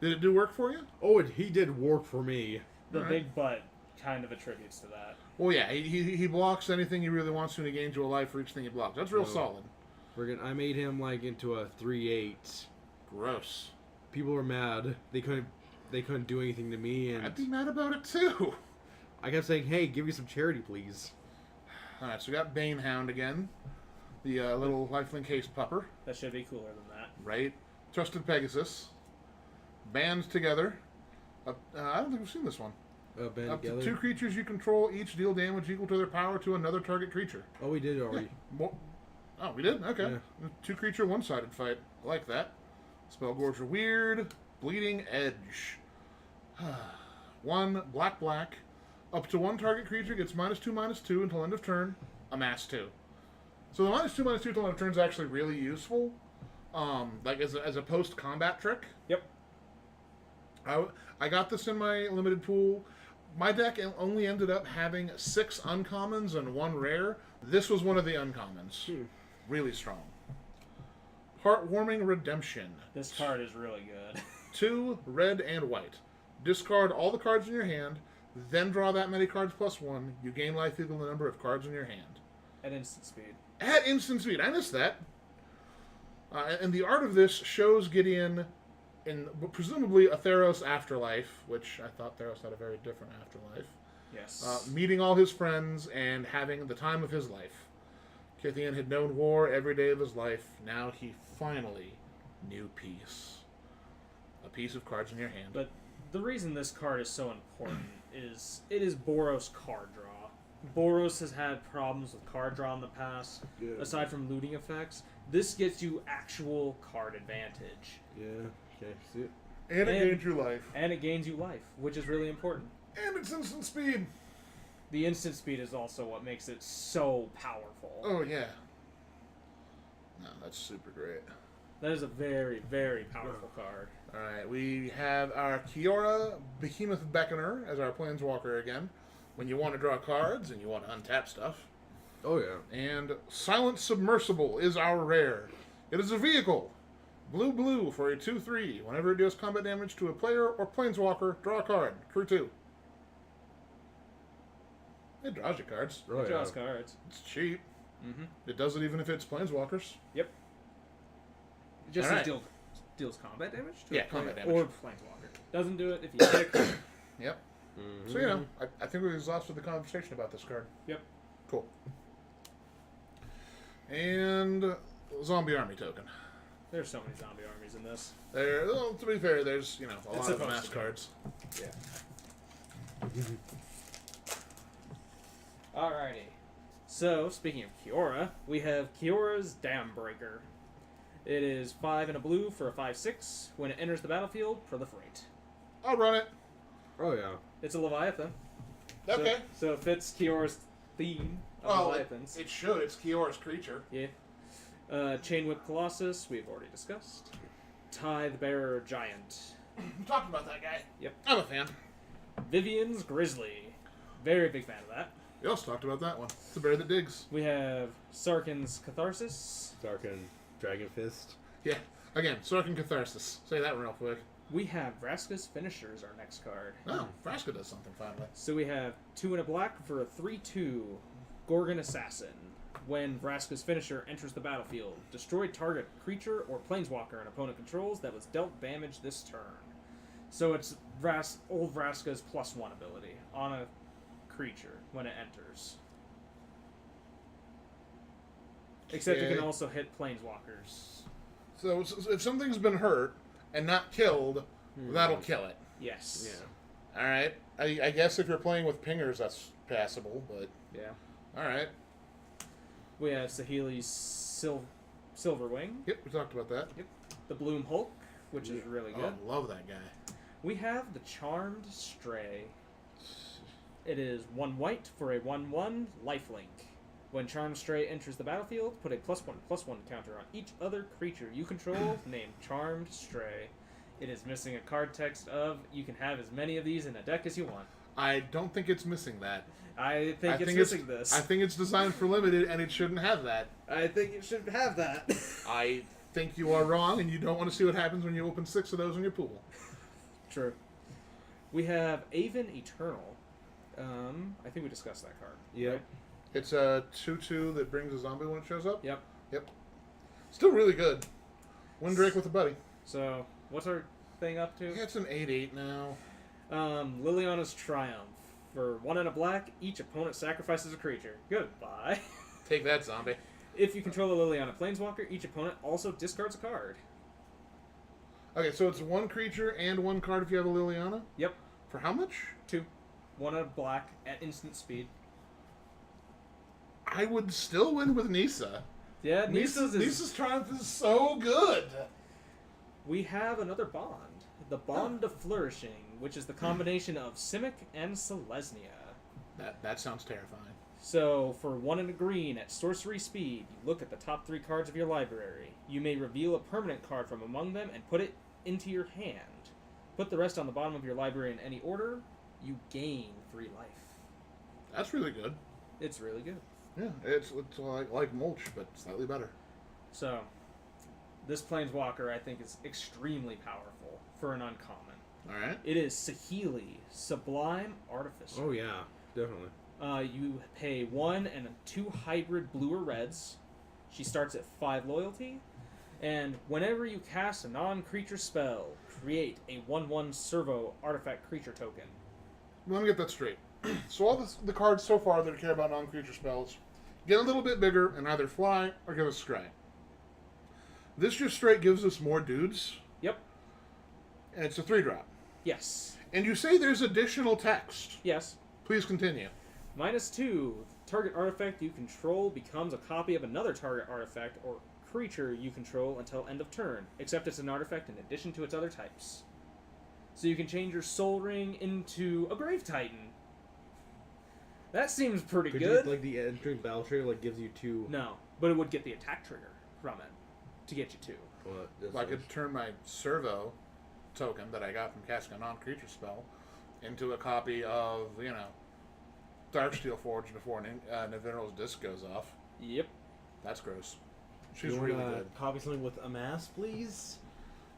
Did it do work for you? Oh, he did work for me. The Alright. big butt kind of attributes to that. Well, yeah, he blocks anything he really wants to, and he gains you a life for each thing he blocks. That's real No. solid. I made him like into a 3/8. Gross. People were mad. They couldn't do anything to me, and I'd be mad about it too. I kept saying, "Hey, give me some charity, please." Alright, so we got Banehound again. The little lifelink haste pupper, That should be cooler than that. right? Trusted Pegasus. Band together. I don't think we've seen this one. Band Up together. to 2 creatures you control each deal damage equal to their power to another target creature. Oh, we did already. Oh, we did? Okay. Yeah. 2 creature, 1-sided fight. I like that. Spellgorger Weird. Bleeding Edge. 1 black. Up to 1 target creature gets -2/-2 until end of turn. Amass 2. So the -2/-2 until end of turn is actually really useful. Like as a post-combat trick. Yep. I got this in my limited pool. My deck only ended up having 6 uncommons and 1 rare. This was one of the uncommons. Really strong. Heartwarming Redemption. This card is really good. 2 red and white. Discard all the cards in your hand, then draw that many cards +1. You gain life equal to the number of cards in your hand. At instant speed. At instant speed. I missed that. And the art of this shows Gideon in presumably a Theros afterlife, which I thought Theros had a very different afterlife. Yes. Meeting all his friends and having the time of his life. Kithian had known war every day of his life. Now he finally knew peace. A piece of cards in your hand. But the reason this card is so important is it is Boros card draw. Boros has had problems with card draw in the past, Yeah. aside from looting effects. This gets you actual card advantage. Yeah. Okay. See it? And it and- gains your life. And it gains you life, which is really important. And it's instant speed. The instant speed is also what makes it so powerful. Oh, yeah. No, that's super great. That is a very, very powerful card. Alright, we have our Kiora Behemoth Beckoner as our Planeswalker again. When you want to draw cards and you want to untap stuff. Oh yeah. And Silent Submersible is our rare. It is a vehicle. Blue for a 2/3. Whenever it deals combat damage to a player or Planeswalker, draw a card. Crew 2. It draws you cards. Oh, It draws yeah. cards. It's cheap. Mm-hmm. It does it even if it's Planeswalkers. Yep. It just Alright. deals combat damage to Yeah, a player combat damage. or Planeswalker. Doesn't do it if you hit a card. Yep. Mm-hmm. So, you know, I think we exhausted the conversation about this card. Yep. Cool. And Zombie Army token. There's so many zombie armies in this. There, well, to be fair, there's, you know, a It's lot of supposed mass to be. cards. Yeah. Alrighty. So, speaking of Kiora, we have Kiora's Dam Breaker. It is 5 and a blue for a 5/6. When it enters the battlefield, proliferate. I'll run it. Oh yeah. It's a Leviathan. Okay. So it fits Kior's theme of Well, Leviathans. it should. It's Kior's creature. Yeah. Chain Whip Colossus, we've already discussed. Tithe Bearer Giant. We talked about that guy. Yep. I'm a fan. Vivian's Grizzly. Very big fan of that. We also talked about that one. It's a bear that digs. We have Sarkin's Catharsis. Sarkin Dragon Fist. Yeah. Again, Sarkin Catharsis. Say that real quick. We have Vraska's Finishers, our next card. Oh, Vraska does something finally. So we have 2 and a black for a 3/2 Gorgon Assassin. When Vraska's Finisher enters the battlefield, destroy target creature or planeswalker an opponent controls that was dealt damage this turn. So it's old Vraska's +1 ability on a creature when it enters. Except it Okay. can also hit planeswalkers. So if something's been hurt and not killed, that'll kill it. Yes. Yeah. All right. I guess if you're playing with pingers, that's passable, but Yeah. all right. We have Saheeli's Silverwing, Yep, we talked about that. the Bloom Hulk, which is really good. Oh, love that guy. We have the Charmed Stray. It is 1 white for a 1/1 lifelink. When Charmed Stray enters the battlefield, put a +1/+1 counter on each other creature you control named Charmed Stray. It is missing a card text of, you can have as many of these in a deck as you want. I don't think it's missing that. I think it's missing this. I think it's designed for limited, and it shouldn't have that. I think it should have that. I think you are wrong, and you don't want to see what happens when you open 6 of those in your pool. True. We have Aven Eternal. I think we discussed that card. Yep. right? It's a 2/2 that brings a zombie when it shows up. Yep. Yep. Still really good. Windrake with a buddy. So, what's our thing up to? Yeah, it's an 8/8 now. Liliana's Triumph. For 1 and a black, each opponent sacrifices a creature. Goodbye. Take that, zombie. If you control a Liliana Planeswalker, each opponent also discards a card. Okay, so it's 1 creature and 1 card if you have a Liliana? Yep. For how much? 2. 1 and a black at instant speed. I would still win with Nisa. Yeah, Nisa's Triumph is so good. We have another bond. The Bond of Flourishing, which is the combination of Simic and Selesnya. That sounds terrifying. So, for 1 and a green at sorcery speed, you look at the top 3 cards of your library. You may reveal a permanent card from among them and put it into your hand. Put the rest on the bottom of your library in any order. You gain 3 life. That's really good. It's really good. Yeah, it's like Mulch, but slightly better. So, this Planeswalker, I think, is extremely powerful for an uncommon. All right. It is Saheeli, Sublime Artificer. Oh yeah, definitely. You pay 1 and 2 hybrid blue or reds. She starts at 5 loyalty. And whenever you cast a non-creature spell, create a 1/1 servo artifact creature token. Let me get that straight. So all the cards so far that care about non-creature spells get a little bit bigger and either fly or give us scry. This just straight gives us more dudes, Yep. and it's a 3-drop. Yes. And you say there's additional text. Yes. Please continue. -2. Target artifact you control becomes a copy of another target artifact or creature you control until end of turn, except it's an artifact in addition to its other types. So you can change your Soul Ring into a Grave Titan. That seems pretty Could good. you, like the entering battle trigger gives you 2. No, but it would get the attack trigger from it to get you 2. Well, that's I could turn my servo token that I got from casting a non-creature spell into a copy of, Darksteel Forge before Naviral's disc goes off. Yep. That's gross. She's you really wanna good. Copy something with Amass, please.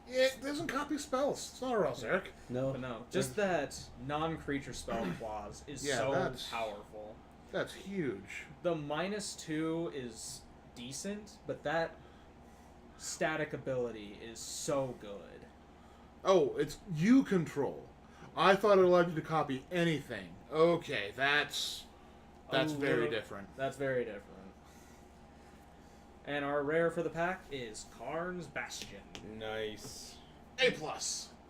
Yeah, it doesn't copy spells. It's not a Ross, Eric. No. But no, just that non-creature spell clause is Yeah, so that's- powerful. That's huge. The -2 is decent, but that static ability is so good. Oh, it's you control. I thought it allowed you to copy anything. Okay, that's very little- different. That's very different. And our rare for the pack is Karn's Bastion. Nice. A+.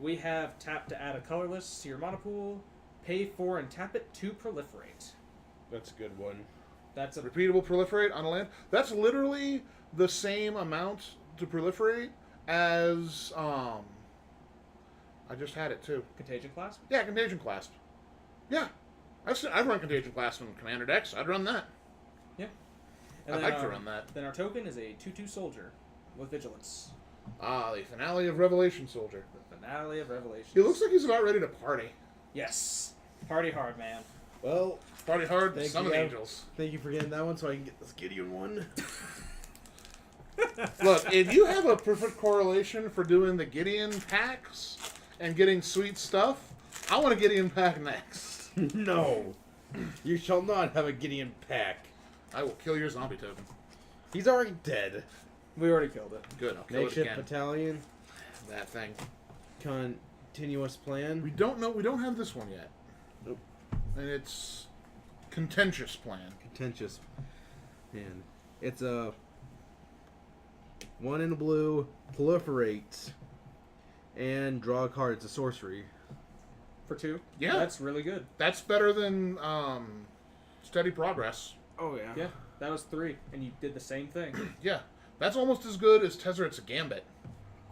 We have tap to add a colorless to your mana pool, pay 4 and tap it to proliferate. That's a good one. That's a Repeatable proliferate on a land. That's literally the same amount to proliferate as I just had it too. Contagion Clasp? Yeah, Contagion Clasp. Yeah. I'd run Contagion Clasp in Commander decks. I'd run that. Yeah. I'd like to run that. Then our token is a 2/2 soldier with vigilance. Ah, the Finale of Revelation Soldier. The Finale of Revelation. He looks like he's about ready to party. Yes. Party hard, man. Well, Party hard, Thank summon you. angels. thank you for getting that one so I can get this Gideon one. Look, if you have a perfect correlation for doing the Gideon packs and getting sweet stuff, I want a Gideon pack next. No. You shall not have a Gideon pack. I will kill your zombie token. He's already dead. We already killed it. Good, I'll kill it Makeshift again. battalion. That thing. Continuous plan. We don't have this one yet. Nope. And it's contentious plan. Contentious. And it's a 1 in a blue, proliferate, and draw a card. It's a sorcery. For 2? Yeah. That's really good. That's better than Steady Progress. Oh yeah. Yeah. That was 3, and you did the same thing. Yeah. That's almost as good as Tezzeret's Gambit.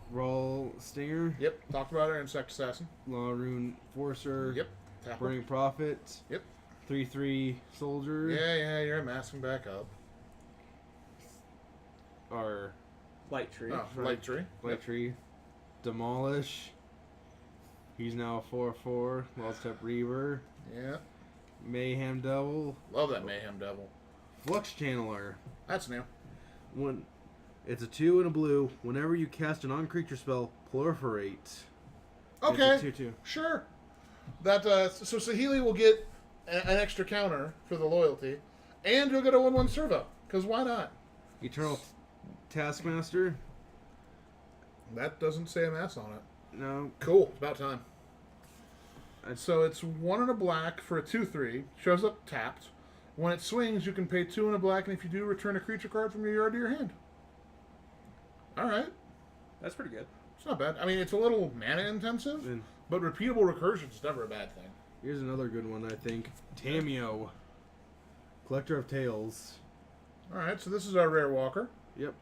Roll Stinger. Yep. Talked about it in Insect Assassin. Law Rune Forcer. Yep. Tapper. Burning Prophet. Yep. 3/3 Soldier. Yeah, you're amassing back up. Our Light Tree. Oh, Light Tree. Light Tree. Demolish. He's now a 4/4. Wild Step Reaver. Yeah. Mayhem Devil. Love that Mayhem Devil. Flux Channeler. That's new. It's a 2 and a blue. Whenever you cast a non-creature spell, proliferate. Okay. It's a 2/2. Sure. That so Saheeli will get an extra counter for the loyalty, and you'll get a 1/1 servo. Because why not? Eternal Taskmaster. That doesn't say a mass on it. No. Cool. It's about time. I'd- So it's 1 and a black for a 2/3. Shows up tapped. When it swings, you can pay 2 and a black, and if you do, return a creature card from your yard to your hand. All right. That's pretty good. It's not bad. I mean, it's a little mana intensive, And but repeatable recursion is never a bad thing. here's another good one, I think. Tameo. Collector of Tales. All right, so this is our rare walker. Yep.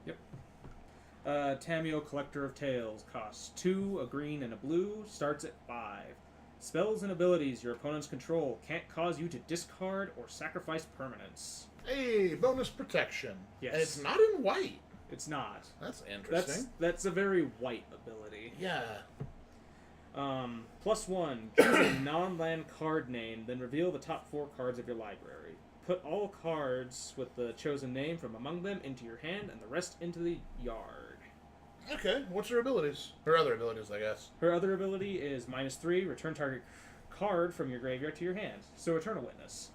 Tameo, Collector of Tales, costs 2, a green, and a blue, starts at 5. Spells and abilities your opponents control can't cause you to discard or sacrifice permanents. Hey, bonus protection. Yes. And it's not in white. It's not. That's interesting. That's a very white ability. Yeah. +1, choose a non-land card name, then reveal the top 4 cards of your library. Put all cards with the chosen name from among them into your hand and the rest into the yard. Okay, what's her abilities? Her other abilities, I guess. Her other ability is -3, return target card from your graveyard to your hand. So Eternal Witness.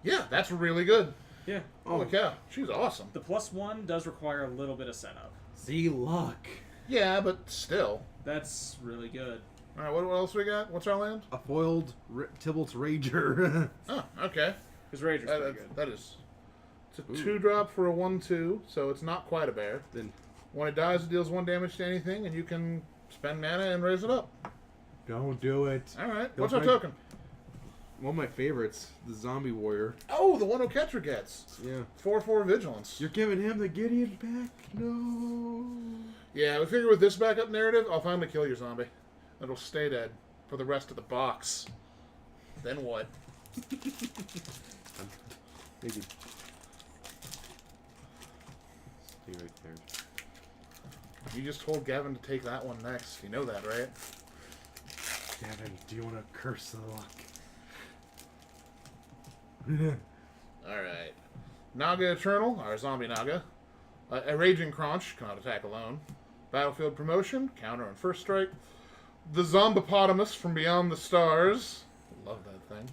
Yeah, that's really good. Yeah. Holy cow, she's awesome. The +1 does require a little bit of setup. Z-Luck. Yeah, but still. That's really good. All right, what else we got? What's our land? A foiled Tybalt's Rager. Oh, okay. His Rager's pretty good. That is. It's a 2-drop for a 1/2, so it's not quite a bear. Then When it dies, it deals 1 damage to anything, and you can spend mana and raise it up. don't do it. All right, Go what's our for- token? One of my favorites, the Zombie Warrior. Oh, the one O'Ketcher gets. Yeah. 4/4 Vigilance. You're giving him the Gideon back? No. Yeah, we figure with this backup narrative, I'll finally kill your zombie. It'll stay dead for the rest of the box. Then what? Maybe. Stay right there. You just told Gavin to take that one next. You know that, right? Gavin, do you want to curse the luck? Alright. Naga Eternal, our zombie Naga. A Raging Crunch, cannot attack alone. Battlefield Promotion, counter on first strike. The Zombipotamus from Beyond the Stars. Love that thing.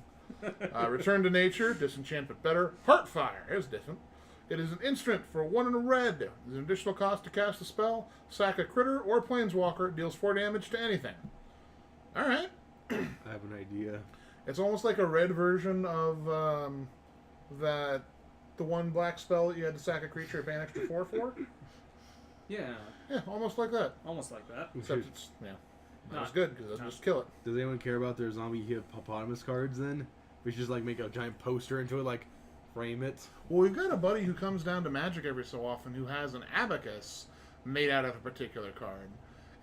Return to Nature, disenchant but better. Heartfire, is different. It is an instant for 1 and a red. There's an additional cost to cast a spell. Sack a critter or planeswalker, deals 4 damage to anything. Alright. I have an idea. It's almost like a red version of the one black spell that you had to sack a creature and pay an extra 4/4. Yeah, Yeah, almost like that. almost like that. Except it's that was Not- good because it doesn't not- just kill it. Does anyone care about their zombie hippopotamus cards then? We should just like make a giant poster into it, like frame it. Well, we've got a buddy who comes down to Magic every so often who has an abacus made out of a particular card.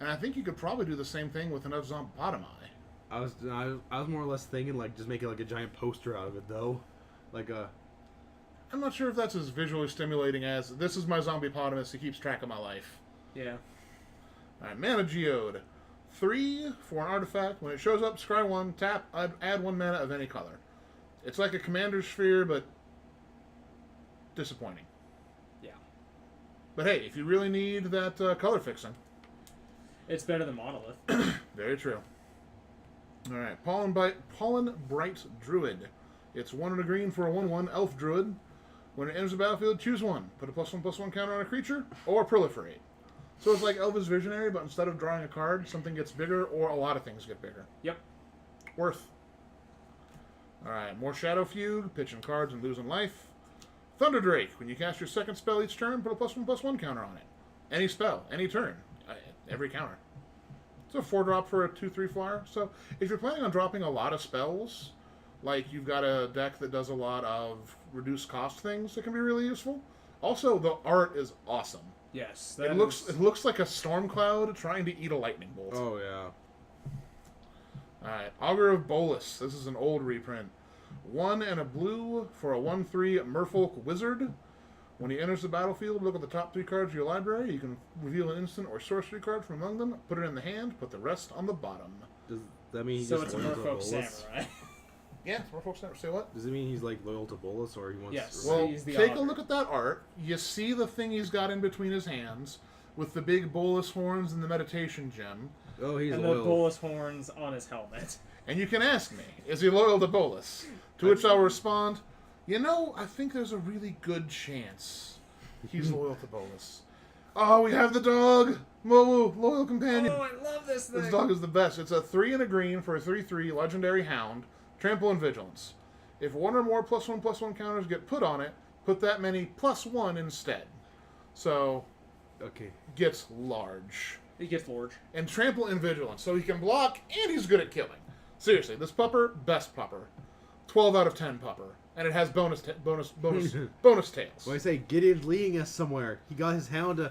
And I think you could probably do the same thing with another Zombopotami. I was more or less thinking like just making like a giant poster out of it though, like a. I'm not sure if that's as visually stimulating as this is my Zombiepotamus. He keeps track of my life. Yeah. All right, Mana Geode. 3 for an artifact. When it shows up, scry 1, tap, add 1 mana of any color. It's like a Commander Sphere, but disappointing. Yeah. But hey, if you really need that color fixing. It's better than Monolith. Very true. All right, Pollen Bright Druid. It's 1 and a green for a 1/1 Elf Druid. When it enters the battlefield, choose 1. Put a +1/+1 counter on a creature, or proliferate. So it's like Elvish Visionary, but instead of drawing a card, something gets bigger, or a lot of things get bigger. Yep. Worth. Alright, more Shadow Fugue, pitching cards and losing life. Thunder Drake. When you cast your second spell each turn, put a +1/+1 counter on it. Any spell, any turn. Every counter. It's a 4-drop for a 2/3 flyer. So if you're planning on dropping a lot of spells, like you've got a deck that does a lot of reduced cost things that can be really useful. Also, the art is awesome. Yes. It looks like a storm cloud trying to eat a lightning bolt. Oh yeah. Alright, Augur of Bolus. This is an old reprint. 1 and a blue for a 1/3 Merfolk Wizard. When he enters the battlefield, look at the top 3 cards of your library. You can reveal an instant or sorcery card from among them, put it in the hand, put the rest on the bottom. Does that mean he's So just it's a loyal to Merfolk Bolas? Samurai. Yeah, Merfolk. Say what? Does it mean he's like loyal to Bolas, or he wants? Yes. Well, He's the take a augur. look at that art. You see the thing he's got in between his hands with the big bolus horns and the meditation gem. Oh, he's And the loyal. bolus horns on his helmet. And you can ask me, is he loyal to Bolus? To which I'll respond, I think there's a really good chance he's loyal to Bolus. Oh, we have the dog! Moo, loyal companion. Oh, I love this thing. This dog is the best. It's a 3 and a green for a 3/3 legendary hound, trample and vigilance. If 1 or more +1/+1 counters get put on it, put that many +1 instead. So, Okay. gets large. He gets large. And trample and vigilance, so he can block and he's good at killing. Seriously, this pupper, best pupper. 12 out of 10 pupper. And it has bonus tails. Well, I say Gideon's leading us somewhere. He got his hound.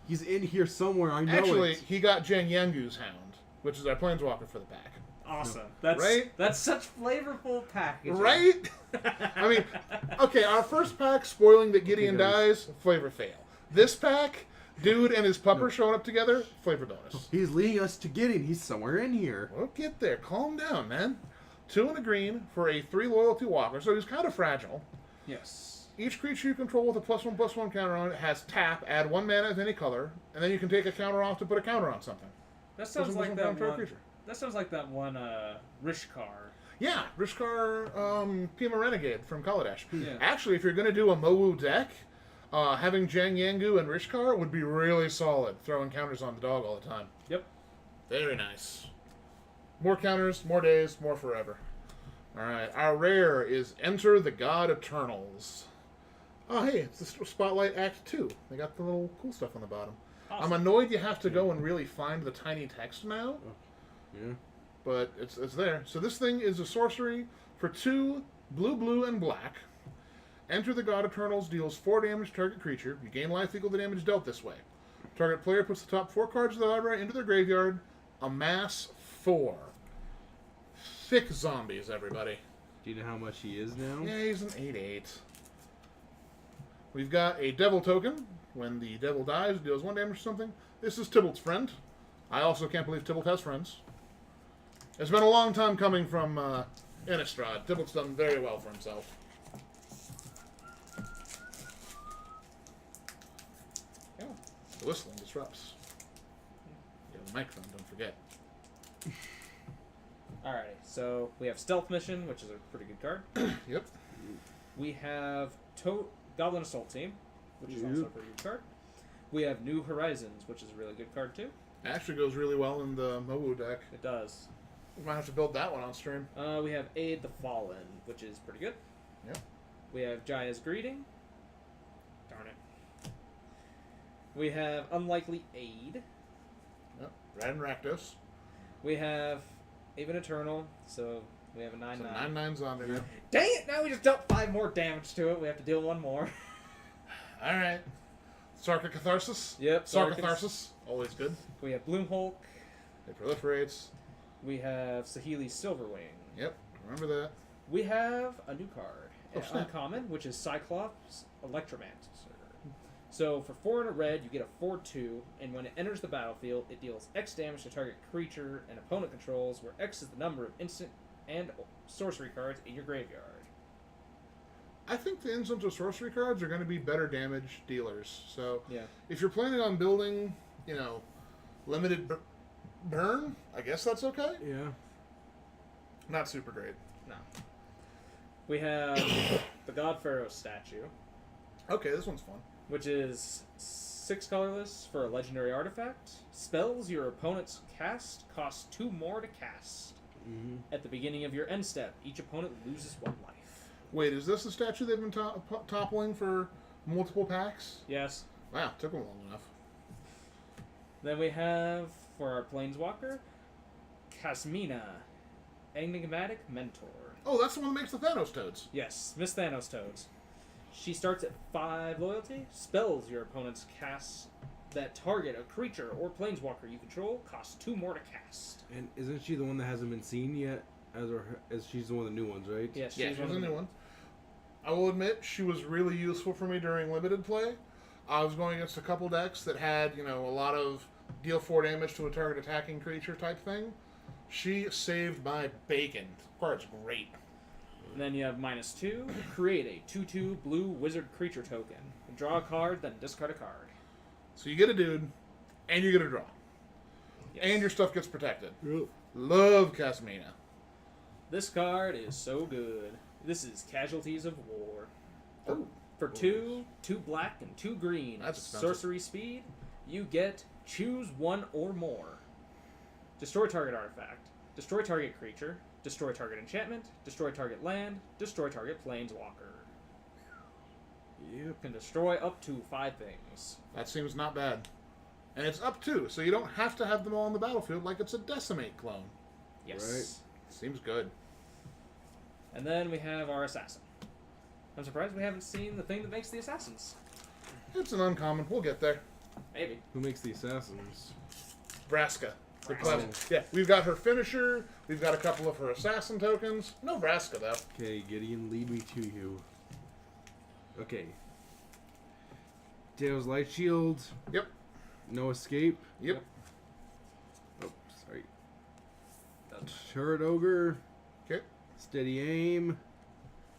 He's in here somewhere. I know Actually, it. he got Jiangyangu's hound, which is our planeswalker for the pack. Awesome. Right? That's such flavorful packaging. Right? I mean, okay, our first pack, spoiling that Gideon He does. dies, flavor fail. This pack, dude and his pupper showing up together, flavor bonus. He's leading us to Gideon. He's somewhere in here. We'll get there. Calm down, man. 2 and a green for a 3 loyalty walker, so he's kind of fragile. Yes. Each creature you control with a +1/+1 counter on it has tap, add 1 mana of any color, and then you can take a counter off to put a counter on something. That sounds like +1/+1 that counter for a one. creature. That sounds like that one Rishkar. Yeah, Rishkar Pima Renegade from Kaladesh. Yeah. Actually, if you're going to do a Mowu deck, having Jiangyangu and Rishkar would be really solid, throwing counters on the dog all the time. Yep. Very nice. More counters, more days, more forever. Alright, our rare is Enter the God Eternals. Oh, hey, it's the Spotlight Act 2. They got the little cool stuff on the bottom. Awesome. I'm annoyed you have to go and really find the tiny text now, Yeah. but it's there. So this thing is a sorcery for 2 blue, and black. Enter the God Eternals, deals 4 damage to target creature. You gain life equal to damage dealt this way. Target player puts the top 4 cards of the library into their graveyard. Amass 4. Thick zombies, everybody. Do you know how much he is now? Yeah, he's an 8/8. We've got a devil token. When the devil dies, it deals 1 damage to something. This is Tybalt's friend. I also can't believe Tybalt has friends. It's been a long time coming from Innistrad. Tybalt's done very well for himself. Yeah, the whistling disrupts. Yeah, the microphone, don't forget. Alrighty, so we have Stealth Mission, which is a pretty good card. Yep. We have Goblin Assault Team, which is also a pretty good card. We have New Horizons, which is a really good card too. Actually goes really well in the Mowu deck. It does. We might have to build that one on stream. We have Aid the Fallen, which is pretty good. Yep. We have Jaya's Greeting. Darn it. We have Unlikely Aid. Yep. Rad and Rakdos. We have Even Eternal, so we have a 9/9. So 9/9 zombie now. Dang it! Now we just dealt 5 more damage to it. We have to deal 1 more. Alright. Sarka Catharsis. Yep. Sarka Sarkis. Catharsis. Always good. We have Bloom Hulk. It proliferates. We have Sahili Silverwing. Yep. Remember that. We have a new card, Oh, an snap. uncommon, which is Cyclops Electromancer. So for 4 and a red, you get a 4/2, and when it enters the battlefield, it deals X damage to target creature and opponent controls, where X is the number of instant and sorcery cards in your graveyard. I think the instant or sorcery cards are going to be better damage dealers. So Yeah. if you're planning on building, limited burn, I guess that's okay. Yeah. Not super great. No. We have the God Pharaoh statue, Okay, this one's fun. which is 6 colorless for a legendary artifact. Spells your opponents cast cost 2 more to cast. Mm-hmm. At the beginning of your end step, each opponent loses 1 life. Wait, is this the statue they've been toppling for multiple packs? Yes. Wow, took them long enough. Then we have, for our Planeswalker, Kasmina, Enigmatic Mentor. Oh, that's the one that makes the Thanos toads. Yes, Miss Thanos Toads. She starts at 5 loyalty. Spells your opponents cast that target a creature or Planeswalker you control cost 2 more to cast. And isn't she the one that hasn't been seen yet? As she's the one of the new ones, right? Yes, Yeah, she's she's one a of the new one. I will admit, she was really useful for me during limited play. I was going against a couple decks that had, a lot of deal 4 damage to a target attacking creature type thing. She saved my bacon. The card's great. And then you have -2. Create a 2/2 blue wizard creature token. Draw a card, then discard a card. So you get a dude, and you get a draw. Yes. And your stuff gets protected. Yep. Love Casmina. This card is so good. This is Casualties of War. Oh, For 2 black and 2 green, That's expensive. sorcery speed, you get choose 1 or more. Destroy target artifact. Destroy target creature. Destroy target enchantment. Destroy target land. Destroy target planeswalker. You can destroy up to 5 things. that seems not bad. And it's up to, so you don't have to have them all on the battlefield like it's a Decimate clone. Yes. Seems good. And then we have our assassin. I'm surprised we haven't seen the thing that makes the assassins. It's an uncommon. We'll get there. Maybe. Who makes the assassins? Vraska. The Vraska. clever. Yeah, we've got her finisher. We've got a couple of her assassin tokens. No Vraska, though. Okay, Gideon, lead me to you. Okay. Tails Light Shield. Yep. No Escape. Yep. Oh, sorry. Turret Ogre. Okay. Steady Aim.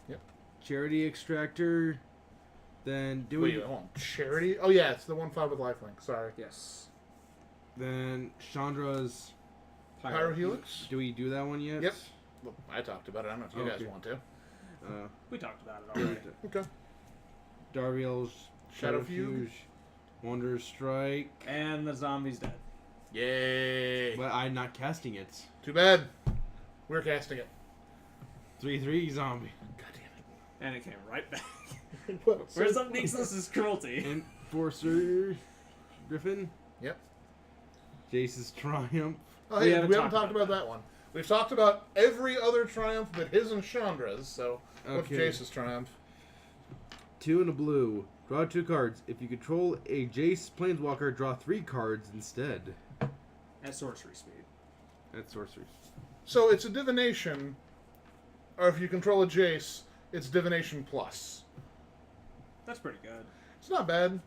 Yep. Charity Extractor. Then do Wait, we? hold on. Charity? Oh, yeah, it's the 1/5 with lifelink. Sorry. Yes. Then Chandra's. Pyrohelix? Do we do that one yet? Yep. Well, I talked about it. I don't know if you guys Okay. want to. We talked about it already. Okay. Darviel's Shadowfuge. Wanderer's Strike. And the zombie's dead. Yay. But I'm not casting it. Too bad. We're casting it. 3/3 zombie. God damn And it came right back. it. Where's up Nexus's cruelty? Enforcer Griffin. Yep. Jace's Triumph. Oh, We hey, haven't we haven't talked talked about that one. We've talked about every other Triumph but his and Chandra's, so what's Okay. Jace's Triumph? 2 and a blue. Draw 2 cards. If you control a Jace Planeswalker, draw 3 cards instead. At sorcery speed. That's sorcery. So it's a divination, or if you control a Jace, it's divination plus. That's pretty good. It's not bad.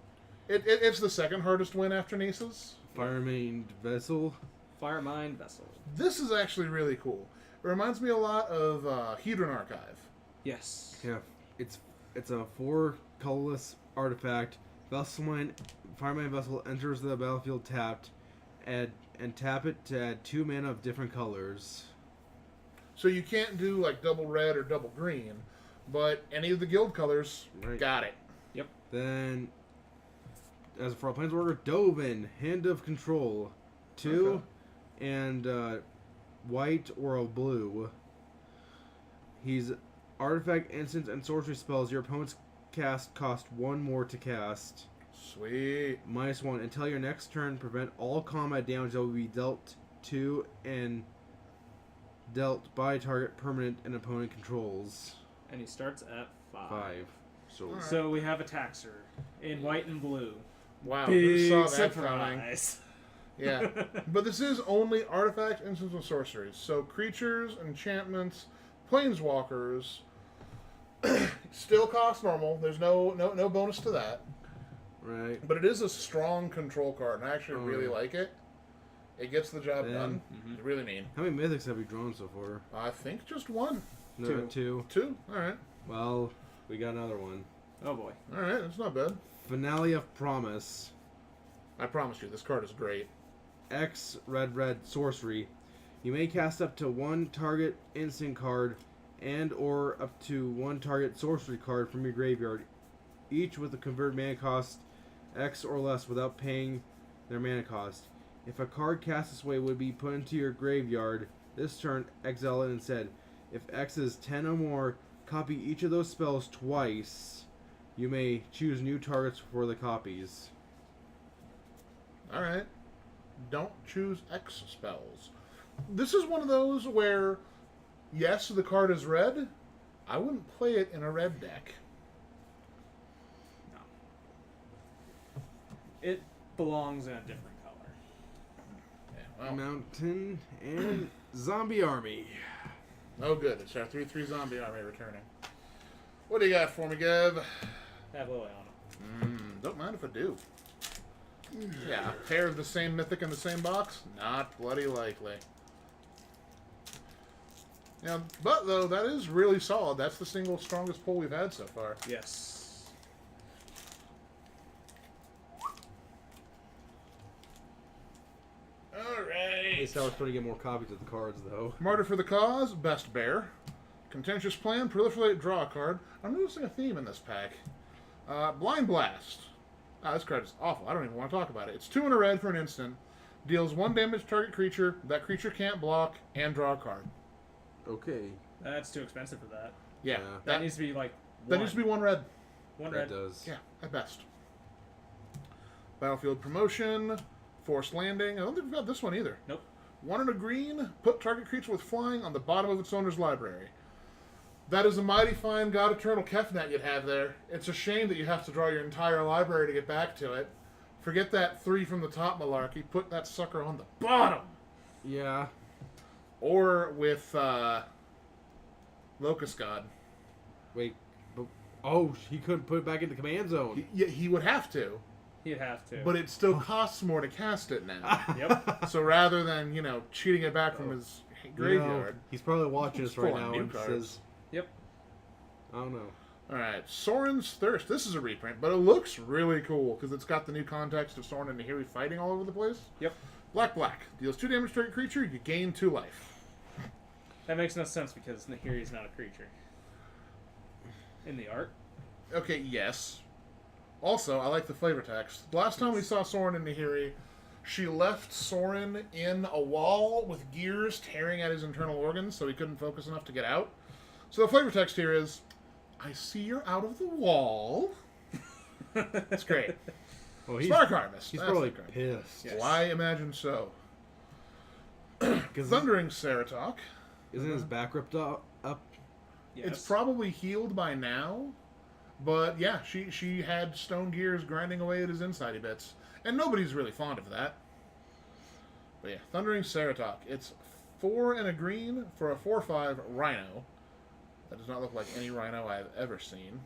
It's the second hardest win after Nisa's. Firemaned Vessel. Firemind Vessel. This is actually really cool. It reminds me a lot of Hedron Archive. Yes. Yeah, it's a 4 colorless artifact. Fireman Vessel enters the battlefield tapped, and tap it to add 2 mana of different colors. So you can't do like double red or double green, but any of the guild colors, Right. got it. Then, as for a Planeswalker, Dovin, Hand of Control. 2, Okay. and white or a blue. He's artifact, instants, and sorcery spells your opponent's cast cost 1 more to cast. Sweet. -1. Until your next turn, prevent all combat damage that will be dealt to and dealt by target permanent and opponent controls. And he starts at 5. 5. So Alright. So we have a Taxer in white and blue. Wow, who saw Big that coming? surprise. Yeah, but this is only artifacts, instants, and sorceries. So creatures, enchantments, planeswalkers still cost normal. There's no bonus to that. Right. But it is a strong control card, and I actually really like it. It gets the job done. Mm-hmm. It's really neat. How many mythics have we drawn so far? I think just one. No, two. Two? Alright. Well, we got another one. Oh boy. Alright, that's not bad. Finale of Promise. I promise you, this card is great. X red sorcery. You may cast up to one target instant card and or up to one target sorcery card from your graveyard, each with a converted mana cost X or less without paying their mana cost. If a card cast this way would be put into your graveyard this turn, exile it instead. If X is 10 or more, copy each of those spells twice. You may choose new targets for the copies. Alright. Don't choose X spells. This is one of those where, yes, the card is red. I wouldn't play it in a red deck. No. It belongs in a different color. Yeah, well, Mountain and Zombie Army. oh good. It's our 3/3 zombie army returning. What do you got for me, Gav? Have Lily on them. Don't mind if I do. Yeah, a pair of the same mythic in the same box? Not bloody likely. Yeah, but though, that is really solid. That's the single strongest pull we've had so far. Yes. Alright. It's how we're starting to get more copies of the cards, though. Martyr for the Cause, Best Bear. Contentious Plan, Proliferate, Draw a card. I'm noticing a theme in this pack. Blind Blast. This card is awful. I don't even want to talk about it. It's 2 and a red for an instant. Deals 1 damage to target creature. That creature can't block, and draw a card. Okay. That's too expensive for that. Yeah. Yeah. That needs to be like that needs to be 1 red. one That red. does. Yeah, at best. Battlefield Promotion, Forced Landing. I don't think we've got this one either. Nope. 1 and a green, put target creature with flying on the bottom of its owner's library. That is a mighty fine God Eternal Kefnet you'd have there. It's a shame that you have to draw your entire library to get back to it. Forget that 3 from the top malarkey. Put that sucker on the bottom. Yeah. Or with Locust God. Wait. But, oh, he couldn't put it back in the command zone. He would have to, He'd have to. but it still costs more to cast it now. Yep. So rather than, cheating it back from his graveyard. He's probably watching us right Full of now new and cards. says, Yep. I don't know. Alright, Soren's Thirst. This is a reprint, but it looks really cool because it's got the new context of Soren and Nahiri fighting all over the place. Yep. Black. Deals 2 damage to target creature, you gain 2 life. That makes no sense because Nahiri is not a creature. In the art. Okay, yes. Also, I like the flavor text. Last time we saw Soren and Nahiri, she left Soren in a wall with gears tearing at his internal organs so he couldn't focus enough to get out. So the flavor text here is, I see you're out of the wall. That's great. Well, Spark Harvest. He's That's probably the card. pissed. Yes. Why imagine so? Because Thundering Ceratok. isn't his back ripped up? Yes. It's probably healed by now, but yeah, she had stone gears grinding away at his insidey bits, and nobody's really fond of that. But yeah, Thundering Ceratok. It's 4 and a green for a 4/5 Rhino. That does not look like any Rhino I've ever seen.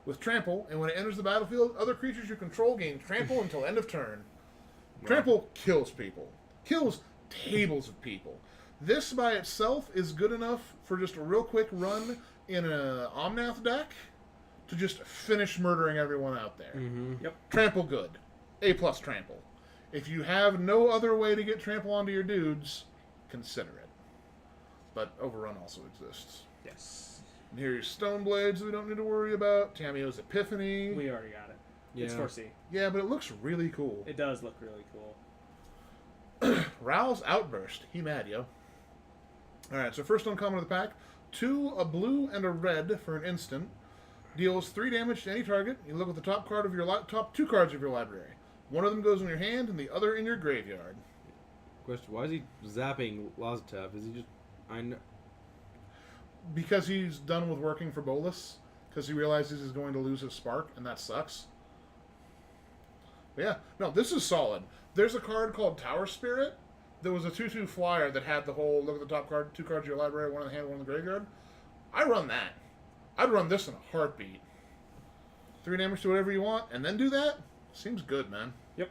With Trample, and when it enters the battlefield, other creatures you control gain Trample until end of turn. Trample kills people. Kills tables of people. This by itself is good enough for just a real quick run in an Omnath deck to just finish murdering everyone out there. Mm-hmm. Yep. Trample good. A+ Trample. If you have no other way to get Trample onto your dudes, consider it. But Overrun also exists. Yes. And here are your Stoneblades we don't need to worry about. Tamiyo's Epiphany. We already got it. Yeah. It's 4C. Yeah, but it looks really cool. It does look really cool. Ral's Outburst. He mad, yo. Alright, so first uncommon of the pack. 2, a blue, and a red for an instant. Deals 3 damage to any target. You look at the top card of your top 2 cards of your library. One of them goes in your hand, and the other in your graveyard. Question: why is he zapping Lazatev? Is he just? I know. Because he's done with working for Bolus. Because he realizes he's going to lose his spark, and that sucks. Yeah. No, this is solid. There's a card called Tower Spirit. There was a 2/2 flyer that had the whole look at the top card, 2 cards in your library, 1 in the hand, 1 in the graveyard. I run that. I'd run this in a heartbeat. 3 damage to whatever you want, and then do that? Seems good, man. Yep.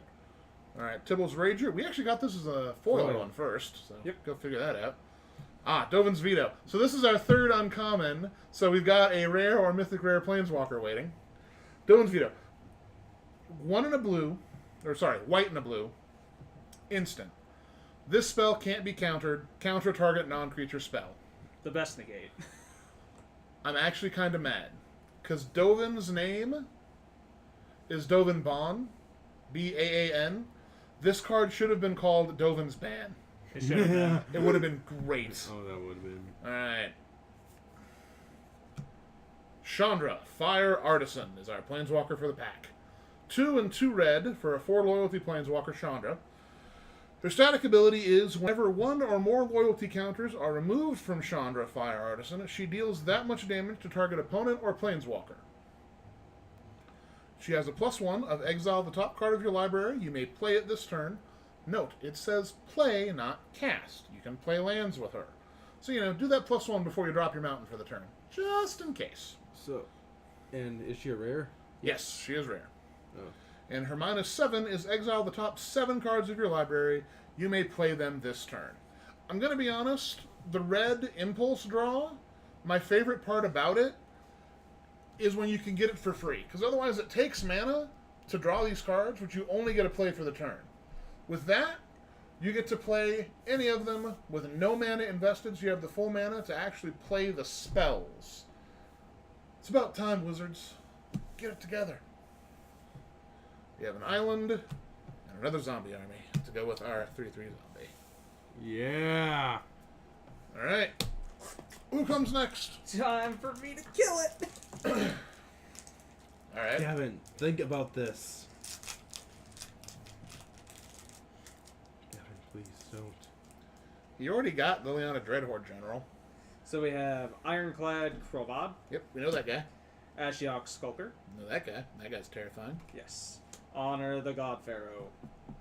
Alright, Tibble's Rager. We actually got this as a foil one first, so Yep. go figure that out. Dovin's Veto. So this is our third uncommon. So we've got a rare or mythic rare Planeswalker waiting. Dovin's Veto. 1 and a blue, white and a blue. Instant. This spell can't be countered. Counter target non-creature spell. The best negate. I'm actually kind of mad. Because Dovin's name is Dovin Baan. Baan. This card should have been called Dovin's Ban. It should have been. It would have been great. Oh, that would have been. Alright. Chandra, Fire Artisan, is our Planeswalker for the pack. 2 and 2 red for a 4 loyalty Planeswalker Chandra. Her static ability is whenever 1 or more loyalty counters are removed from Chandra, Fire Artisan, she deals that much damage to target opponent or Planeswalker. She has a +1 of exile the top card of your library. You may play it this turn. Note, it says play, not cast. You can play lands with her. So, do that +1 before you drop your mountain for the turn. Just in case. So, and is she a rare? Yes, she is rare. Oh. And her -7 is exile the top 7 cards of your library. You may play them this turn. I'm going to be honest, the red Impulse Draw, my favorite part about it is when you can get it for free. Because otherwise it takes mana to draw these cards, which you only get to play for the turn. With that, you get to play any of them with no mana invested, so you have the full mana to actually play the spells. It's about time, Wizards. Get it together. We have an island and another zombie army to go with our 3/3 zombie. Yeah. Alright. Who comes next? Time for me to kill it. Alright. Gavin, think about this. Gavin, please don't. You already got Liliana Dreadhorde General. So we have Ironclad Krovad, Yep, we know that guy. Ashiok Skulker. We know that guy. That guy's terrifying. Yes. Honor the God Pharaoh.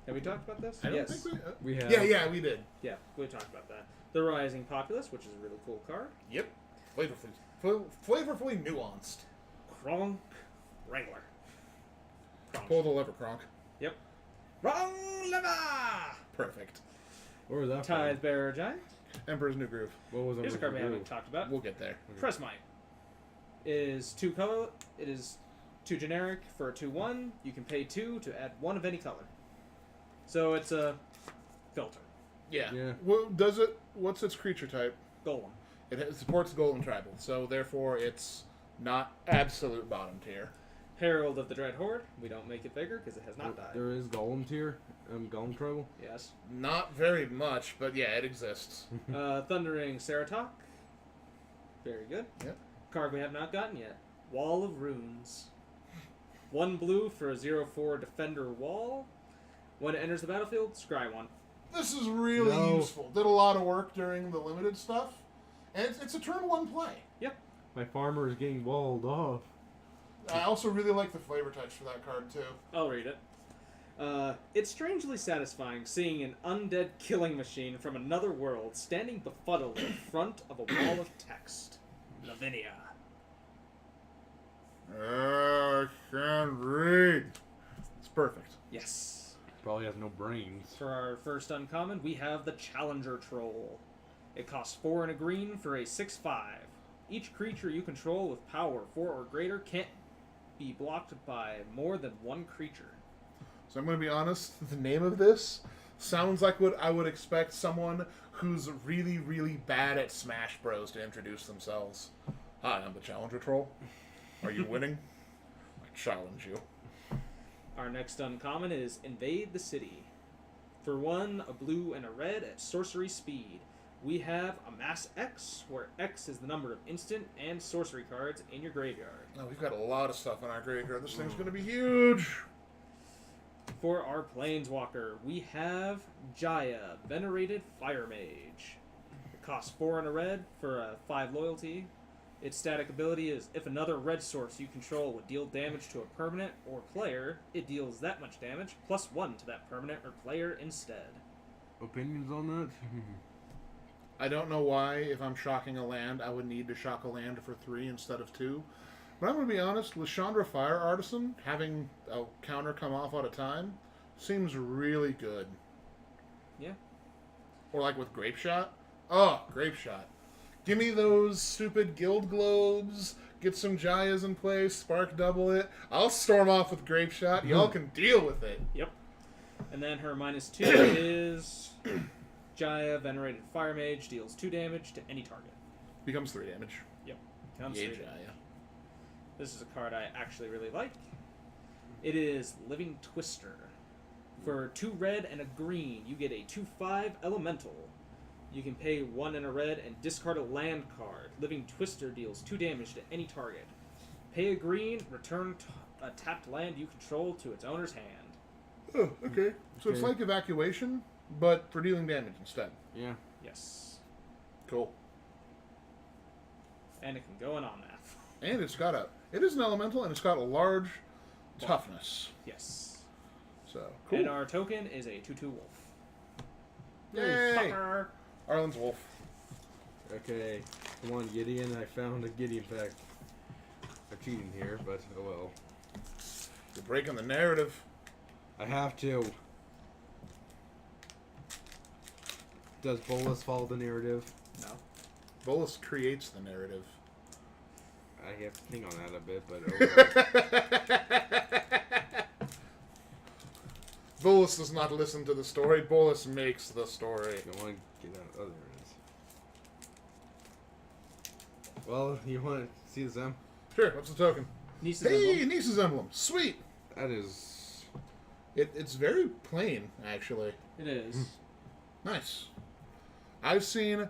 Have we talked about this? I don't Yes. think We have. Yeah, we did. Yeah, we talked about that. The Rising Populace, which is a really cool card. Yep. Flavorfully nuanced. Kronk Wrangler. Pull the lever, Kronk. Yep. Wrong lever! Perfect. Where was that Tithe from? Bearer Giant. Emperor's New Groove. What was Here's a card we Emperor's haven't talked about. We'll get there. Presmite is 2 color. It is 2 generic for a 2/1. You can pay 2 to add 1 of any color. So it's a filter. Yeah. Yeah. Well, what's its creature type? Golem. It supports Golden Tribal, so therefore it's not absolute bottom tier. Herald of the Dread Horde. We don't make it bigger because it has not died. There is Golem tier. Golem Tribal. Yes. Not very much, but yeah, it exists. Thundering Ceratok. Very good. Yep. Card we have not gotten yet. Wall of Runes. 1 blue for a 0/4 Defender Wall. When it enters the battlefield, scry 1. This is really No. useful. Did a lot of work during the limited stuff, and it's a turn 1 play. Yep. My farmer is getting walled off. I also really like the flavor touch for that card too. I'll read it. It's strangely satisfying seeing an undead killing machine from another world standing befuddled in front of a wall of text. Lavinia. I can't read. It's perfect. Yes. Probably has no brains. For our first uncommon, we have the Challenger Troll. It costs 4 and a green for a 6/5. Each creature you control with power 4 or greater can't be blocked by more than 1 creature. So I'm going to be honest, the name of this sounds like what I would expect someone who's really, really bad at Smash Bros. To introduce themselves. Hi, I'm the Challenger Troll. Are you winning? I challenge you. Our next uncommon is Invade the City. For 1, a blue and a red at sorcery speed. We have Amass X, where X is the number of instant and sorcery cards in your graveyard. Oh, we've got a lot of stuff in our graveyard. This thing's going to be huge. For our Planeswalker, we have Jaya, Venerated Fire Mage. It costs 4 and a red for a 5 loyalty. Its static ability is if another red source you control would deal damage to a permanent or player, it deals that much damage, +1 to that permanent or player instead. Opinions on that? I don't know why, if I'm shocking a land, I would need to shock a land for 3 instead of 2. But I'm going to be honest, with Chandra Fire Artisan, having a counter come off at a time seems really good. Yeah. Or like with Grape Shot. Oh, Grape Shot. Give me those stupid Guild Globes, get some Jayas in place, spark double it. I'll storm off with Grape Shot. Y'all can deal with it. Yep. And then her -2 is Jaya, Venerated Fire Mage, deals 2 damage to any target. Becomes 3 damage. Yep. Comes Yay, 3 Jaya. damage. This is a card I actually really like. It is Living Twister. For 2 red and a green, you get a 2/5 elemental. You can pay 1 and a red and discard a land card. Living Twister deals 2 damage to any target. Pay a green, return a tapped land you control to its owner's hand. Oh, okay. So it's Okay. like Evacuation, but for dealing damage instead. Yeah. Yes. Cool. And it can go in on that. And it's got it is an elemental, and it's got a large toughness. Yes. So, cool. And our token is a 2/2 wolf. Yay! Fucker. Arlen's Wolf. Okay. Come on, Gideon. I found a Gideon pack. I'm cheating here, but oh well. You're breaking the narrative. I have to. Does Bolus follow the narrative? No. Bolus creates the narrative. I have to think on that a bit, but Bolus does not listen to the story. Bolus makes the story. I want to get out. Oh, there it is. Well, you want to see this, Em? Sure, what's the token? Niece's Hey, emblem. Niece's Emblem. Sweet. That is. It's very plain, actually. It is. Nice. I've seen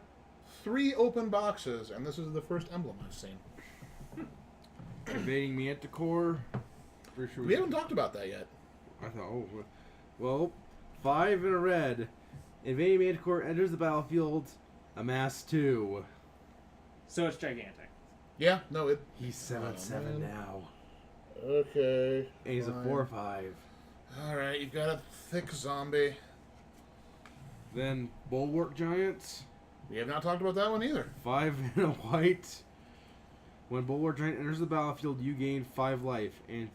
3 open boxes, and this is the first emblem I've seen. Invading Manticore. Pretty sure We haven't talked about that yet. I thought, oh, well, 5 in a red. Invading Manticore enters the battlefield. Amass 2. So it's gigantic. Yeah, no, it... He's 7/7 man. now. Okay. And he's a fine. 4/5. Alright, you've got a thick zombie. Then Bulwark Giants. We have not talked about that one either. 5 in a white. When Bulwark Giant enters the battlefield, you gain 5 life. And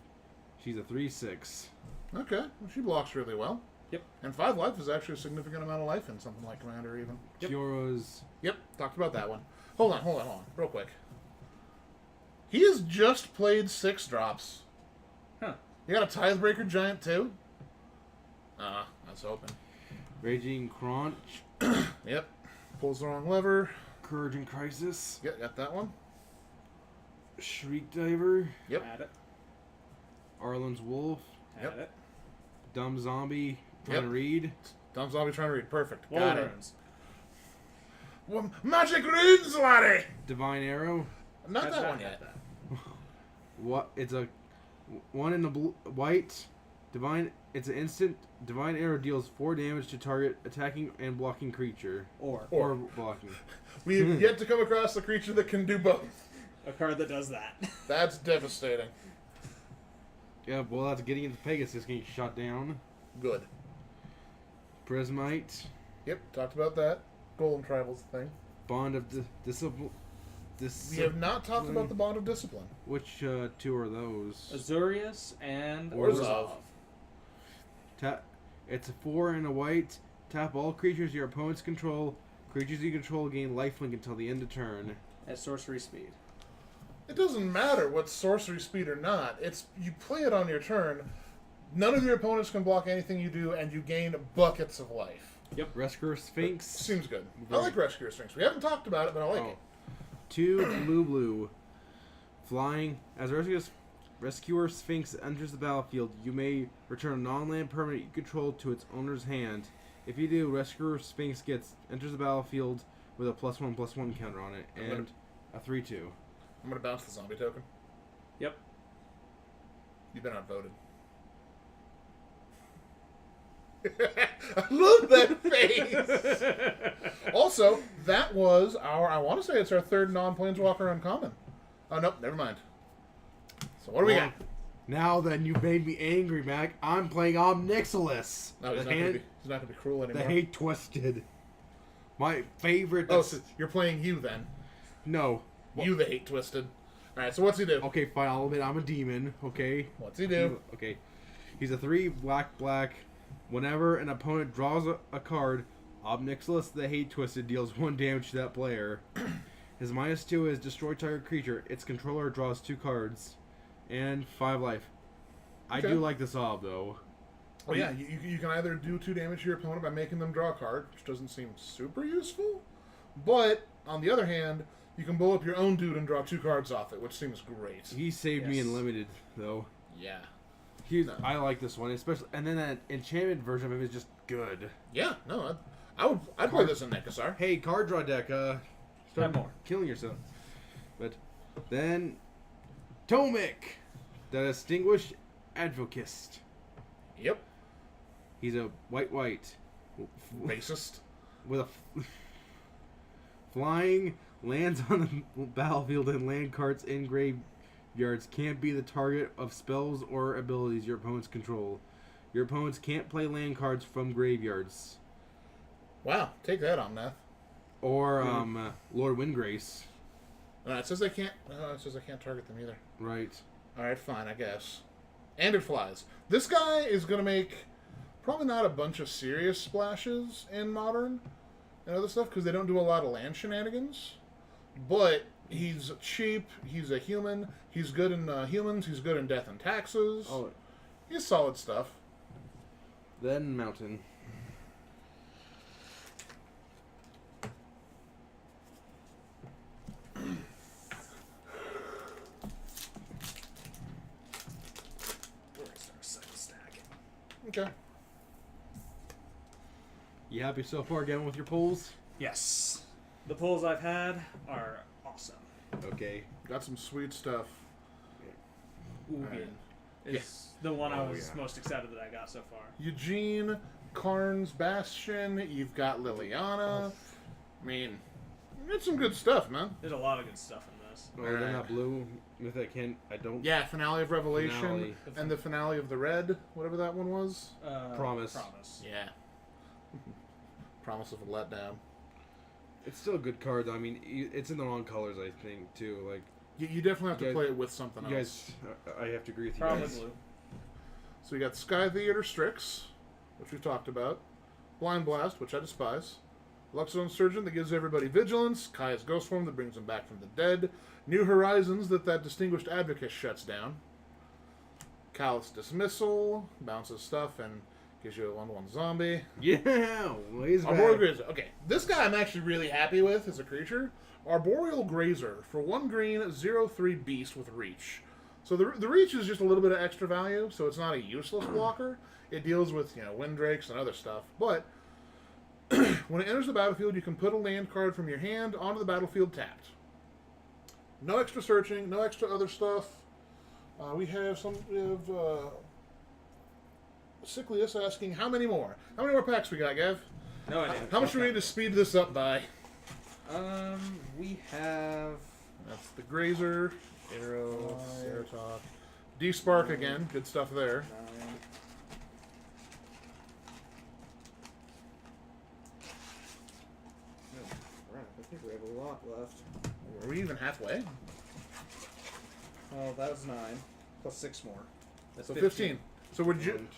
she's a 3/6. Okay, well, she blocks really well. Yep. And 5 life is actually a significant amount of life in something like Commander, even. Yep. Kyora's. Yep, talked about that one. Hold on, real quick. He has just played 6 drops. Huh. You got a Tithebreaker Giant, too? I was hoping. Raging Crunch. Yep. Pulls the wrong lever. Courage and Crisis. Yep, got that one. Shriek Diver. Yep. Had it. Arlen's Wolf. Had Yep. it. Dumb Zombie. Trying Yep. to read. Dumb Zombie trying to read. Perfect. Wall Got it. runes. Well, magic runes, laddie! Divine Arrow. Not Has that not one had yet. that. What? It's a 1 in the white. Divine. It's an instant. Divine Arrow deals 4 damage to target attacking and blocking creature. Or Or blocking. We have yet to come across a creature that can do both. a card that does that. That's devastating. Yeah, well, that's getting into Pegasus getting shot down. Good. Prismite. Yep, talked about that. Golem Tribal's thing. Bond of Discipline. We have not talked about the Bond of Discipline. Which 2 are those? Azurius and Orzhov. It's a 4 in a white. Tap all creatures your opponents control. Creatures you control gain lifelink until the end of turn. At sorcery speed. It doesn't matter what's sorcery speed or not. It's you play it on your turn. None of your opponents can block anything you do, and you gain buckets of life. Rescuer Sphinx. Seems good. I Very- like Rescuer Sphinx. We haven't talked about it, but I like it. 2 blue. Flying. As Rescuer Sphinx enters the battlefield, you may return a non-land permanent you control to its owner's hand. If you do, Rescuer Sphinx enters the battlefield with a +1/+1 counter on it, and a 3/2. I'm going to bounce the zombie token. Yep. You've been outvoted. I love that face! Also, that was I want to say it's our 3rd non-Planeswalker uncommon. Oh, nope, never mind. So what do we got? Now then, you made me angry, Mac. I'm playing Omnixilus. No, he's not going to be cruel anymore. The Hate Twisted. My favorite. Oh, so you're playing you then. No. You the Hate Twisted. Alright, so what's he do? Okay, fine. I'll admit I'm a demon. Okay. What's he do? Okay. He's a 3 black. Whenever an opponent draws a card, Omnixilus the Hate Twisted deals 1 damage to that player. His -2 is destroy target creature. Its controller draws 2 cards. And 5 life. I Okay. do like this ob, though. Oh yeah, you can either do 2 damage to your opponent by making them draw a card, which doesn't seem super useful. But, on the other hand, you can blow up your own dude and draw 2 cards off it, which seems great. He saved me in limited, though. Yeah. I like this one, especially, and then that enchantment version of him is just good. Yeah, no, I'd play this in Nekasar. Hey, card draw deck, start Have more. killing yourself. But then Tomic, the Distinguished Advocist. Yep. He's a white Racist. with a flying, lands on the battlefield, and land cards in graveyards can't be the target of spells or abilities your opponents control. Your opponents can't play land cards from graveyards. Wow, take that on, Neth. Or Lord Windgrace. It says I can't. It says I can't target them either. Right. All right, fine, I guess. And it flies. This guy is gonna make probably not a bunch of serious splashes in Modern and other stuff because they don't do a lot of land shenanigans. But he's cheap. He's a human. He's good in humans. He's good in death and taxes. Oh, He's solid stuff. then Mountain. Okay. You happy so far, Gavin, with your pulls? Yes. The pulls I've had are awesome. Okay. Got some sweet stuff. Ugin Right. is the one I Oh, was yeah. most excited that I got so far. Eugene, Karn's Bastion. You've got Liliana. I mean, it's some good stuff, man. There's a lot of good stuff in this. Oh, then that blue. If I can, I don't. Yeah, Finale of Revelation Finale. and the finale of the Red, whatever that one was. Promise. Promise. Yeah. Promise of a letdown. It's still a good card. Though. I mean, it's in the wrong colors, I think, too. Like, You definitely have to You guys- play it with something you else. guys, I have to agree with you Probably guys. blue. So you got Sky Theater Strix, which we talked about. Blind Blast, which I despise. Luxon Surgeon that gives everybody vigilance. Kaya's Ghost Form that brings them back from the dead. New Horizons that Distinguished Advocate shuts down. Callous Dismissal, bounces stuff and gives you a 1/1 zombie. Yeah, ways Arboreal back. Grazer. Okay, this guy I'm actually really happy with as a creature. Arboreal Grazer for 1 green, 0/3 beast with reach. So the reach is just a little bit of extra value, so it's not a useless blocker. It deals with Windrakes and other stuff. But when it enters the battlefield, you can put a land card from your hand onto the battlefield tapped. No extra searching, no extra other stuff. We have Sicklius asking how many more? How many more packs we got, Gav? No idea. How much do we need to speed this up by? We have That's the Grazer, Arrow, Ceratok, D-Spark again. Good stuff there. 9. Oh, crap, I think we have a lot left. Were we even halfway? Oh, that was 9. Plus 6 more. That's So 15. So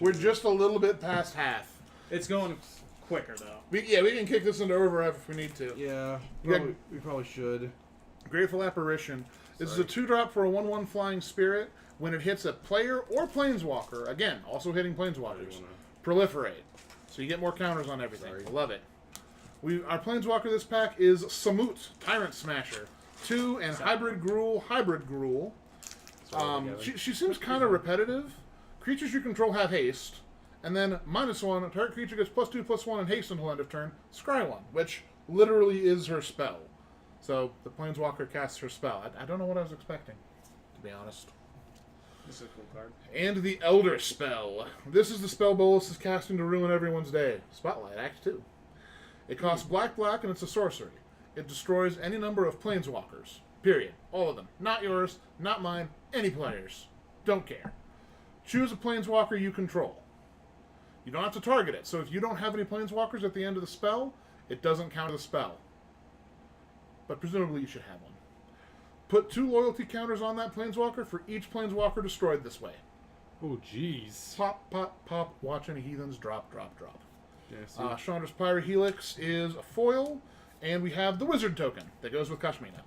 we're just a little bit past half. It's going quicker, though. We can kick this into overdrive if we need to. Yeah, You we probably should. Grateful Apparition. This is a Sorry. 2-drop for a 1/1 flying spirit. When it hits a player or planeswalker, again, also hitting planeswalkers, proliferate. So you get more counters on everything. Sorry. Love it. Our planeswalker this pack is Samut, Tyrant Smasher. 2 and Hybrid Gruul. She seems kind of repetitive. Creatures you control have haste. And then -1, target creature gets +2/+1 and haste until end of turn. Scry 1, which literally is her spell. So the planeswalker casts her spell. I don't know what I was expecting, to be honest. This is a cool card. And the Elder Spell. This is the spell Bolus is casting to ruin everyone's day. Spotlight, Act 2. It costs black, and it's a sorcery. It destroys any number of planeswalkers. Period. All of them. Not yours, not mine, any players. Don't care. Choose a planeswalker you control. You don't have to target it, so if you don't have any planeswalkers at the end of the spell, it doesn't count as a spell. But presumably you should have one. Put 2 loyalty counters on that planeswalker for each planeswalker destroyed this way. Oh, jeez. Pop, pop, pop. Watch any heathens drop, drop, drop. Yeah, see? Chandra's Pyrohelix is a foil, and we have the wizard token that goes with Kashmina.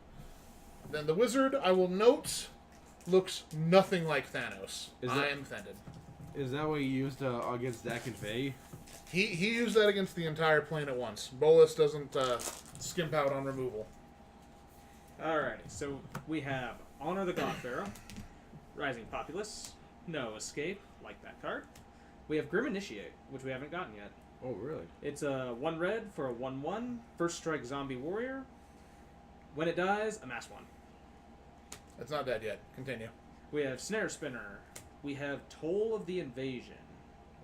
Then the wizard, I will note, looks nothing like Thanos. I am offended. Is that what you used against Dak and Faye? He used that against the entire plane at once. Bolas doesn't skimp out on removal. Alrighty, so we have Honor the Godpharaoh, Rising Populace, No Escape, like that card. We have Grim Initiate, which we haven't gotten yet. Oh, really? It's a 1 red for a 1/1, first strike zombie warrior. When it dies, amass 1. It's not dead yet. Continue. We have Snare Spinner. We have Toll of the Invasion.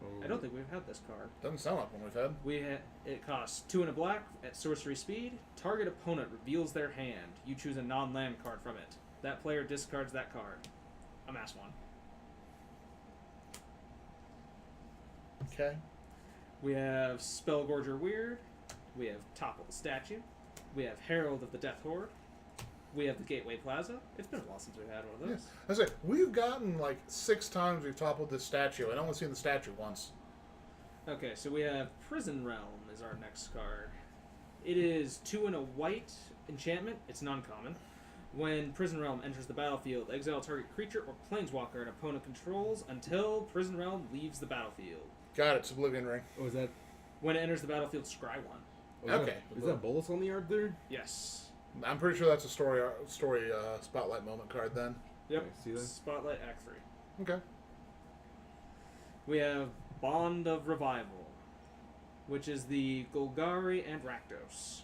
Oh. I don't think we've had this card. Doesn't sound like one we've had. It costs 2 and a black at sorcery speed. Target opponent reveals their hand. You choose a non-land card from it. That player discards that card. Amass 1. Okay. We have Spellgorger Weird. We have Topple the Statue. We have Herald of the Death Horde. We have the Gateway Plaza. It's been a while since we've had one of those. I say we've gotten like 6 times we've toppled this statue. I've only seen the statue once. Okay, so we have Prison Realm is our next card. It is 2 and a white enchantment. It's non-common. When Prison Realm enters the battlefield, exile target creature or planeswalker an opponent controls until Prison Realm leaves the battlefield. Got it. It's Oblivion Ring. Oh, is that... When it enters the battlefield, scry 1. Oh, Okay. Is that Bolus on the yard there? Yes. I'm pretty sure that's a story spotlight moment card then. Yep. Okay, see that? Spotlight Act 3. Okay. We have Bond of Revival, which is the Golgari and Rakdos.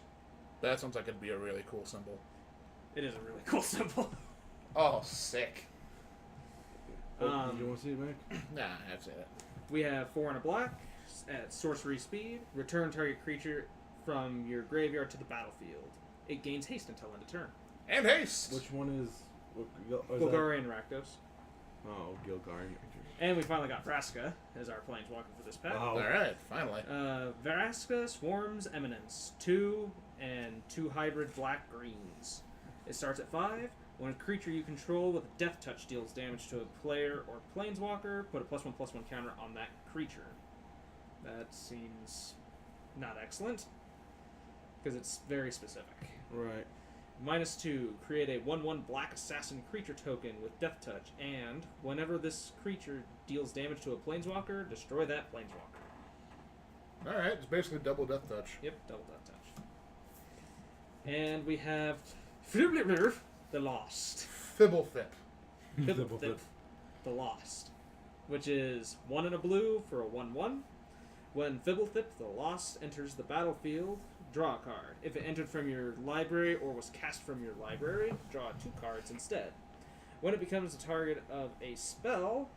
That sounds like it'd be a really cool symbol. It is a really cool symbol. Oh, sick. Oh, did you want to see it back? Nah, I have to say that. We have 4 and a black at sorcery speed. Return target creature from your graveyard to the battlefield. It gains haste until end of turn. And haste! Which one is... Golgari and Rakdos. Oh, Gilgarian. And we finally got Vraska as our planeswalker for this pack. Wow. Alright, finally. Vraska Swarm's Eminence. 2 and 2 hybrid black greens. It starts at 5. When a creature you control with a death touch deals damage to a player or planeswalker, put a +1/+1 counter on that creature. That seems not excellent, because it's very specific. Right. -2, create a 1/1 black assassin creature token with death touch, and whenever this creature deals damage to a planeswalker, destroy that planeswalker. Alright, it's basically double death touch. Yep, double death touch. And we have the Lost. Fibblethip. Fibblethip, the Lost, which is 1 and a blue for a 1/1. When Fibblethip, the Lost, enters the battlefield, draw a card. If it entered from your library or was cast from your library, draw 2 cards instead. When it becomes the target of a spell,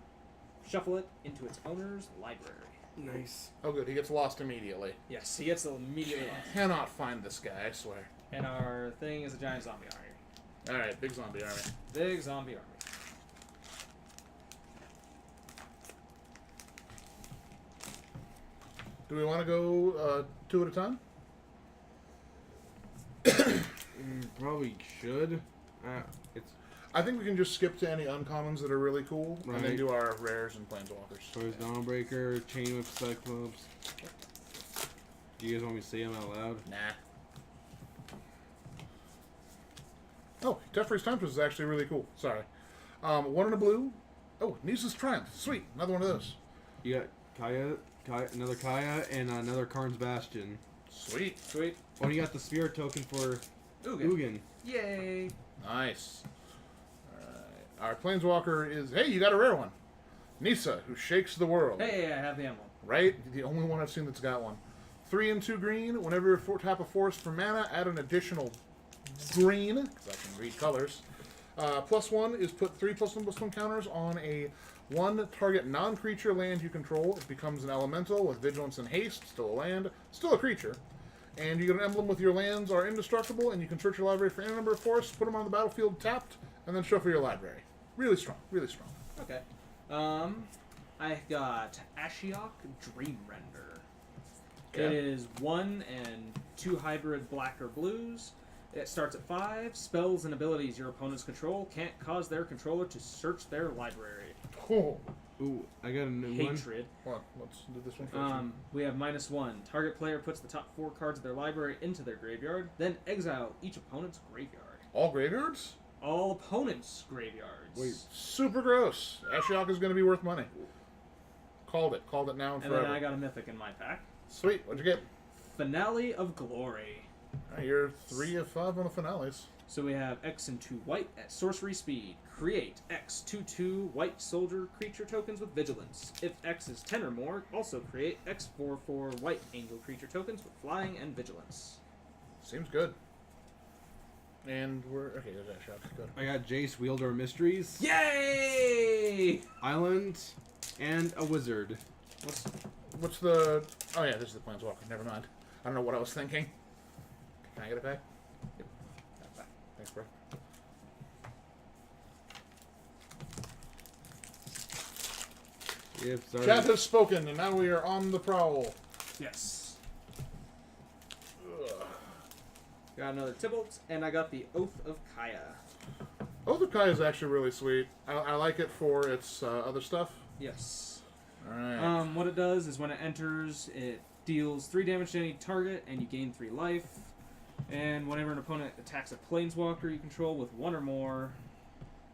shuffle it into its owner's library. Nice. Oh good, he gets lost immediately. Yes, he gets immediately lost. Cannot find this guy, I swear. And our thing is a giant zombie army. Alright, big zombie army. Big zombie army. Do we want to go 2 at a time? Probably should. It's I think we can just skip to any uncommons that are really cool, and then Right. do our rares and planeswalkers. First Dawnbreaker, Chain Whip Cyclops. Do you guys want me to say them out loud? Nah. Oh, Teferi's Tempest is actually really cool. Sorry. 1 in a blue. Oh, Nisa's Triumph. Sweet. Another one of those. You got Kaya, another Kaya, and another Karn's Bastion. Sweet. Sweet. Oh, and you got the Spirit token for Ugin. Yay! Nice. Alright. Our planeswalker is... Hey, you got a rare one. Nisa, who shakes the world. Hey, I have the emblem. Right? The only one I've seen that's got one. 3 and 2 green. Whenever you tap a forest for mana, add an additional green, because I can read colors. +1 is put 3 +1/+1 counters on a 1 target non-creature land you control. It becomes an elemental with vigilance and haste, still a land, still a creature. And you get an emblem with your lands are indestructible, and you can search your library for any number of forests, put them on the battlefield tapped, and then shuffle your library. Really strong, really strong. Okay. I got Ashiok Dreamrender. Okay. It is 1 and 2 hybrid black or blues. It starts at 5. Spells and abilities your opponents control can't cause their controller to search their library. Oh. Ooh, I got a new one. Hatred. Hold on, let's do this one first. We have -1. Target player puts the top 4 cards of their library into their graveyard, then exile each opponent's graveyard. All graveyards? All opponents' graveyards. Wait. Super gross. Ashiok is going to be worth money. Called it. Called it now and And forever. then I got a mythic in my pack. Sweet. What'd you get? Finale of Glory. You're 3 of 5 on the finales. So we have X and 2 white at sorcery speed. Create X 2/2 white soldier creature tokens with vigilance. If X is 10 or more, also create X 4/4 white angel creature tokens with flying and vigilance. Seems good. And we're... Okay, there's Ashiok. Good. I got Jace, Wielder of Mysteries, Yay! Island, and a Wizard. What's the... Oh, yeah, this is the Planeswalker. Never mind. I don't know what I was thinking. Can I get it back? Yep. Thanks, bro. Yep, sorry. Chat has spoken, and now we are on the prowl. Yes. Ugh. Got another Tybalt, and I got the Oath of Kaya. Oath of Kai is actually really sweet. I like it for its other stuff. Yes. Alright. What it does is when it enters, it deals 3 damage to any target, and you gain 3 life. And whenever an opponent attacks a planeswalker you control with 1 or more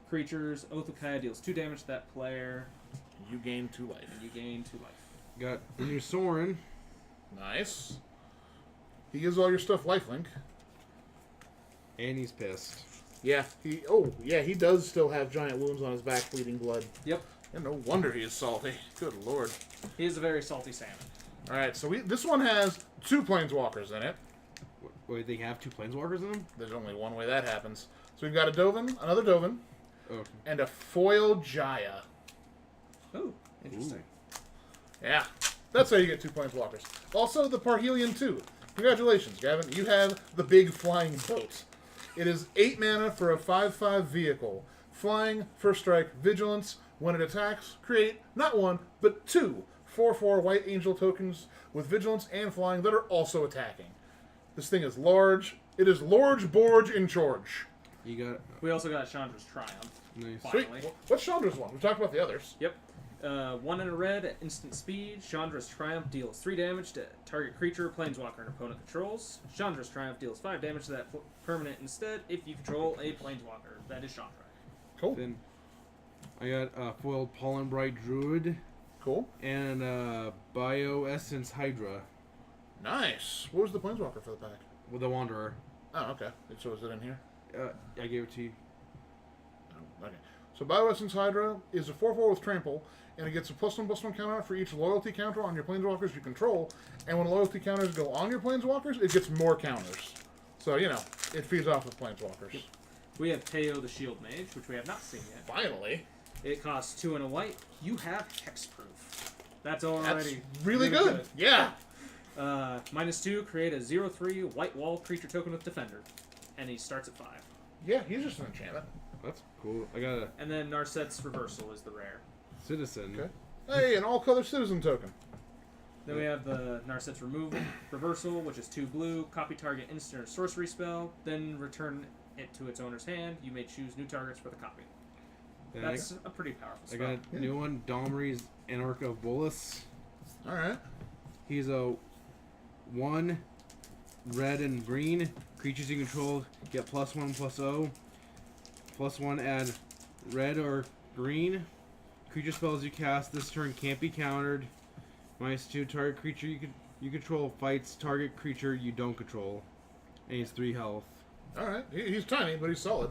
creatures, Oath of Kaya deals 2 damage to that player, You gain 2 life. and you gain 2 life. Got the new Sorin. Nice. He gives all your stuff lifelink. And he's pissed. Yeah, he does still have giant wounds on his back, bleeding blood. Yep. And no wonder he is salty. Good lord. He is a very salty salmon. Alright, so this one has 2 planeswalkers in it. Wait, they have 2 Planeswalkers in them? There's only one way that happens. So we've got a Dovin, another Dovin, Oh. and a Foil Jaya. Oh, interesting. Yeah, that's how you get 2 planeswalkers. Also, the Parhelion 2. Congratulations, Gavin. You have the big flying boat. It is 8 mana for a 5/5 vehicle. Flying, first strike, vigilance. When it attacks, create not 1, but 2 4/4 white angel tokens with vigilance and flying that are also attacking. This thing is large. It is Lorge Borge in charge. You got... We also got Chandra's Triumph. Nice. Sweet. Finally. What's Chandra's one? We talked about the others. Yep. 1 and a red at instant speed. Chandra's Triumph deals 3 damage to target creature, planeswalker, and opponent controls. Chandra's Triumph deals 5 damage to that permanent instead if you control a planeswalker. That is Chandra. Cool. Then I got a foiled Pollen Bright Druid Cool. and a Bioessence Hydra Nice. What was the planeswalker for the pack? with a Wanderer. Oh, okay. So is it in here? I gave it to you. Oh, okay. So Bioessence Hydra is a 4/4 with trample, and it gets a +1/+1 counter for each loyalty counter on your planeswalkers you control. And when loyalty counters go on your planeswalkers, it gets more counters. So, it feeds off with planeswalkers. We have Teo the Shield Mage, which we have not seen yet. Finally. It costs 2 and a white. You have hexproof. That's already That's really good. Yeah. -2, create a 0/3 white wall creature token with Defender. And he starts at 5. Yeah, he's just an enchantment. That's cool. I got a And then Narset's Reversal is the rare. Citizen. Okay. Hey, an all-color citizen token. Then we have the Narset's Reversal, which is 2 blue. Copy target instant or sorcery spell, then return it to its owner's hand. You may choose new targets for the copy. Then That's a pretty powerful I spell. got a new one, Domri's Anarch of Bolus. All right. He's a 1 red and green. Creatures you control get +1/+0. +1 add red or green. Creature spells you cast this turn can't be countered. -2 target creature you control fights target creature you don't control. And he's 3 health. All right. He's tiny, but he's solid.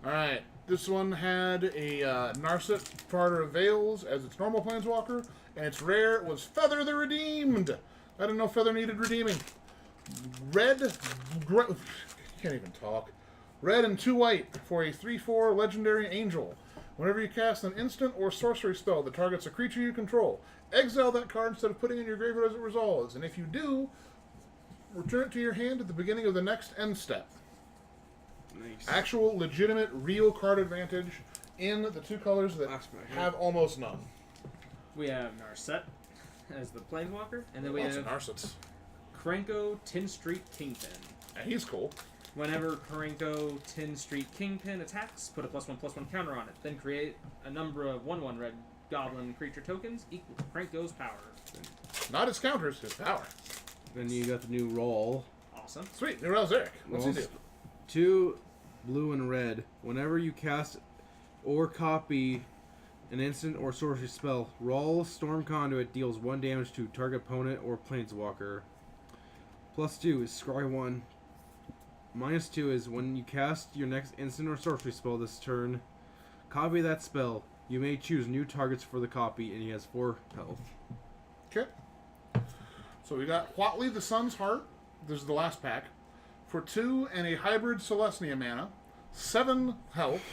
All right. This one had a Narset Charter of Veils as its normal planeswalker, and its rare was Feather the Redeemed. I didn't know Feather needed redeeming. Can't even talk. Red and 2 white for a 3/4 legendary angel. Whenever you cast an instant or sorcery spell that targets a creature you control, exile that card instead of putting it in your graveyard as it resolves. And if you do, return it to your hand at the beginning of the next end step. Nice. Actual, legitimate, real card advantage in the two colors that Last pack, have almost none. We have Narset as the Planeswalker, and then we Lots have of Narsets. Krenko Tin Street Kingpin. And he's cool. Whenever Krenko Tin Street Kingpin attacks, put a +1/+1 counter on it. Then create a number of 1/1 red goblin creature tokens equal to Krenko's power. Not his counters, his power. Then you got the new roll. Awesome. Sweet, new Elzeric. What's he do? 2 blue and red. Whenever you cast or copy an instant or sorcery spell, roll Storm Conduit deals 1 damage to target opponent or planeswalker. +2 is scry 1. -2 is when you cast your next instant or sorcery spell this turn, copy that spell. You may choose new targets for the copy, and he has 4 health. Okay. So we got Huatli the Sun's Heart. This is the last pack. For 2 and a hybrid Celestia mana. 7 health.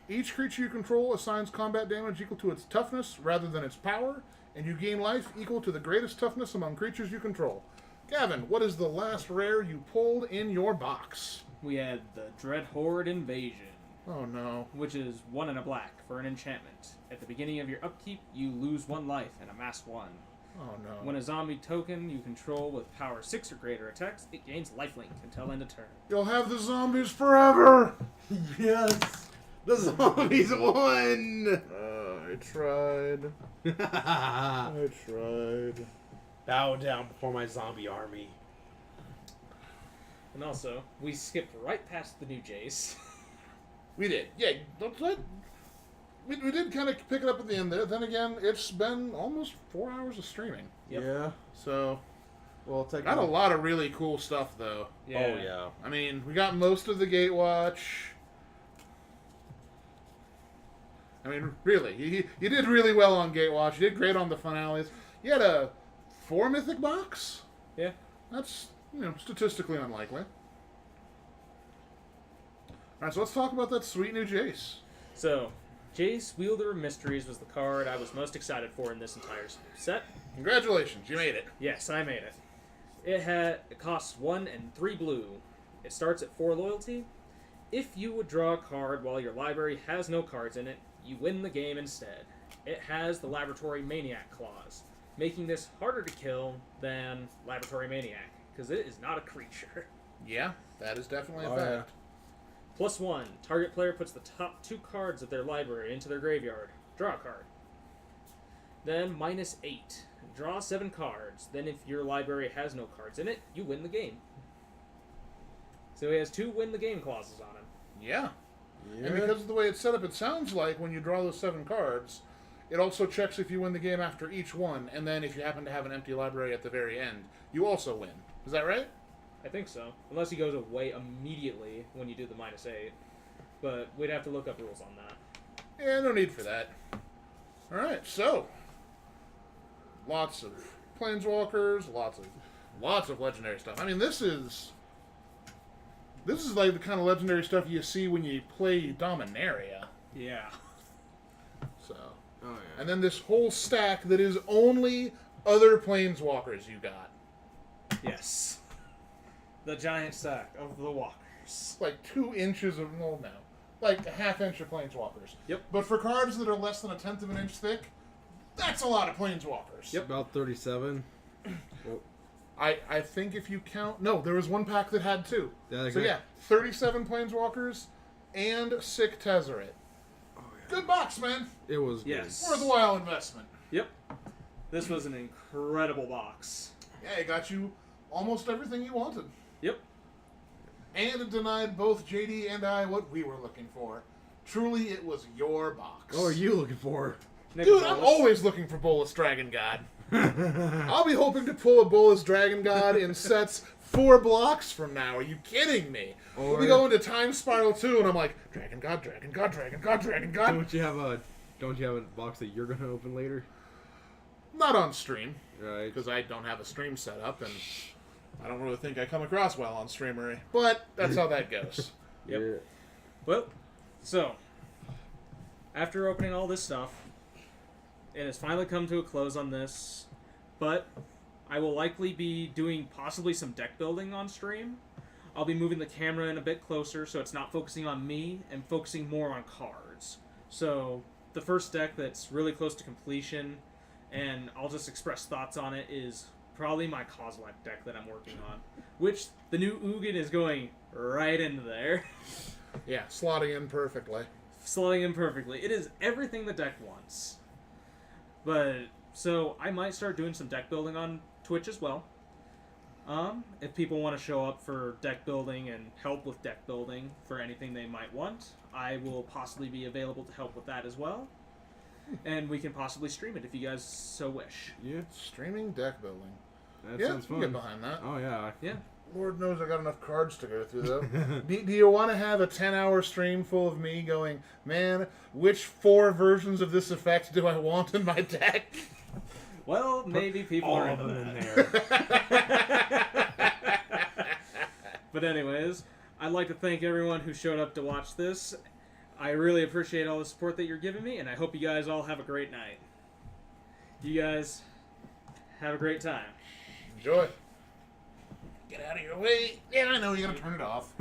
Each creature you control assigns combat damage equal to its toughness rather than its power, and you gain life equal to the greatest toughness among creatures you control. Gavin, what is the last rare you pulled in your box? We had the Dread Horde Invasion, Oh no. which is 1 and a black for an enchantment. At the beginning of your upkeep, you lose 1 life and amass 1. Oh no. When a zombie token you control with power 6 or greater attacks, it gains lifelink until end of turn. You'll have the zombies forever! Yes! The zombies won! I tried. I tried. Bow down before my zombie army. And also, we skipped right past the new Jace. We did. Yeah, we did kind of pick it up at the end there. Then again, it's been almost 4 hours of streaming. Yep. Yeah. So, Well, take got a lot of really cool stuff, though. Yeah. Oh, yeah. I mean, we got most of the Gatewatch. I mean, really, you did really well on Gatewatch. You did great on the finales. You had a 4 mythic box? Yeah. That's, statistically unlikely. Alright, so let's talk about that sweet new Jace. So, Jace, Wielder of Mysteries was the card I was most excited for in this entire set. Congratulations, you made it. Yes, I made it. It costs 1 and 3 blue. It starts at 4 loyalty. If you would draw a card while your library has no cards in it, you win the game instead. It has the Laboratory Maniac clause, making this harder to kill than Laboratory Maniac, because it is not a creature. Yeah, that is definitely a Oh, fact. +1, target player puts the top 2 cards of their library into their graveyard. Draw a card. Then -8, draw 7 cards. Then if your library has no cards in it, you win the game. So he has 2 win the game clauses on him. Yeah. Yeah. And because of the way it's set up, it sounds like when you draw those 7 cards, it also checks if you win the game after each one, and then if you happen to have an empty library at the very end, you also win. Is that right? I think so. Unless he goes away immediately when you do the -8. But we'd have to look up rules on that. Yeah, no need for that. Alright, so. Lots of Planeswalkers, lots of legendary stuff. I mean, this is like the kind of legendary stuff you see when you play Dominaria. Yeah. So. Oh, yeah. And then this whole stack that is only other Planeswalkers you got. Yes. The giant stack of the walkers. Like 2 inches of, no, like a ½ inch of Planeswalkers. Yep. But for cards that are less than 1/10 of an inch thick, that's a lot of Planeswalkers. Yep. About 37. I think if you count, no, there was one pack that had 2. Yeah, So yeah, 37 Planeswalkers and Sick Tezzeret. Oh, yeah. Good box, man. It was good. Yes. Worthwhile investment. Yep. This was an incredible box. Yeah, it got you almost everything you wanted. Yep. And it denied both JD and I what we were looking for. Truly, it was your box. What are you looking for? Dude, I'm always looking for Bolus Dragon God. I'll be hoping to pull a Bolus Dragon God in sets 4 blocks from now. Are you kidding me? We'll be going to Time Spiral 2, and I'm like, Dragon God, Dragon God, Dragon God, Dragon God. Don't you have a box that you're gonna open later? Not on stream, Right. because I don't have a stream set up, and I don't really think I come across well on Streamery. But that's how that goes. Yep. Yeah. Well, so, after opening all this stuff, it has finally come to a close on this, but I will likely be doing possibly some deck building on stream. I'll be moving the camera in a bit closer so it's not focusing on me and focusing more on cards. So the first deck that's really close to completion, and I'll just express thoughts on it, is probably my Kozilek deck that I'm working on, which the new Ugin is going right into there. Yeah, slotting in perfectly. Slotting in perfectly. It is everything the deck wants. But, so, I might start doing some deck building on Twitch as well. If people want to show up for deck building and help with deck building for anything they might want, I will possibly be available to help with that as well. And we can possibly stream it if you guys so wish. Yeah, Streaming deck building. that Yeah, sounds I can fun. get behind that. Oh yeah. Yeah. Lord knows I got enough cards to go through, though. Do you want to have a 10-hour stream full of me going, man, which 4 versions of this effect do I want in my deck? Well, maybe people All are of into them in that. there. But anyways, I'd like to thank everyone who showed up to watch this. I really appreciate all the support that you're giving me, and I hope you guys all have a great night. You guys have a great time. Enjoy. Get out of your way. Yeah, I know you're going to turn it off.